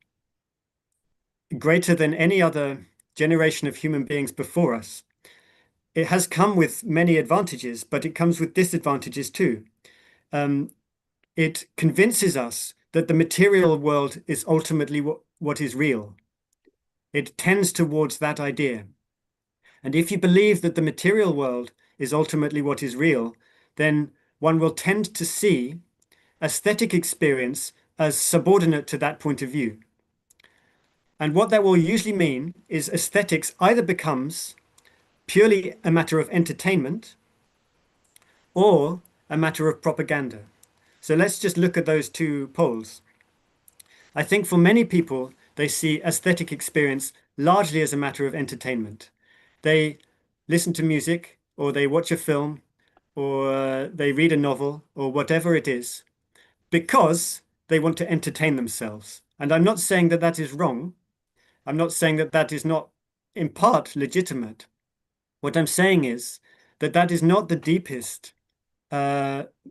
greater than any other generation of human beings before us. It has come with many advantages, but it comes with disadvantages too. It convinces us that the material world is ultimately what is real. It tends towards that idea. And if you believe that the material world is ultimately what is real, then one will tend to see aesthetic experience as subordinate to that point of view. And what that will usually mean is aesthetics either becomes purely a matter of entertainment or a matter of propaganda. So let's just look at those two poles. I think for many people, they see aesthetic experience largely as a matter of entertainment. They listen to music, or they watch a film, or they read a novel, or whatever it is, because they want to entertain themselves. And I'm not saying that that is wrong. I'm not saying that that is not in part legitimate. What I'm saying is that that is not the deepest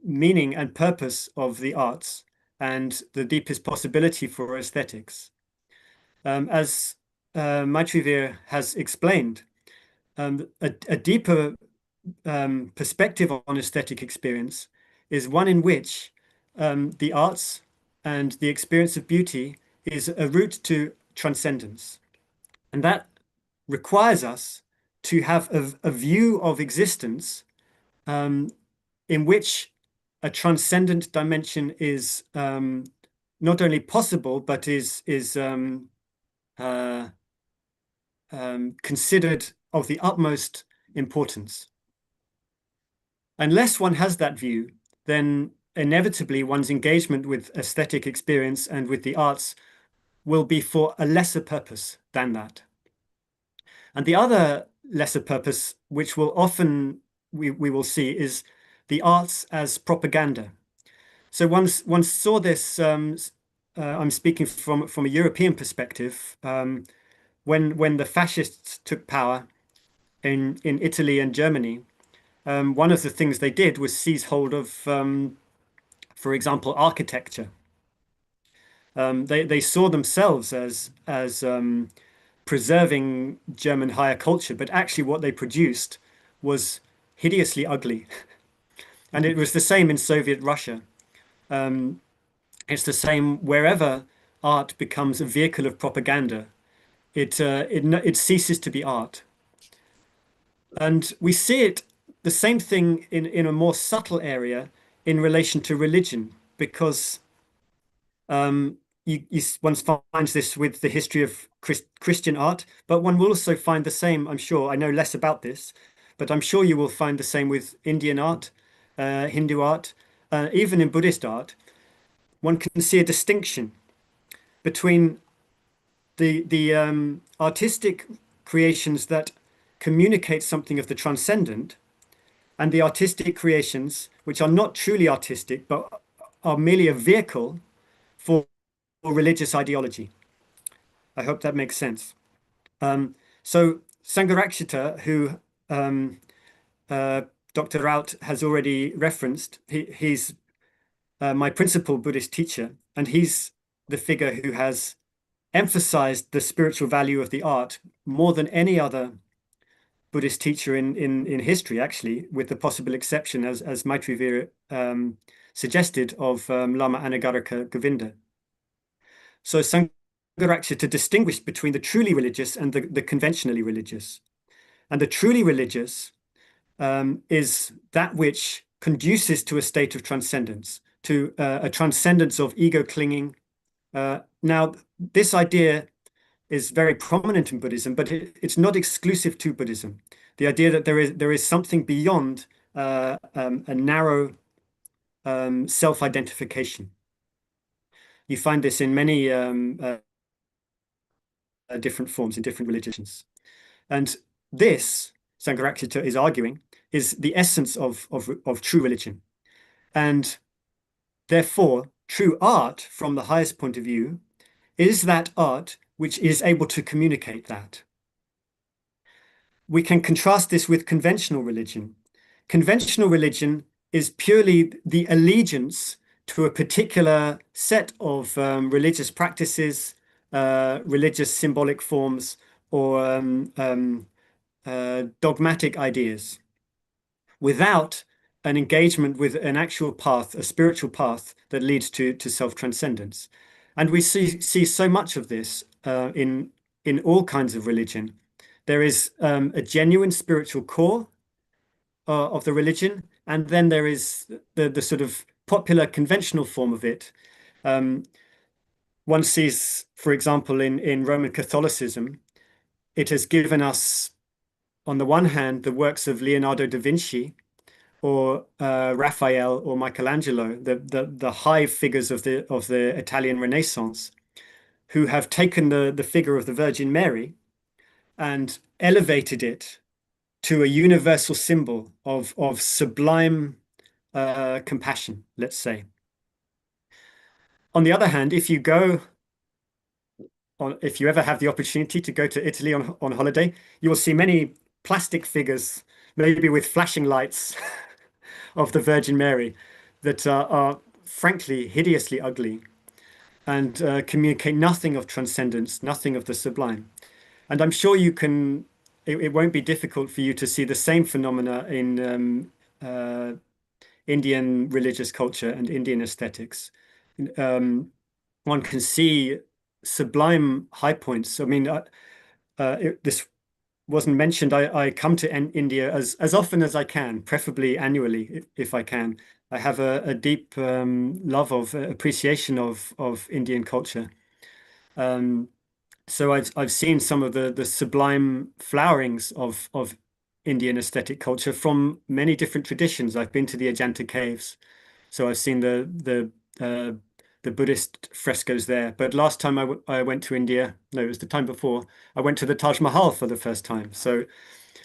meaning and purpose of the arts and the deepest possibility for aesthetics. As Maitreyi has explained, a deeper perspective on aesthetic experience is one in which the arts and the experience of beauty is a route to transcendence. And that requires us to have a view of existence in which a transcendent dimension is not only possible, but is considered of the utmost importance. Unless one has that view, then inevitably one's engagement with aesthetic experience and with the arts will be for a lesser purpose than that. And the other lesser purpose, which will often we will see, is the arts as propaganda. So one saw this, I'm speaking from a European perspective, when the fascists took power in Italy and Germany, one of the things they did was seize hold of, for example, architecture. They saw themselves as preserving German higher culture, but actually what they produced was hideously ugly. And it was the same in Soviet Russia. It's the same wherever art becomes a vehicle of propaganda. It ceases to be art. And we see it, the same thing in a more subtle area in relation to religion, because one finds this with the history of Christian art, but one will also find the same, I'm sure, I know less about this, but I'm sure you will find the same with Indian art, Hindu art, even in Buddhist art. One can see a distinction between the artistic creations that communicate something of the transcendent and the artistic creations which are not truly artistic, but are merely a vehicle for religious ideology. I hope that makes sense. So Sangharakshita, who Dr. Raut has already referenced, he's my principal Buddhist teacher, and he's the figure who has emphasized the spiritual value of the art more than any other Buddhist teacher in history, actually, with the possible exception, as Maitreyi suggested, of Lama Anagarika Govinda. So Sangharakshita distinguished between the truly religious and the conventionally religious. And the truly religious is that which conduces to a state of transcendence, to a transcendence of ego clinging. Now, this idea is very prominent in Buddhism, but it's not exclusive to Buddhism. The idea that there is something beyond a narrow self-identification. You find this in many different forms in different religions. And this, Sangharakshita is arguing, is the essence of true religion. And therefore, true art, from the highest point of view, is that art which is able to communicate that. we can contrast this with conventional religion. Conventional religion is purely the allegiance to a particular set of religious practices, religious symbolic forms, or dogmatic ideas, without an engagement with an actual path, a spiritual path that leads to self-transcendence. And we see so much of this in all kinds of religion. There is a genuine spiritual core of the religion, and then there is the sort of popular conventional form of it. One sees, for example, in Roman Catholicism, it has given us, on the one hand, the works of Leonardo da Vinci, or Raphael or Michelangelo, the high figures of the Italian Renaissance, who have taken the figure of the Virgin Mary and elevated it to a universal symbol of sublime compassion, let's say. On the other hand, if you ever have the opportunity to go to Italy on holiday, you will see many plastic figures, maybe with flashing lights, of the Virgin Mary that are frankly hideously ugly and communicate nothing of transcendence, nothing of the sublime. And I'm sure you can, it won't be difficult for you to see the same phenomena in Indian religious culture and Indian aesthetics. One can see sublime high points. I mean, this wasn't mentioned. I come to India as often as I can, preferably annually if I can. I have a deep love of appreciation of Indian culture. So I've seen some of the sublime flowerings of Indian aesthetic culture from many different traditions. I've been to the Ajanta caves, so I've seen the Buddhist frescoes there. But last time I went to India, no, it was the time before, I went to the Taj Mahal for the first time. So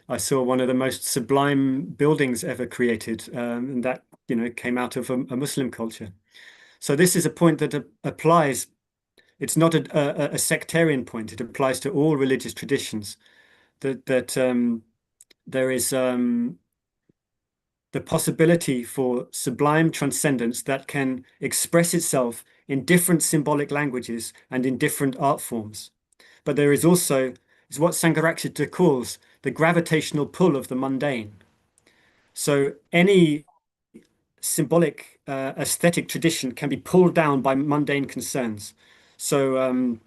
I saw one of the most sublime buildings ever created, and that, you know, came out of a Muslim culture. So this is a point that applies. It's not a sectarian point. It applies to all religious traditions. That there is the possibility for sublime transcendence that can express itself in different symbolic languages and in different art forms. But there is also, is what Sangharakshita calls the gravitational pull of the mundane. So any symbolic aesthetic tradition can be pulled down by mundane concerns. So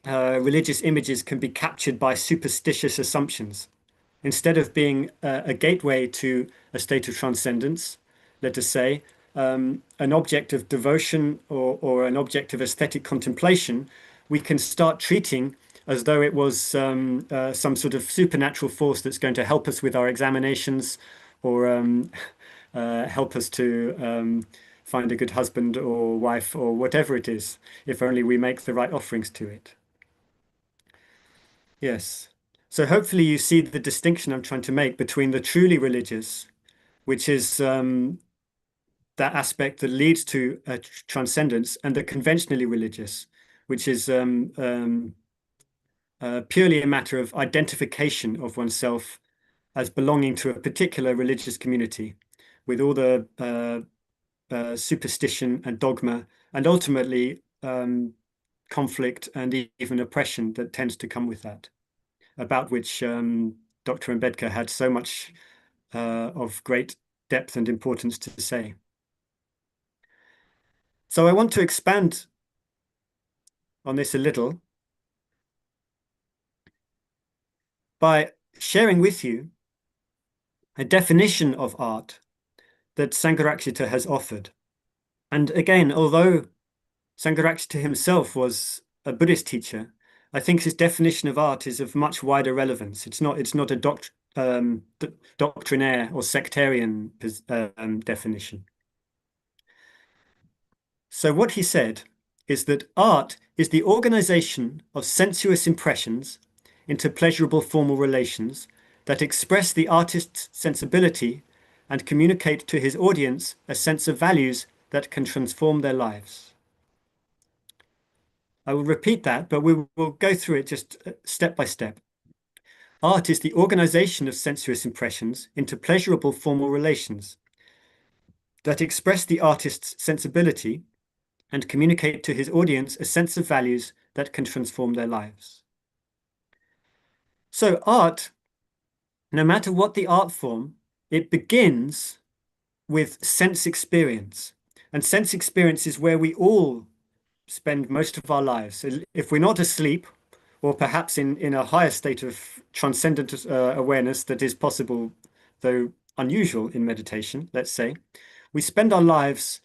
religious images can be captured by superstitious assumptions. Instead of being a gateway to a state of transcendence, let us say, an object of devotion or an object of aesthetic contemplation, we can start treating as though it was some sort of supernatural force that's going to help us with our examinations, or help us to find a good husband or wife or whatever it is, if only we make the right offerings to it. Yes. So hopefully you see the distinction I'm trying to make between the truly religious, which is that aspect that leads to transcendence, and the conventionally religious, which is purely a matter of identification of oneself as belonging to a particular religious community, with all the superstition and dogma, and ultimately conflict and even oppression that tends to come with that, about which Dr. Ambedkar had so much of great depth and importance to say. So I want to expand on this a little by sharing with you a definition of art that Sangharakshita has offered. And again, although Sangharakshita himself was a Buddhist teacher, I think his definition of art is of much wider relevance. It's not a doctrinaire or sectarian definition. So what he said is that art is the organization of sensuous impressions into pleasurable formal relations that express the artist's sensibility and communicate to his audience a sense of values that can transform their lives. I will repeat that, but we will go through it just step by step. Art is the organization of sensuous impressions into pleasurable formal relations that express the artist's sensibility and communicate to his audience a sense of values that can transform their lives. So art, no matter what the art form, it begins with sense experience. And sense experience is where we all spend most of our lives. So if we're not asleep, or perhaps in a higher state of transcendent awareness that is possible, though unusual in meditation, let's say, we spend our lives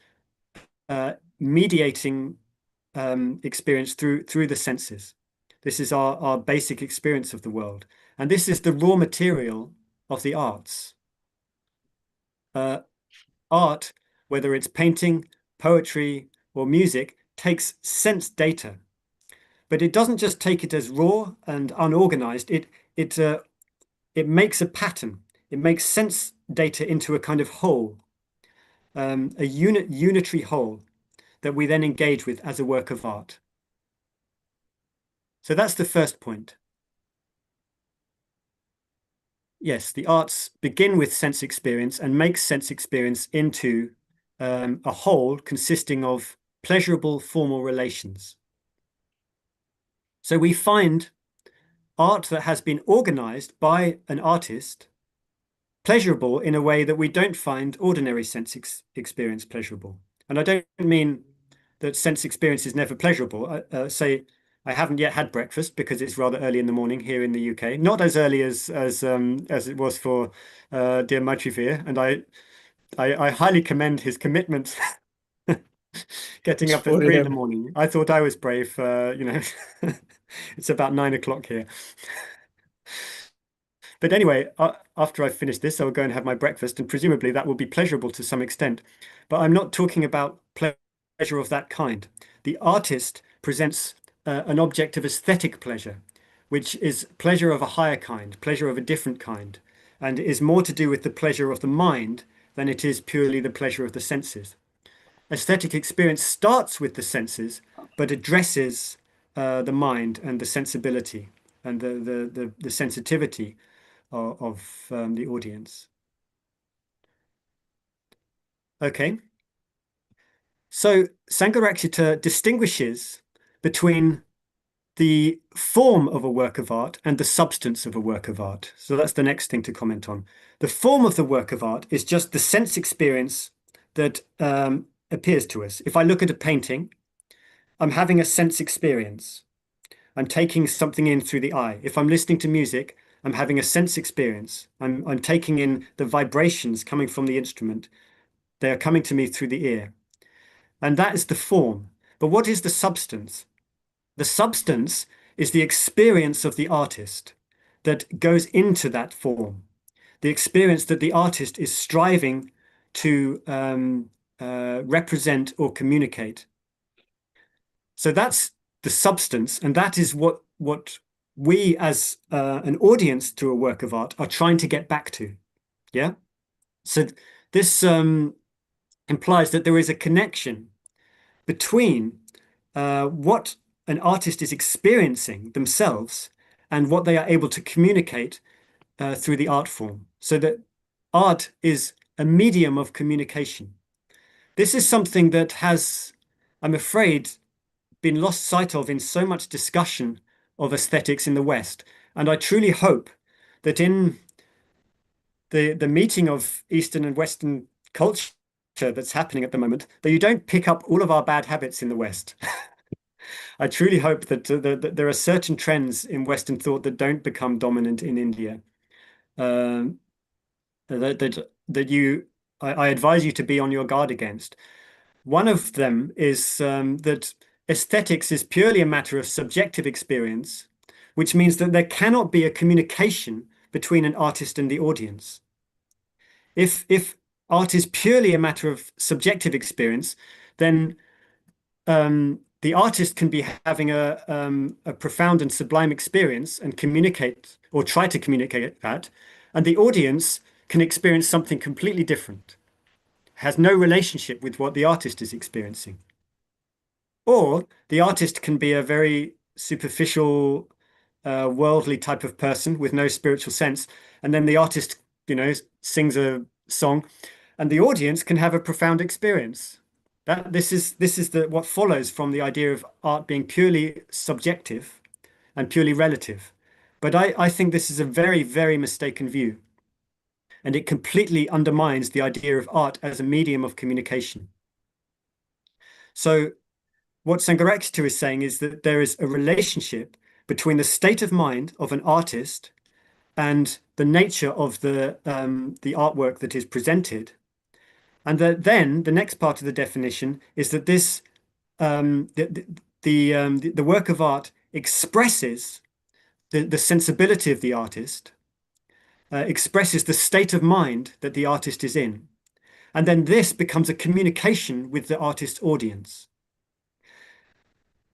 mediating experience through the senses. This is our basic experience of the world. And this is the raw material of the arts. Art, whether it's painting, poetry, or music, takes sense data. But it doesn't just take it as raw and unorganized. It makes a pattern. It makes sense data into a kind of whole, a unitary whole that we then engage with as a work of art. So that's the first point. Yes, the arts begin with sense experience and make sense experience into a whole consisting of pleasurable formal relations. So we find art that has been organized by an artist pleasurable in a way that we don't find ordinary sense experience pleasurable. And I don't mean that sense experience is never pleasurable. Say, I haven't yet had breakfast because it's rather early in the morning here in the UK. Not as early as it was for dear Maithreya, and I highly commend his commitment. Getting up at 3 in the morning. I thought I was brave. It's about 9 o'clock here. But anyway, after I finish this, I'll go and have my breakfast, and presumably that will be pleasurable to some extent. But I'm not talking about pleasure of that kind. The artist presents an object of aesthetic pleasure, which is pleasure of a higher kind, pleasure of a different kind, and is more to do with the pleasure of the mind than it is purely the pleasure of the senses. Aesthetic experience starts with the senses, but addresses the mind and the sensibility and the sensitivity of the audience. Okay. So Sangharakshita distinguishes between the form of a work of art and the substance of a work of art. So that's the next thing to comment on. The form of the work of art is just the sense experience that appears to us. If I look at a painting, I'm having a sense experience. I'm taking something in through the eye. If I'm listening to music, I'm having a sense experience. I'm taking in the vibrations coming from the instrument. They are coming to me through the ear. And that is the form. But what is the substance? The substance is the experience of the artist that goes into that form. The experience that the artist is striving to represent or communicate. So that's the substance, and that is what we as an audience to a work of art are trying to get back to. Yeah. So this implies that there is a connection between what an artist is experiencing themselves and what they are able to communicate through the art form. So that art is a medium of communication. This is something that has, I'm afraid, been lost sight of in so much discussion of aesthetics in the West. And I truly hope that in the meeting of Eastern and Western culture that's happening at the moment, that you don't pick up all of our bad habits in the West. I truly hope that, that there are certain trends in Western thought that don't become dominant in India. I advise you to be on your guard against. One of them is that aesthetics is purely a matter of subjective experience, which means that there cannot be a communication between an artist and the audience. If art is purely a matter of subjective experience, then the artist can be having a profound and sublime experience and communicate or try to communicate that, and the audience can experience something completely different, has no relationship with what the artist is experiencing. Or the artist can be a very superficial worldly type of person with no spiritual sense, and then the artist, sings a song, and the audience can have a profound experience. This is what follows from the idea of art being purely subjective and purely relative. But I think this is a very, very mistaken view, and it completely undermines the idea of art as a medium of communication. So what Sangharakshita is saying is that there is a relationship between the state of mind of an artist and the nature of the artwork that is presented. And that then the next part of the definition is that this the work of art expresses the sensibility of the artist, expresses the state of mind that the artist is in. And then this becomes a communication with the artist's audience.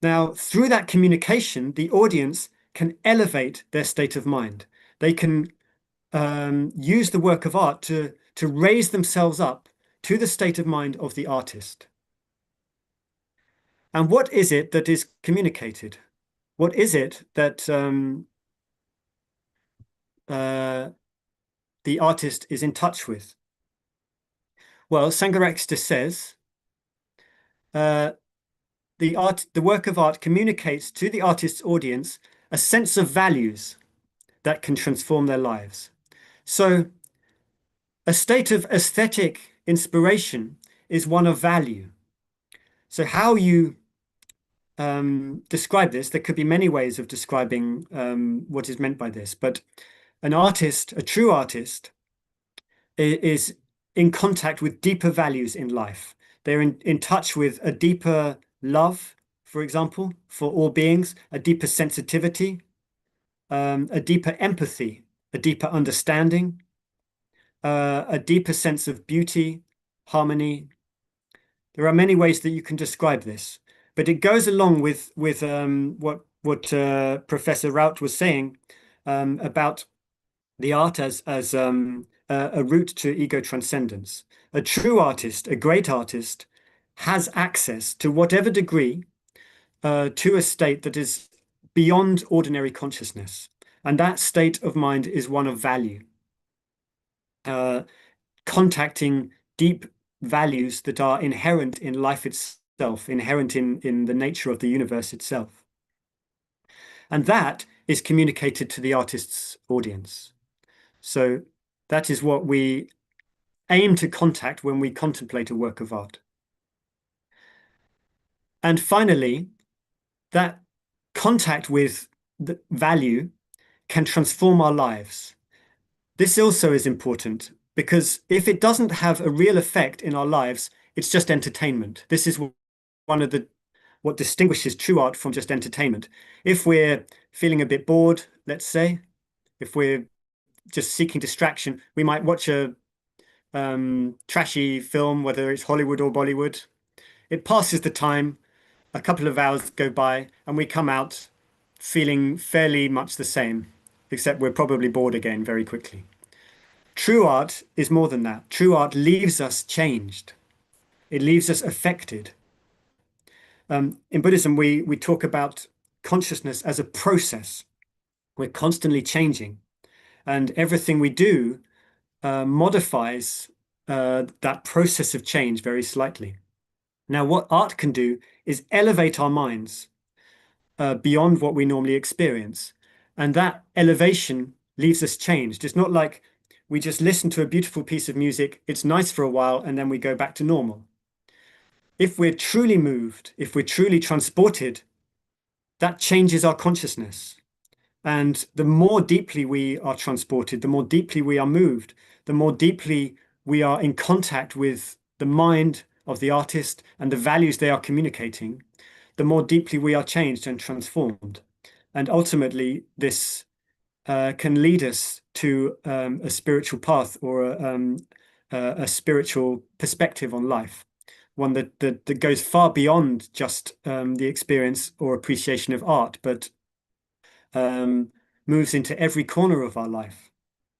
Now, through that communication, the audience can elevate their state of mind. They can use the work of art to raise themselves up to the state of mind of the artist. And what is it that is communicated? What is it that the artist is in touch with? Well, Sangharakshita says, the work of art communicates to the artist's audience a sense of values that can transform their lives. So a state of aesthetic inspiration is one of value. So how you describe this, there could be many ways of describing what is meant by this, but an artist, a true artist, is in contact with deeper values in life. They're in touch with a deeper love, for example, for all beings, a deeper sensitivity, a deeper empathy, a deeper understanding, a deeper sense of beauty, harmony. There are many ways that you can describe this, but it goes along with what Professor Rout was saying about the art as a route to ego transcendence. A true artist, a great artist, has access to whatever degree to a state that is beyond ordinary consciousness. And that state of mind is one of value, contacting deep values that are inherent in life itself, inherent in the nature of the universe itself. And that is communicated to the artist's audience. So that is what we aim to contact when we contemplate a work of art. And finally, that contact with the value can transform our lives. This also is important because if it doesn't have a real effect in our lives, it's just entertainment. This is one of what distinguishes true art from just entertainment. If we're feeling a bit bored, let's say, if we're just seeking distraction, we might watch a trashy film, whether it's Hollywood or Bollywood. It passes the time, a couple of hours go by, and we come out feeling fairly much the same, except we're probably bored again very quickly. True art is more than that. True art leaves us changed. It leaves us affected. In Buddhism, we talk about consciousness as a process. We're constantly changing, and everything we do modifies that process of change very slightly. Now, what art can do is elevate our minds beyond what we normally experience. And that elevation leaves us changed. It's not like we just listen to a beautiful piece of music, it's nice for a while, and then we go back to normal. If we're truly moved, if we're truly transported, that changes our consciousness. And the more deeply we are transported, the more deeply we are moved, the more deeply we are in contact with the mind of the artist and the values they are communicating, the more deeply we are changed and transformed. And ultimately, this can lead us to a spiritual path or a spiritual perspective on life, one that goes far beyond just the experience or appreciation of art, but moves into every corner of our life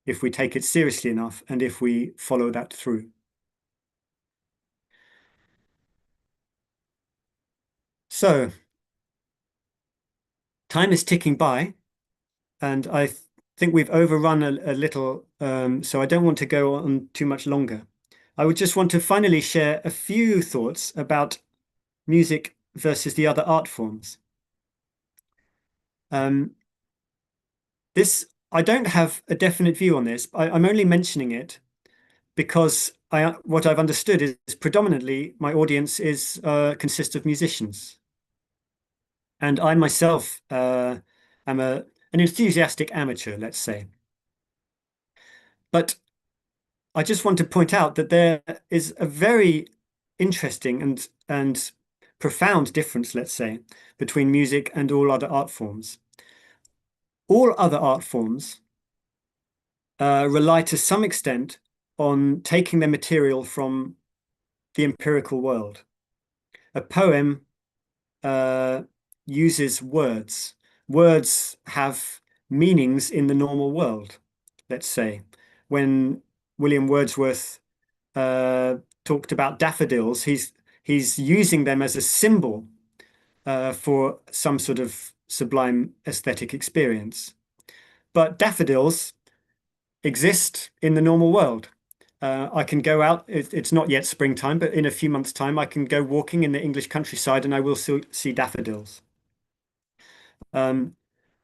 if we take it seriously enough and if we follow that through. So, time is ticking by, and I think we've overrun a little, so I don't want to go on too much longer. I would just want to finally share a few thoughts about music versus the other art forms. I don't have a definite view on this. I'm only mentioning it because what I've understood is predominantly my audience consists of musicians, and I myself am an enthusiastic amateur, let's say. But I just want to point out that there is a very interesting and profound difference, let's say, between music and all other art forms. All other art forms rely to some extent on taking their material from the empirical world. A poem uses words. Words have meanings in the normal world, let's say. When William Wordsworth talked about daffodils, he's using them as a symbol for some sort of sublime aesthetic experience. But daffodils exist in the normal world. I can go out, it's not yet springtime, but in a few months' time, I can go walking in the English countryside and I will see daffodils.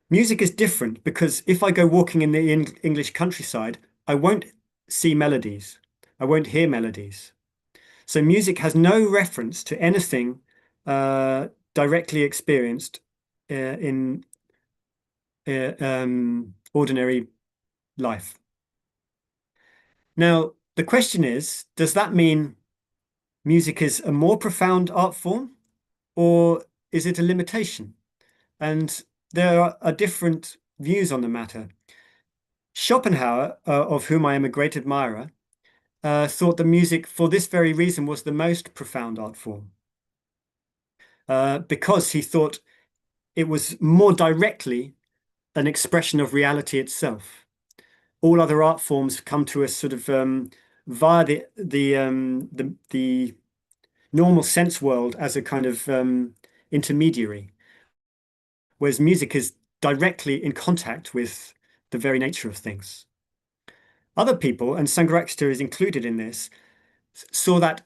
Music is different because if I go walking in the English countryside, I won't see melodies. I won't hear melodies. So music has no reference to anything directly experienced in ordinary life. Now, the question is, does that mean music is a more profound art form, or is it a limitation? And there are different views on the matter. Schopenhauer, of whom I am a great admirer, thought that music, for this very reason, was the most profound art form, because he thought it was more directly an expression of reality itself. All other art forms come to us sort of via the normal sense world as a kind of intermediary, whereas music is directly in contact with the very nature of things. Other people, and Sangharakshita is included in this, saw that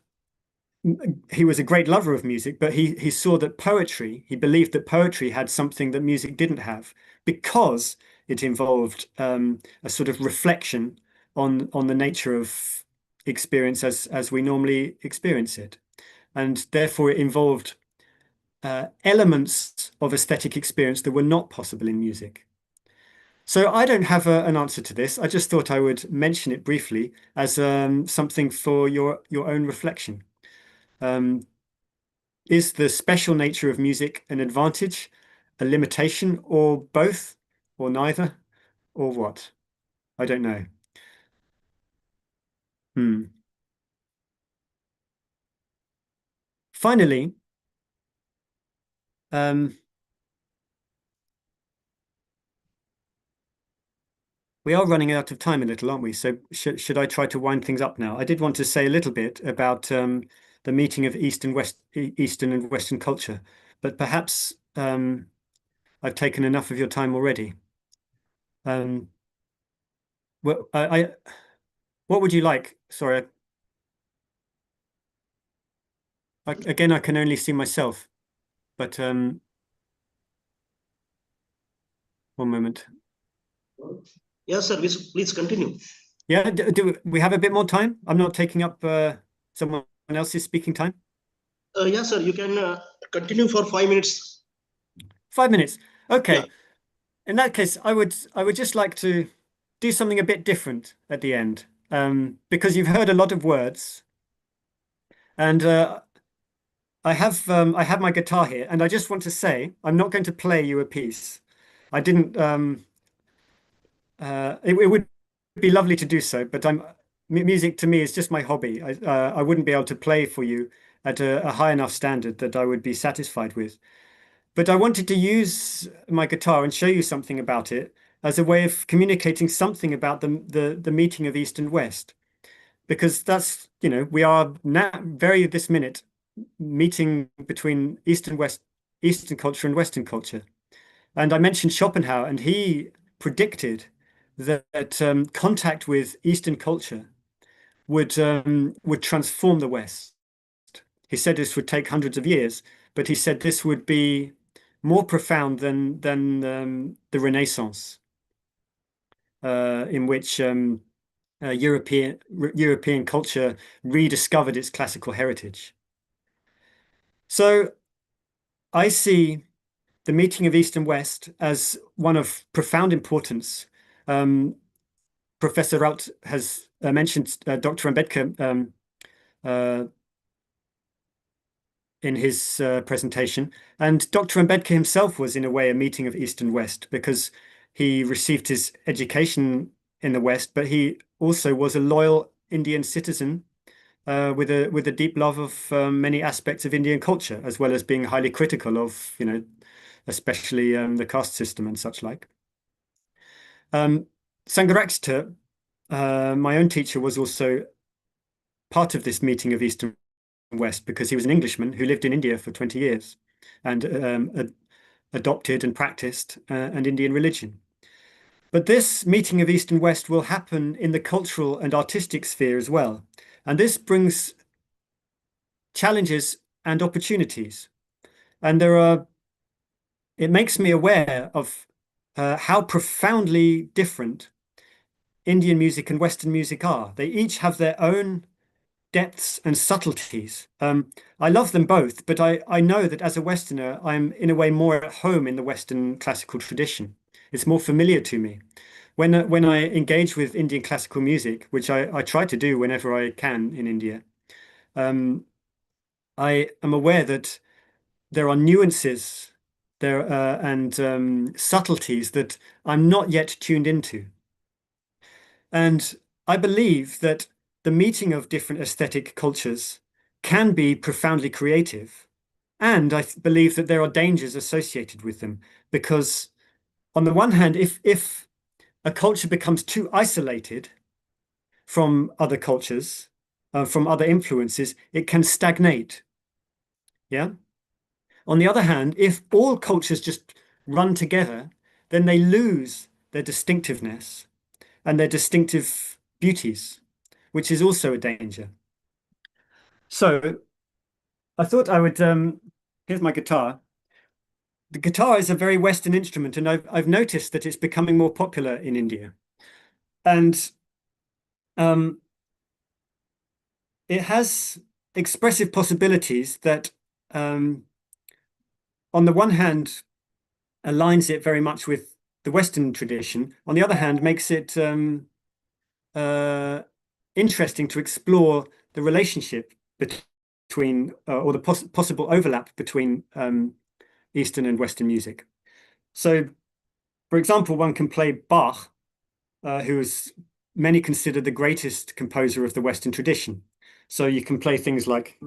he was a great lover of music, but he saw that poetry, he believed that poetry had something that music didn't have, because it involved a sort of reflection on the nature of experience as we normally experience it. And therefore it involved elements of aesthetic experience that were not possible in music. So I don't have an answer to this. I just thought I would mention it briefly as something for your own reflection. Is the special nature of music an advantage, a limitation, or both, or neither, or what? I don't know. Finally, we are running out of time a little, aren't we? So should I try to wind things up now? I did want to say a little bit about the meeting of Eastern and Western culture, but perhaps I've taken enough of your time already. Well, what would you like? Sorry. Again, I can only see myself, but one moment. Yes, sir. Please continue. Yeah, do we have a bit more time? I'm not taking up someone else's speaking time. Yes, sir. You can continue for 5 minutes. 5 minutes. Okay. Yeah. In that case, I would just like to do something a bit different at the end, because you've heard a lot of words, and I have my guitar here, and I just want to say I'm not going to play you a piece. I didn't. It would be lovely to do so, but music to me is just my hobby. I wouldn't be able to play for you at a high enough standard that I would be satisfied with. But I wanted to use my guitar and show you something about it as a way of communicating something about the meeting of East and West, because that's, we are now this minute meeting between East and West, Eastern culture and Western culture. And I mentioned Schopenhauer, and he predicted that contact with Eastern culture would transform the West. He said this would take hundreds of years, but he said this would be more profound than the Renaissance, in which European culture rediscovered its classical heritage. So I see the meeting of East and West as one of profound importance. Professor Raut has mentioned Dr. Ambedkar in his presentation, and Dr. Ambedkar himself was in a way a meeting of East and West, because he received his education in the West, but he also was a loyal Indian citizen with a deep love of many aspects of Indian culture, as well as being highly critical of, especially the caste system and such like. Sangharakshita, my own teacher, was also part of this meeting of East and West, because he was an Englishman who lived in India for 20 years and adopted and practiced an Indian religion. But this meeting of East and West will happen in the cultural and artistic sphere as well. And this brings challenges and opportunities. And it makes me aware of how profoundly different Indian music and Western music are. They each have their own depths and subtleties. I love them both, but I know that as a Westerner, I'm in a way more at home in the Western classical tradition. It's more familiar to me. When I engage with Indian classical music, which I try to do whenever I can in India, I am aware that there are nuances there and subtleties that I'm not yet tuned into. And I believe that the meeting of different aesthetic cultures can be profoundly creative. And I believe that there are dangers associated with them, because on the one hand, if a culture becomes too isolated from other cultures, from other influences, it can stagnate. Yeah. On the other hand, if all cultures just run together, then they lose their distinctiveness and their distinctive beauties, which is also a danger. So I thought I would, here's my guitar. The guitar is a very Western instrument, and I've noticed that it's becoming more popular in India. And it has expressive possibilities that, on the one hand, aligns it very much with the Western tradition. On the other hand, makes it interesting to explore the relationship between, or the possible overlap between Eastern and Western music. So, for example, one can play Bach, who is many consider the greatest composer of the Western tradition. So you can play things like,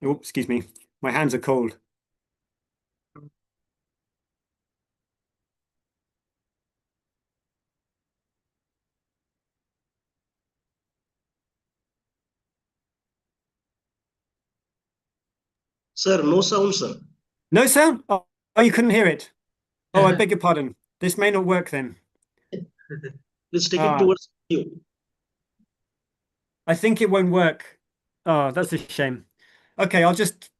oh, excuse me, my hands are cold. Sir, no sound, sir. No sound? Oh, you couldn't hear it. Oh, I beg your pardon. This may not work then. Please take it towards you. I think it won't work. Oh, that's a shame. Okay, I'll just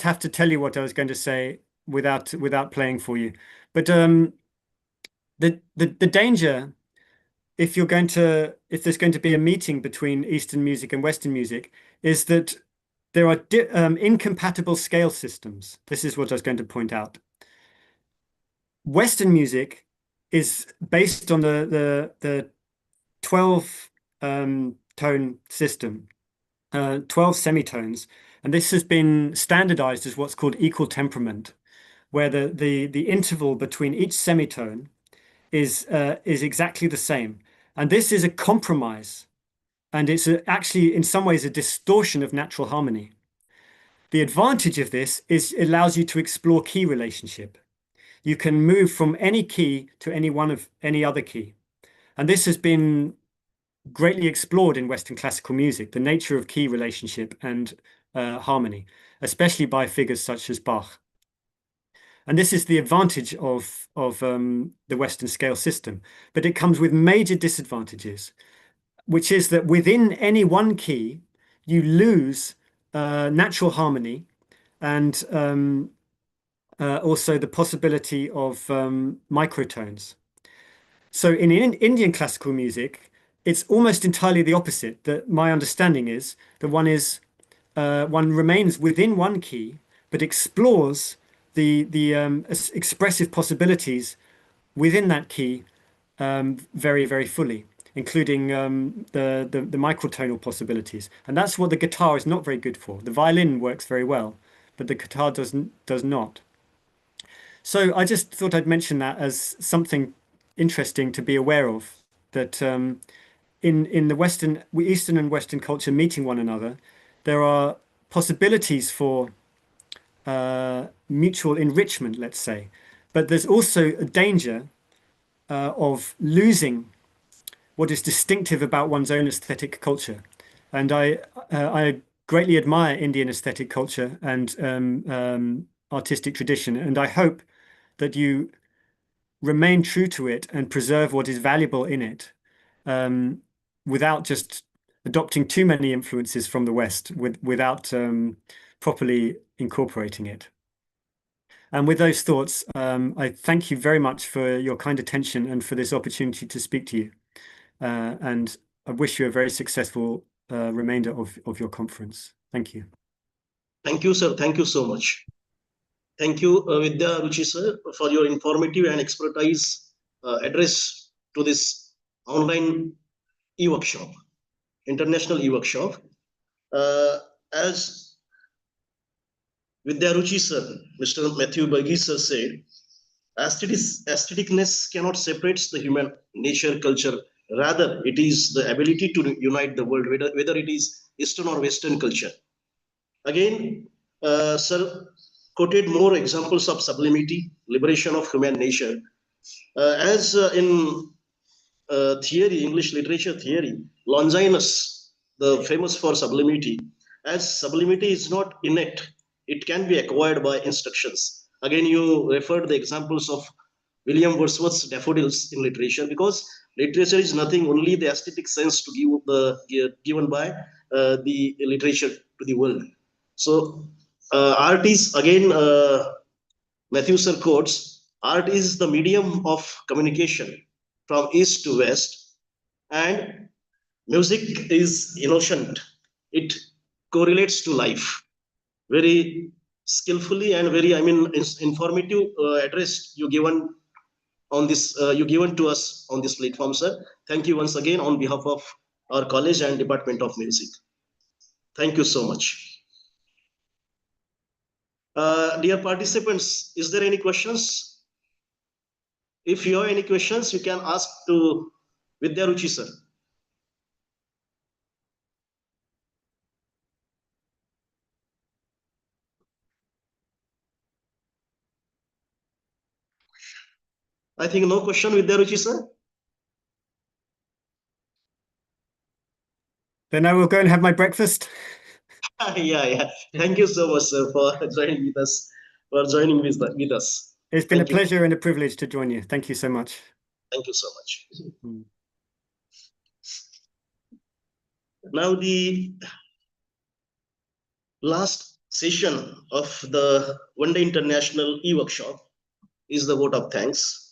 have to tell you what I was going to say without playing for you. But the danger, if there's going to be a meeting between Eastern music and Western music, is that there are incompatible scale systems. This is what I was going to point out. Western music is based on the 12 tone system, 12 semitones, and this has been standardized as what's called equal temperament, where the interval between each semitone is exactly the same. And this is a compromise, and it's actually in some ways a distortion of natural harmony. The advantage of this is it allows you to explore key relationship. You can move from any key to any other key. And this has been greatly explored in Western classical music, the nature of key relationship and harmony, especially by figures such as Bach. And this is the advantage of the Western scale system, but it comes with major disadvantages, which is that within any one key, you lose natural harmony and also the possibility of microtones. So in Indian classical music, it's almost entirely the opposite. That my understanding is that one remains within one key, but explores the expressive possibilities within that key very, very fully, including the microtonal possibilities. And that's what the guitar is not very good for. The violin works very well, but the guitar does not. So I just thought I'd mention that as something interesting to be aware of, that in the Eastern and Western culture meeting one another, there are possibilities for mutual enrichment, let's say, but there's also a danger of losing what is distinctive about one's own aesthetic culture. And I greatly admire Indian aesthetic culture and artistic tradition, and I hope that you remain true to it and preserve what is valuable in it, without just adopting too many influences from the West, without properly incorporating it. And with those thoughts, I thank you very much for your kind attention and for this opportunity to speak to you. And I wish you a very successful remainder of your conference. Thank you. Thank you, sir. Thank you so much. Thank you, Vidya Ruchi sir, for your informative and expertise address to this online e-workshop, international e-workshop. As Vidya Ruchi sir, Mr. Matthew Burgess sir said, aestheticness cannot separate the human nature, culture. Rather, it is the ability to unite the world, whether it is Eastern or Western culture. Again, sir quoted more examples of sublimity, liberation of human nature. As in theory, English literature theory, Longinus, the famous for sublimity, as sublimity is not innate, it can be acquired by instructions. Again, you referred the examples of William Wordsworth's daffodils in literature, because literature is nothing, only the aesthetic sense to give given by the literature to the world. So art is, again, Matthew sir quotes, art is the medium of communication from east to west, and music is innocent. It correlates to life. Very skillfully and very, informative address you given on this, you given to us on this platform, sir. Thank you once again on behalf of our college and Department of Music. Thank you so much. Dear participants, is there any questions? If you have any questions, you can ask to Vidya Ruchi sir. I think no question, Vidya Ruchi sir. Then I will go and have my breakfast. Yeah. Thank you so much, sir, for joining with us. With us. It's been a pleasure and a privilege to join you. Thank you so much. Thank you so much. Now the last session of the One Day International e-workshop is the vote of thanks.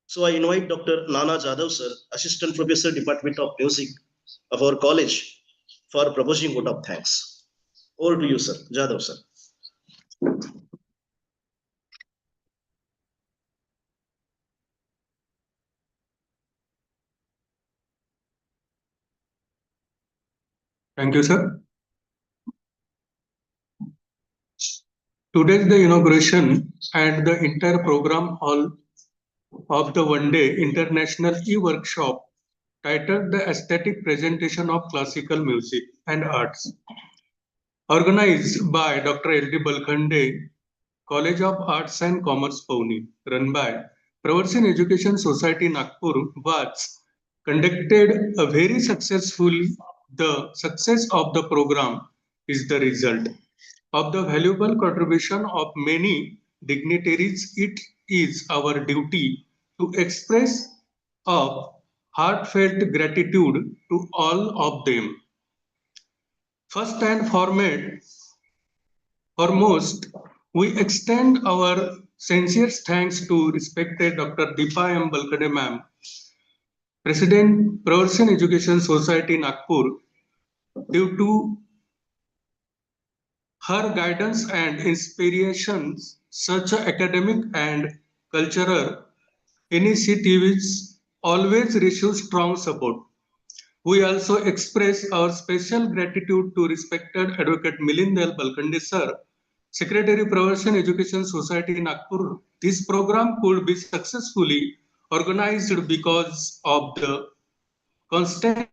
So I invite Dr. Nana Jadhav sir, Assistant Professor, Department of Music of our college, for proposing vote of thanks. Over to you, sir. Jadhav sir. Thank you, sir. Today is the inauguration and the entire program of the One Day International e-workshop titled The Aesthetic Presentation of Classical Music and Arts, organized by Dr. L.D. Balkhande, College of Arts and Commerce, Pune, run by Pravarsin Education Society, Nagpur, was conducted very successfully. The success of the program is the result of the valuable contribution of many dignitaries, it is our duty to express a heartfelt gratitude to all of them. First and foremost, we extend our sincere thanks to respected Dr. Deepa M. Balkade ma'am, President, Provision Education Society, Nagpur. Due to her guidance and inspirations, such academic and cultural initiatives always receive strong support. We also express our special gratitude to respected Advocate Milind L. Balkande sir, Secretary Provision Education Society, Nagpur. This program could be successfully organized because of the constant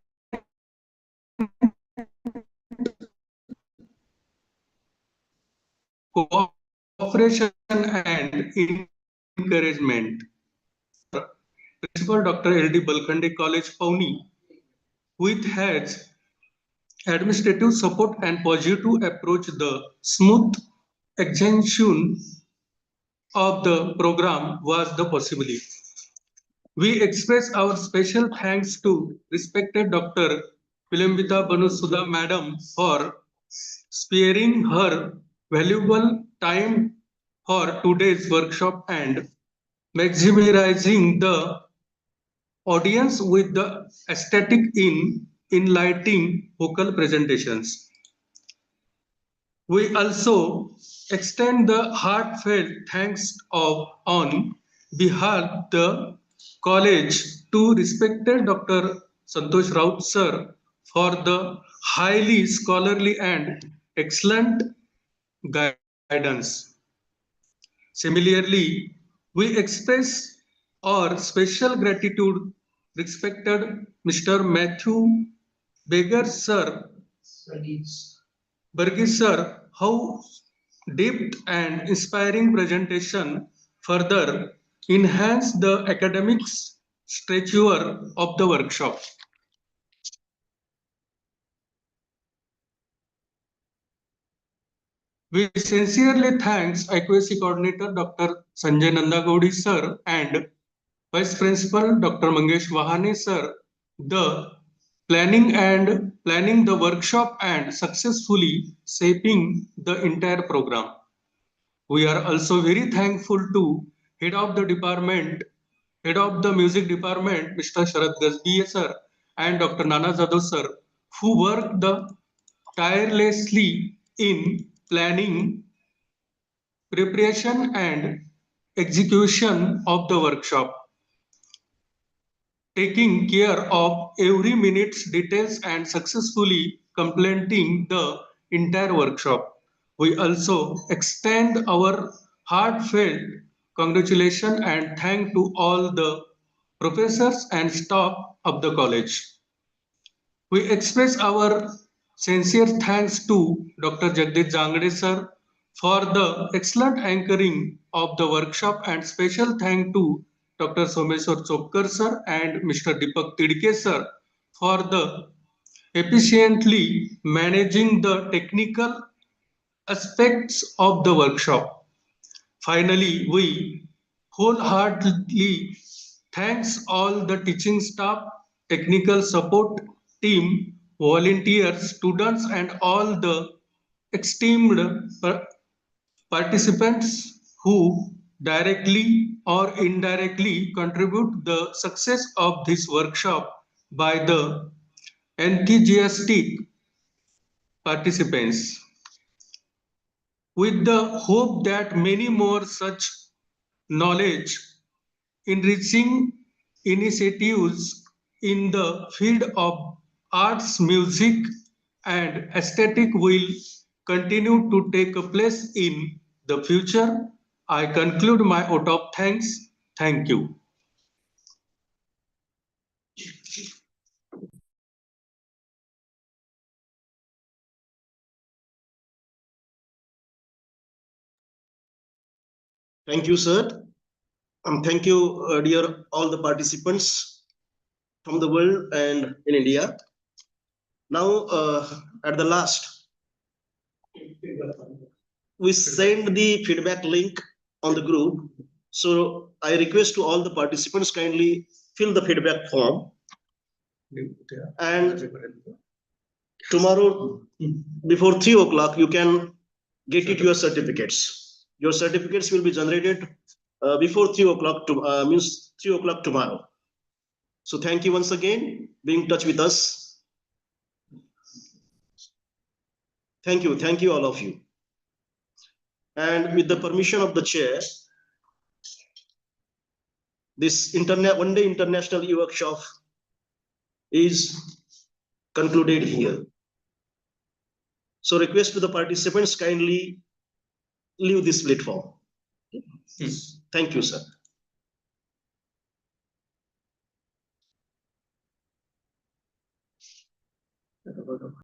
cooperation and encouragement. Principal Dr. L.D. Balkande College, Pauni, with has administrative support and positive approach, the smooth execution of the program was the possibility. We express our special thanks to respected Dr. Vilambita Banusudha Madam for sparing her valuable time for today's workshop and maximizing the audience with the aesthetic in enlightening vocal presentations. We also extend the heartfelt thanks on behalf of the college to respected Dr. Santosh Raut sir for the highly scholarly and excellent guidance. Similarly, we express our special gratitude respected Mr. Matthew Beggar sir, Burgess sir, how deep and inspiring presentation further enhance the academics stature of the workshop. We sincerely thanks Accuracy Coordinator Dr. Sanjay Nandagowdi sir and Vice Principal Dr. Mangesh Wahane sir, the planning the workshop and successfully shaping the entire program. We are also very thankful to Head of the Music Department, Mr. Sharad Gazbiye sir and Dr. Nana Jadhav sir, who worked tirelessly in planning, preparation and execution of the workshop, taking care of every minute's details and successfully completing the entire workshop. We also extend our heartfelt congratulations and thank to all the professors and staff of the college. We express our sincere thanks to Dr. Jagdish Jangde sir for the excellent anchoring of the workshop and special thank to Dr. Someshwar Chopkar sir and Mr. Deepak Tidke sir for the efficiently managing the technical aspects of the workshop. Finally, we wholeheartedly thanks all the teaching staff, technical support team, volunteers, students, and all the esteemed participants who directly or indirectly contribute the success of this workshop by the enthusiastic participants. With the hope that many more such knowledge enriching initiatives in the field of arts, music, and aesthetic will continue to take place in the future. I conclude my vote of thanks. Thank you. Thank you, sir. Thank you, dear all the participants from the world and in India. Now, at the last, we send the feedback link on the group. So I request to all the participants kindly fill the feedback form. And tomorrow before 3 o'clock, you can get it your certificates. Your certificates will be generated before 3 o'clock means 3 o'clock tomorrow. So thank you once again, being in touch with us. Thank you all of you. And with the permission of the chair, this one-day international e-workshop is concluded here. So request to the participants kindly leave this platform. Thank you, sir.